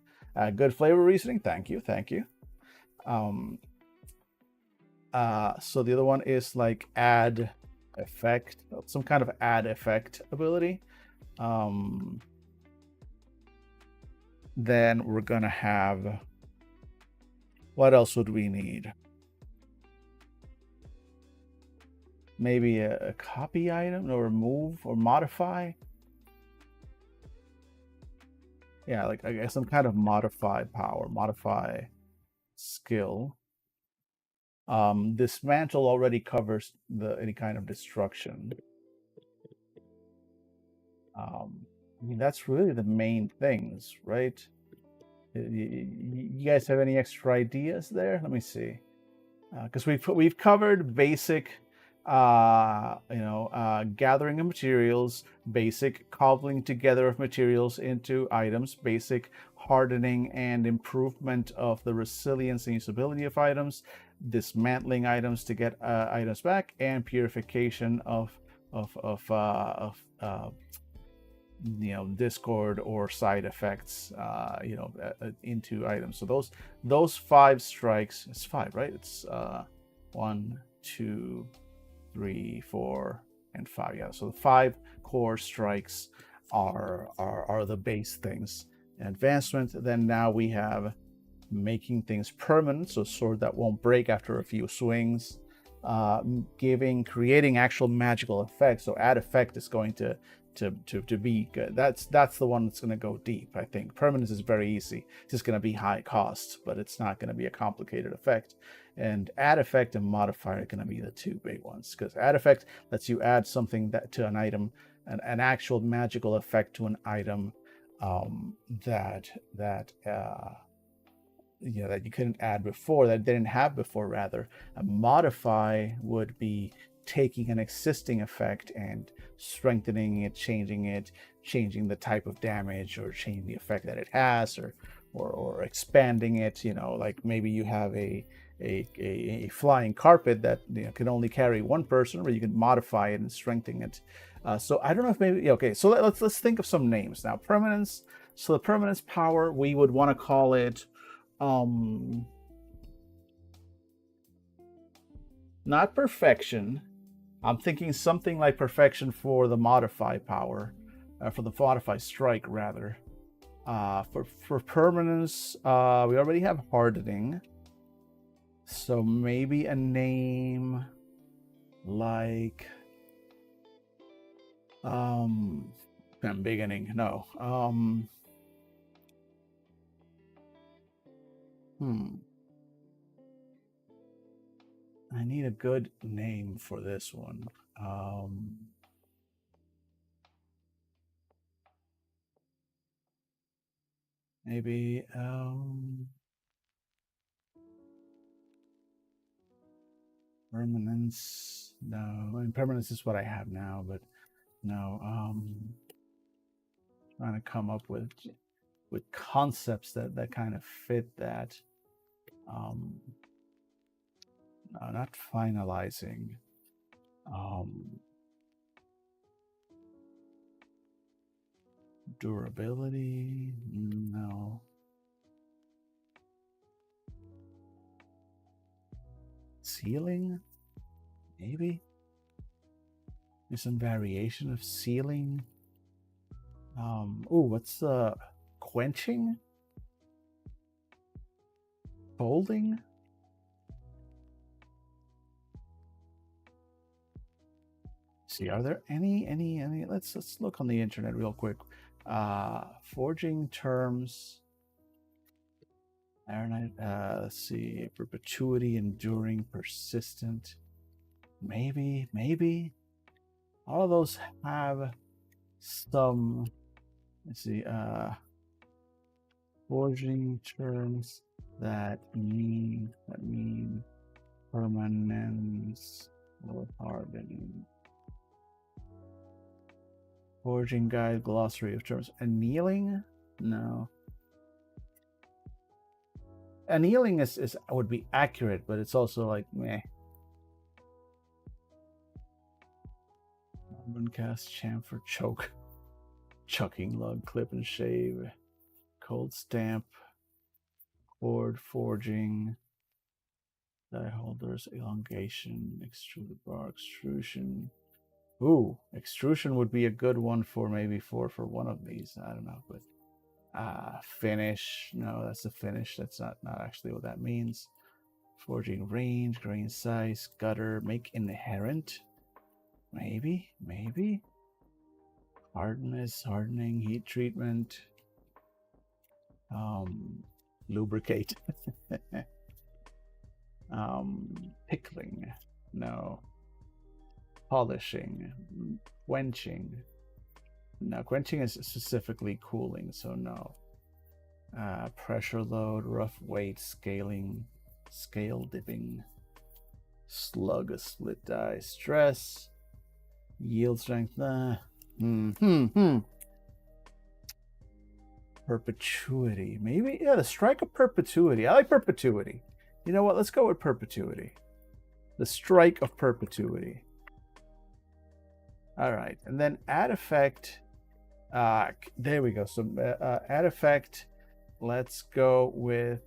Speaker 1: Good flavor reasoning. Thank you. So the other one is like add effect, some kind of add effect ability. Then we're gonna have, what else would we need? Maybe a copy item, or remove or modify. Yeah, like I guess some kind of modify power, modify skill. Dismantle already covers any kind of destruction. I mean, that's really the main things, right? You guys have any extra ideas there? Let me see, because we've covered basic, gathering of materials, basic cobbling together of materials into items, basic hardening and improvement of the resilience and usability of items, dismantling items to get items back, and purification of discord or side effects into items. So those 5 strikes, it's 5, right? It's 1, 2, 3, 4, and 5. Yeah, so the 5 core strikes are the base things. Advancement, then now we have making things permanent, so sword that won't break after a few swings, creating actual magical effects. So add effect is going to be good. That's the one that's going to go deep. I think permanence is very easy. It's just going to be high cost, but it's not going to be a complicated effect. And add effect and modifier are going to be the 2 big ones, because add effect lets you add something to an item, an actual magical effect to an item that you couldn't add before, that didn't have before. Rather, a modify would be taking an existing effect and strengthening it, changing the type of damage, or changing the effect that it has, or expanding it. Like maybe you have a flying carpet that can only carry one person, where you can modify it and strengthen it. So I don't know if maybe okay. So let's think of some names now. Permanence. So the permanence power, we would want to call it not perfection. I'm thinking something like perfection for the modify power, for the modify strike rather. For permanence, we already have hardening, so maybe a name like beginning. No. I need a good name for this one. Maybe permanence. No, I mean, permanence is what I have now, but no. Trying to come up with concepts that kind of fit that. No, not finalizing. Durability, no. Sealing? Maybe? There's some variation of sealing. What's the quenching? Folding? See, are there any let's look on the internet real quick. Forging terms. Ironite, let's see, perpetuity, enduring, persistent. Maybe. All of those have some, let's see, forging terms that mean permanence or hardening. Forging guide, glossary of terms. Annealing? No. Annealing is would be accurate, but it's also like meh. Cast, chamfer, choke, chucking lug, clip and shave, cold stamp, cord forging, die holders, elongation, extruded bar, extrusion. Ooh, extrusion would be a good one for maybe for one of these. I don't know, but finish. No, that's a finish. That's not actually what that means. Forging range, grain size, gutter, make inherent. Maybe. Hardness, hardening, heat treatment. Lubricate. Pickling. No. Polishing. Quenching. No, quenching is specifically cooling, so no. Pressure load, rough weight, scaling, scale dipping, slug, a split die, stress, yield strength, perpetuity, maybe. Yeah, the strike of perpetuity. I like perpetuity. You know what? Let's go with perpetuity. The strike of perpetuity. All right, and then add effect. There we go. So add effect. Let's go with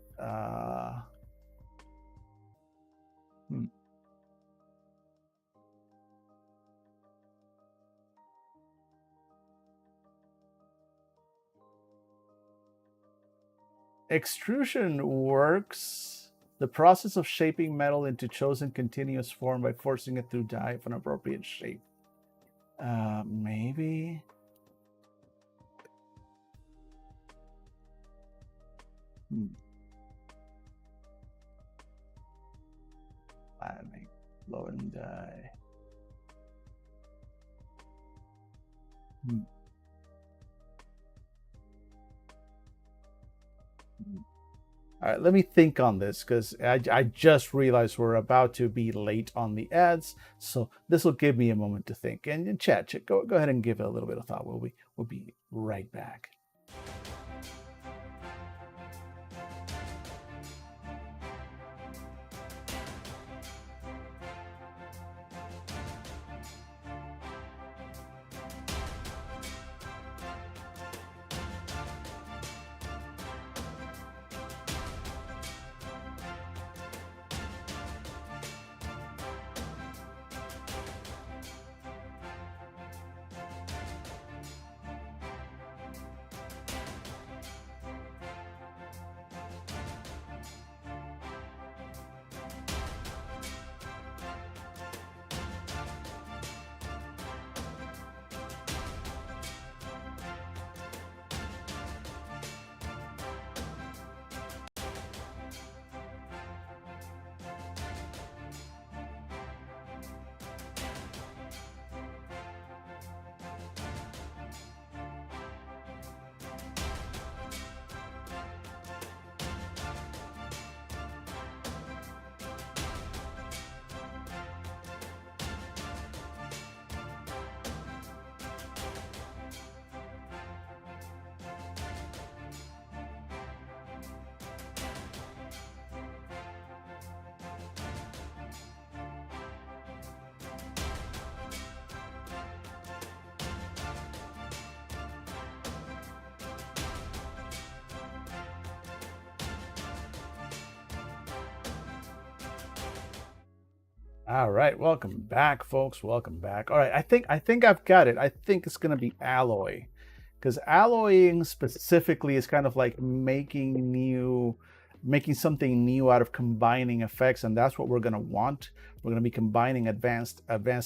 Speaker 1: extrusion works. The process of shaping metal into chosen continuous form by forcing it through die of an appropriate shape. Maybe. Flattening, loading die. All right, let me think on this because I just realized we're about to be late on the ads, so this will give me a moment to think. And chat, go ahead and give it a little bit of thought. We'll be right back. All right, welcome back, folks. Welcome back. All right, I think I've got it. I think it's gonna be alloy, because alloying specifically is kind of like making something new out of combining effects, and that's what we're gonna want. We're gonna be combining advanced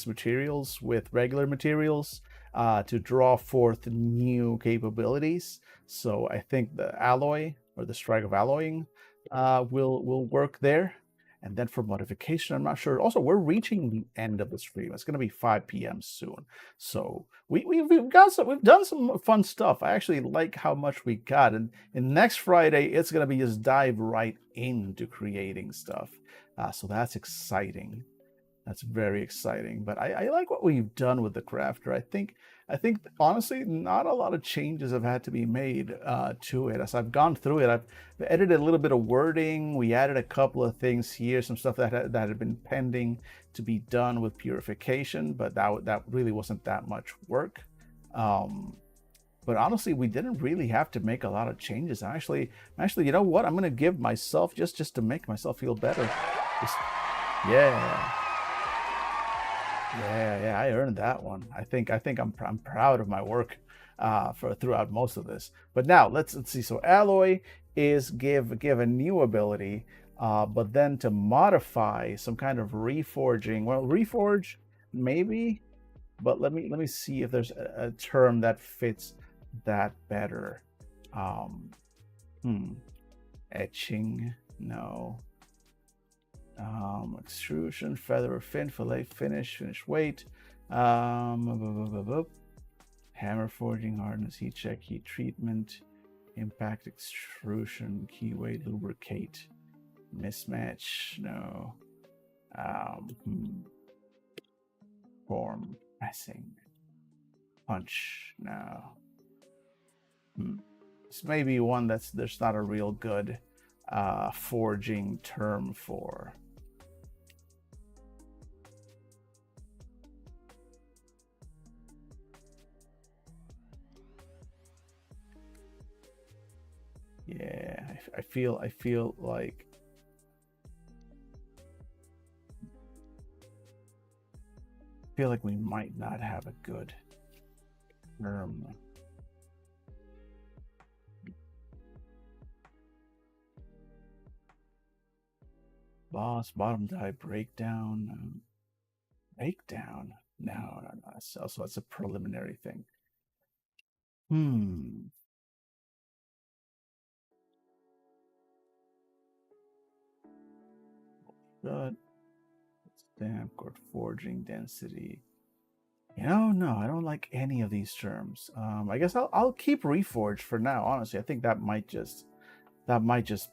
Speaker 1: materials with regular materials to draw forth new capabilities. So I think the alloy or the strike of alloying will work there. And then for modification, I'm not sure. Also, we're reaching the end of the stream. It's going to be 5 p.m. soon. So we've done some fun stuff. I actually like how much we got. And next Friday, it's going to be just dive right into creating stuff. So that's exciting. That's very exciting. But I like what we've done with the crafter. I think honestly, not a lot of changes have had to be made to it. As I've gone through it, I've edited a little bit of wording. We added a couple of things here, some stuff that had been pending to be done with purification, but that really wasn't that much work. But honestly, we didn't really have to make a lot of changes. Actually, you know what? I'm gonna give myself just to make myself feel better. Just, yeah. Yeah, I earned that one. I think I'm proud of my work for throughout most of this. But now let's see. So alloy is give a new ability, but then to modify some kind of reforging. Well, reforge maybe, but let me see if there's a term that fits that better. Um, etching, no. Extrusion, feather or fin, fillet, finish weight, hammer forging, hardness, heat check, heat treatment, impact, extrusion, key weight, lubricate, mismatch, no, form, pressing, punch, no. This may be one there's not a real good forging term for. Yeah, I feel like we might not have a good term. Boss, bottom die, breakdown. Breakdown? No. So it's a preliminary thing. But stamp or forging density. No, I don't like any of these terms. I guess I'll keep reforged for now. Honestly, I think that might just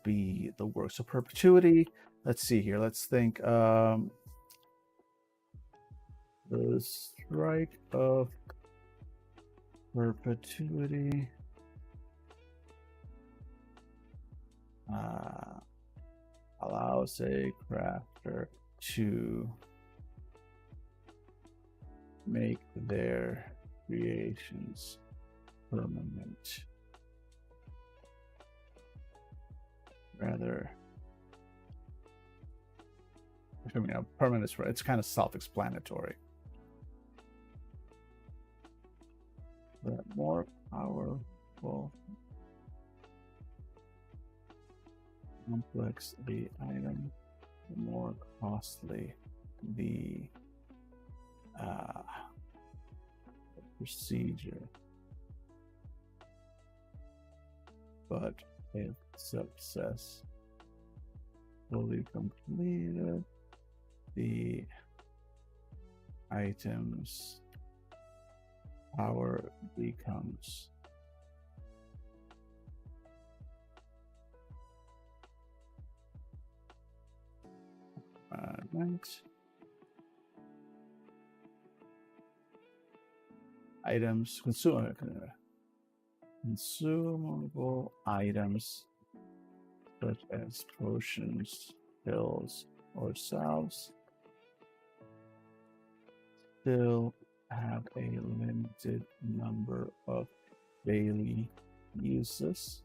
Speaker 1: be the work. So perpetuity. Let's see here. Let's think. The strike of perpetuity. Allows a crafter to make their creations permanent. Rather, I mean, permanent is right. It's kind of self-explanatory. But more powerful, complex the item, the more costly the procedure. But if successfully completed, the item's power becomes items, consumable items such as potions, pills, or salves still have a limited number of daily uses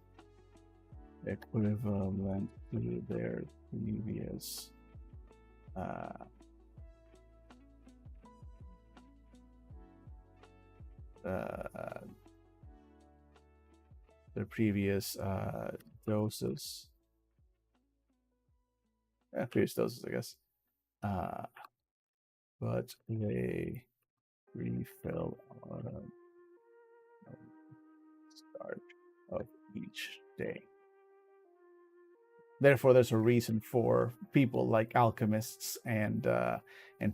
Speaker 1: equivalent to their previous the previous doses. Yeah, previous doses, I guess. But they refill on start of each day. Therefore, there's a reason for people like alchemists and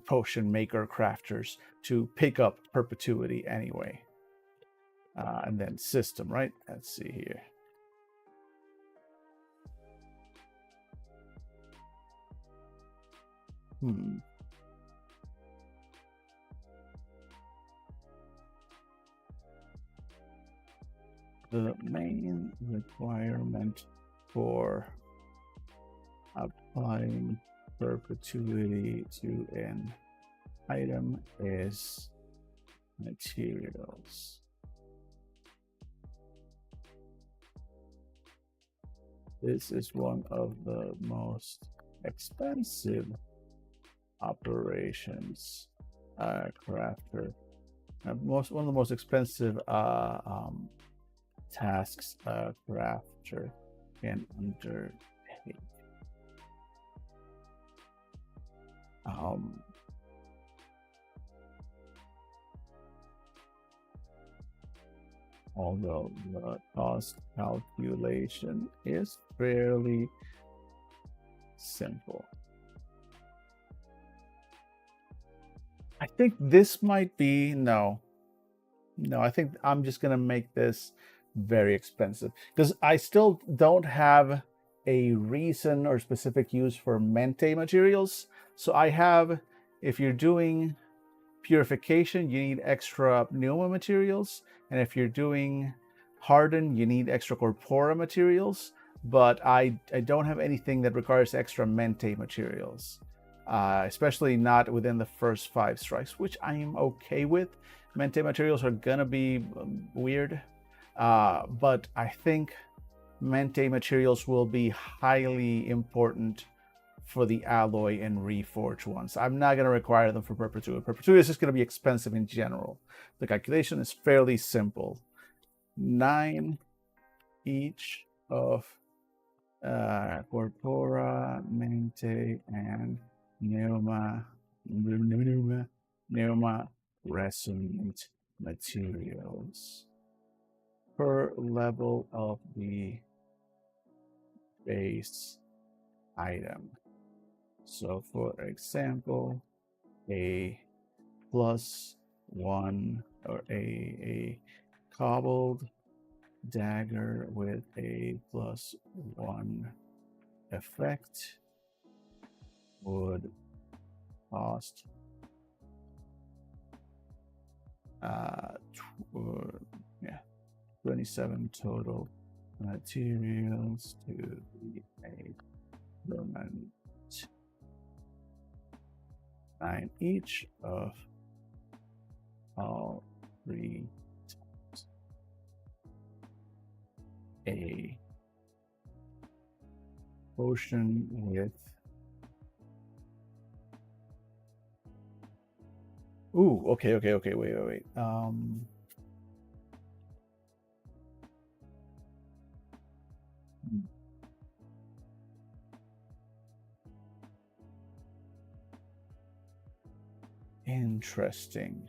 Speaker 1: potion maker crafters to pick up perpetuity anyway. And then system, right? Let's see here. The main requirement for applying perpetuity to an item is materials. This is one of the most expensive operations crafter. One of the most expensive tasks crafter can undertake. Although the cost calculation is fairly simple. I think this might be, no, I think I'm just going to make this very expensive because I still don't have a reason or specific use for mente materials. So I have, if you're doing purification, you need extra pneuma materials. And if you're doing harden, you need extra corpora materials. But I don't have anything that requires extra mente materials. Especially not within the first 5 strikes, which I am okay with. Mente materials are gonna be weird, but I think mente materials will be highly important for the alloy and reforge ones. I'm not gonna require them for perpetuity. Perpetuity is just gonna be expensive in general. The calculation is fairly simple. 9 each of corpora, mente, and pneuma resonant materials per level of the base item. So for example, a +1 or a cobbled dagger with a +1 effect would cost 27 total materials to be made. 9 each of all 3 times. A potion with okay, wait. Interesting.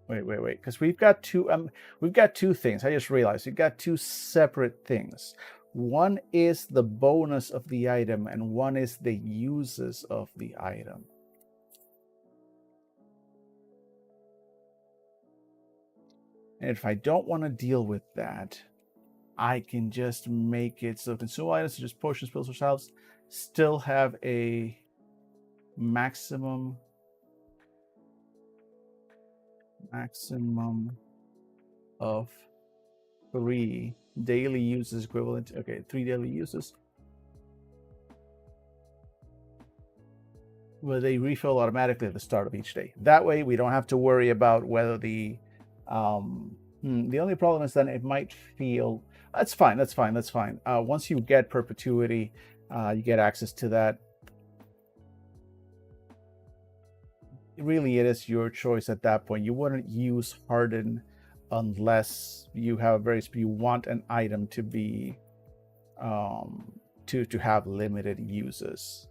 Speaker 1: Wait, because we've got two things. I just realized we've got 2 separate things. One is the bonus of the item, and one is the uses of the item. And if I don't want to deal with that, I can just make it so consumable items such as potions, pills, or salves still have a maximum of 3 daily uses equivalent. Okay, 3 daily uses. Well, they refill automatically at the start of each day. That way, we don't have to worry about whether the only problem is then it might feel. That's fine. Once you get perpetuity, you get access to that. Really, it is your choice at that point. You wouldn't use harden unless you have you want an item to be to have limited uses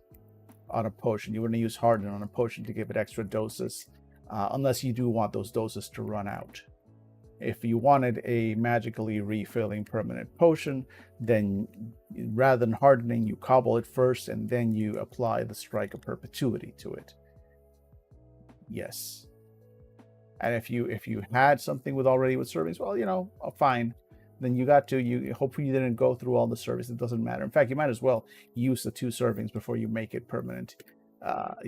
Speaker 1: on a potion. You wouldn't use harden on a potion to give it extra doses, unless you do want those doses to run out. If you wanted a magically refilling permanent potion, then rather than hardening, you cobble it first and then you apply the Strike of Perpetuity to it. Yes. And if you had something with servings, well, fine. Then you hopefully you didn't go through all the servings. It doesn't matter. In fact, you might as well use the 2 servings before you make it permanent. But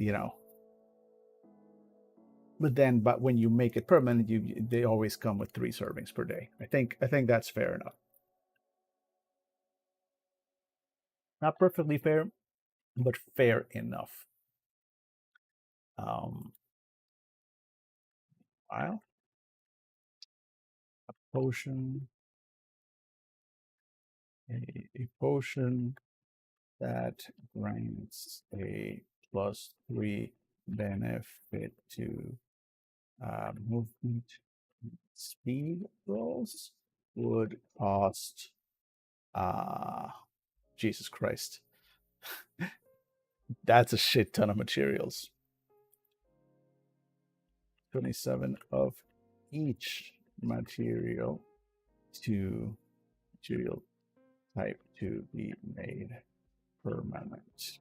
Speaker 1: when you make it permanent, they always come with 3 servings per day. I think that's fair enough. Not perfectly fair, but fair enough. Wow. A potion. A potion that grants a +3 benefit to movement speed rolls would cost Jesus Christ. That's a shit ton of materials. 27 of each material type to be made permanent.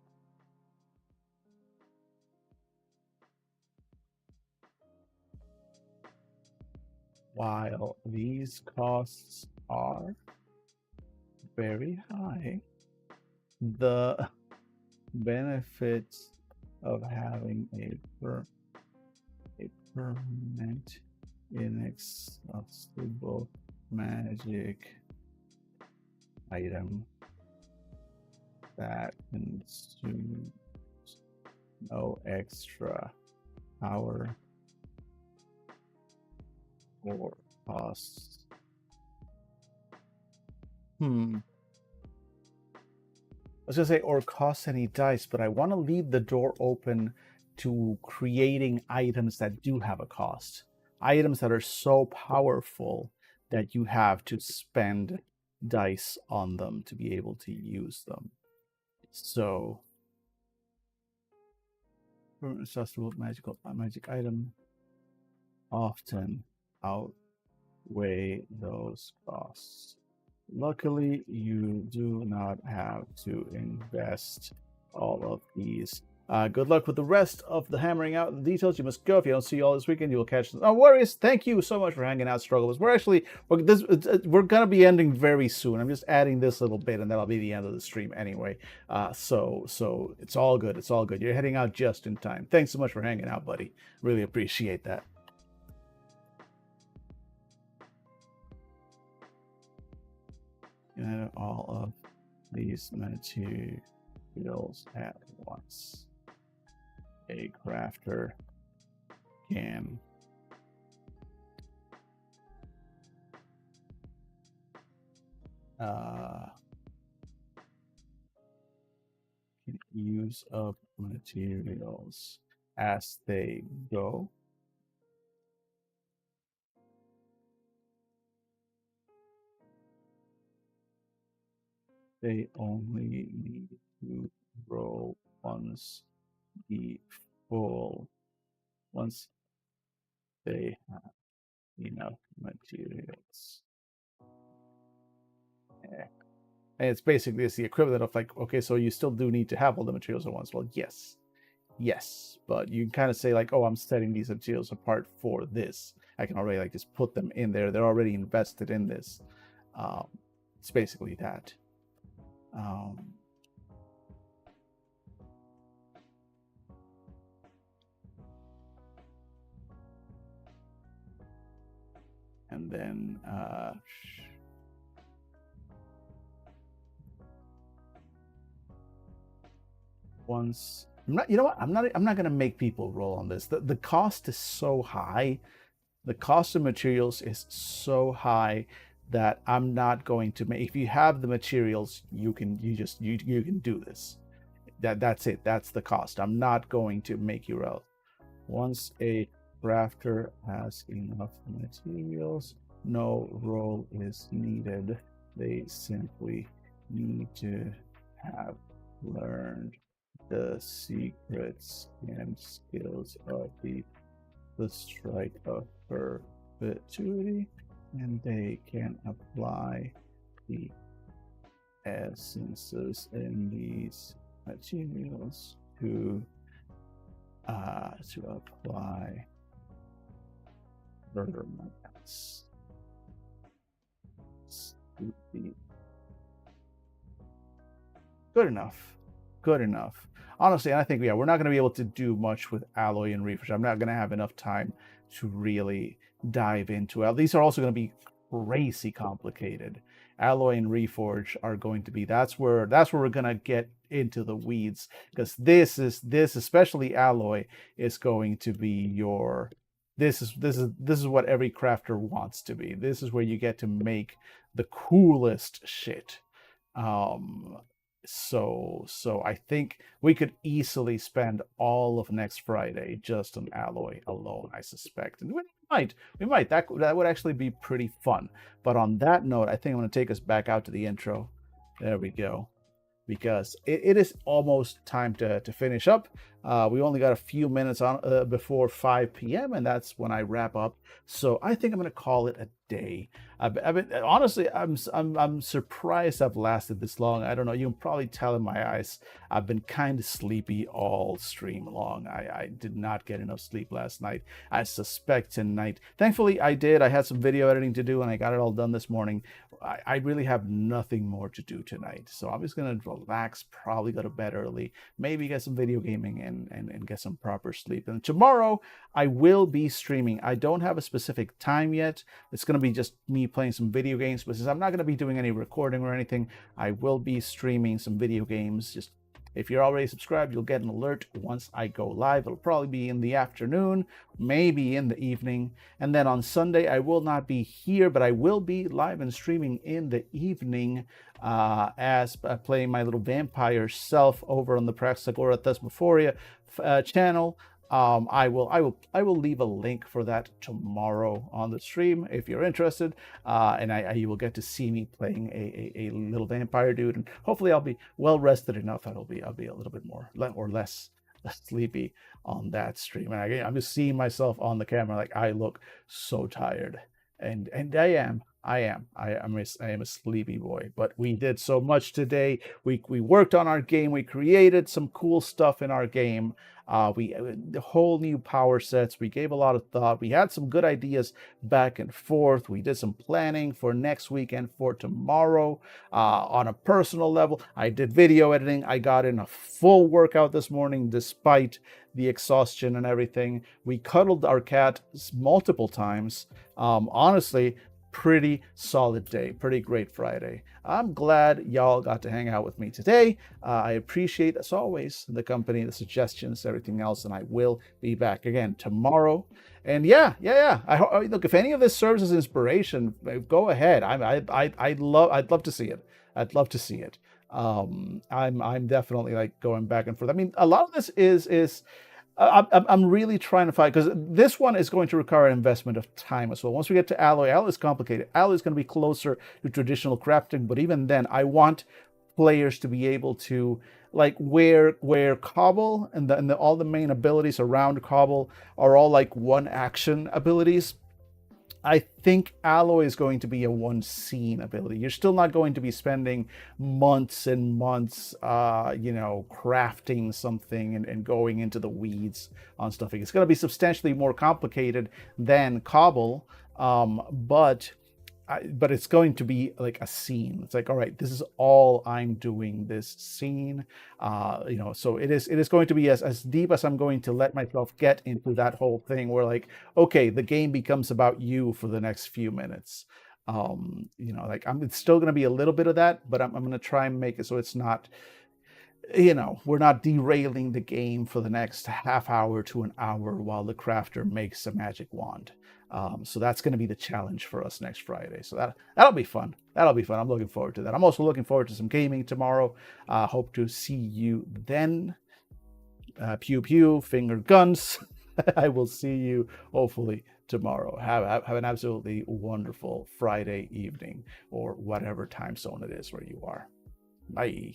Speaker 1: While these costs are very high, the benefits of having a permanent inexhaustible magic item that consumes no extra power or costs. I was gonna say or costs any dice, but I want to leave the door open to creating items that do have a cost. Items that are so powerful that you have to spend dice on them to be able to use them. So, accessible magic item often outweigh those costs. Luckily, you do not have to invest all of these. Good luck with the rest of the hammering out the details. You must go. If you don't see you all this weekend, you will catch them. Oh, Warriors, thank you so much for hanging out, Strugglers. We're gonna be ending very soon. I'm just adding this little bit, and that'll be the end of the stream anyway. So it's all good. It's all good. You're heading out just in time. Thanks so much for hanging out, buddy. Really appreciate that. All of these materials at once. A crafter can use up materials as they go. They only need to roll once they have enough materials. And it's the equivalent of like, okay, so you still do need to have all the materials at once. Well, yes, but you can kind of say like, oh, I'm setting these materials apart for this. I can already like just put them in there. They're already invested in this. It's basically that. And then once you know what, I'm not gonna make people roll on this. The cost is so high. The cost of materials is so high that I'm not going to make. If you have the materials, you can do this. That's it. That's the cost. I'm not going to make you roll. Once a crafter has enough materials, No role is needed. They simply need to have learned the secrets and skills of the strike of perpetuity, and they can apply the essences in these materials to apply verments. Good enough. Good enough. Honestly, I think, yeah, we're not going to be able to do much with alloy and reforge. I'm not going to have enough time to really dive into it. These are also going to be crazy complicated. Alloy and reforge are going to be, that's where we're going to get into the weeds, because this especially alloy is going to be your, this is what every crafter wants to be. This is where you get to make the coolest shit. So I think we could easily spend all of next Friday just on alloy alone, I suspect. And we might. That would actually be pretty fun. But on that note, I think I'm going to take us back out to the intro. There we go. Because it is almost time to finish up. We only got a few minutes on before 5 p.m. and that's when I wrap up. So I think I'm going to call it a day. Honestly, I'm surprised I've lasted this long. I don't know. You can probably tell in my eyes. I've been kind of sleepy all stream long. I did not get enough sleep last night. I suspect tonight. Thankfully, I did. I had some video editing to do and I got it all done this morning. I really have nothing more to do tonight. So I'm just going to relax, probably go to bed early, maybe get some video gaming and get some proper sleep. And tomorrow I will be streaming. I don't have a specific time yet. It's going to be just me playing some video games, but since I'm not going to be doing any recording or anything, I will be streaming some video games. Just if you're already subscribed, you'll get an alert once I go live. It'll probably be in the afternoon, maybe in the evening. And then on Sunday, I will not be here, but I will be live and streaming in the evening as playing my little vampire self over on the Praxagora Thesmophoria channel. I will leave a link for that tomorrow on the stream if you're interested, and you will get to see me playing a little vampire dude, and hopefully I'll be well rested enough that I'll be a little bit more or less sleepy on that stream. And I'm just seeing myself on the camera like I look so tired, and I am a sleepy boy. But we did so much today. We worked on our game. We created some cool stuff in our game. The whole new power sets. We gave a lot of thought. We had some good ideas back and forth. We did some planning for next week and for tomorrow. On a personal level, I did video editing. I got in a full workout this morning despite the exhaustion and everything. We cuddled our cat multiple times. Honestly, pretty solid day, pretty great Friday. I'm glad y'all got to hang out with me today. I appreciate, as always, the company, the suggestions, everything else, and I will be back again tomorrow. And yeah. Look, if any of this serves as inspiration, go ahead. I'd love to see it. I'd love to see it. I'm definitely like going back and forth. I mean, a lot of this is. I'm really trying to find, because this one is going to require an investment of time as well. Once we get to alloy is complicated. Alloy is going to be closer to traditional crafting, but even then, I want players to be able to like where cobble and all the main abilities around cobble are all like one action abilities. I think alloy is going to be a one scene ability. You're still not going to be spending months and months, crafting something and going into the weeds on stuff. It's going to be substantially more complicated than cobble, but it's going to be like a scene. It's like, all right, this is all I'm doing this scene. So it is going to be as deep as I'm going to let myself get into that whole thing where like, okay, the game becomes about you for the next few minutes. It's still going to be a little bit of that, but I'm going to try and make it so it's not, we're not derailing the game for the next half hour to an hour while the crafter makes a magic wand. So that's going to be the challenge for us next Friday. So that'll be fun. I'm looking forward to that. I'm also looking forward to some gaming tomorrow. Hope to see you then. Pew pew, finger guns. I will see you hopefully tomorrow. Have an absolutely wonderful Friday evening or whatever time zone it is where you are. Bye.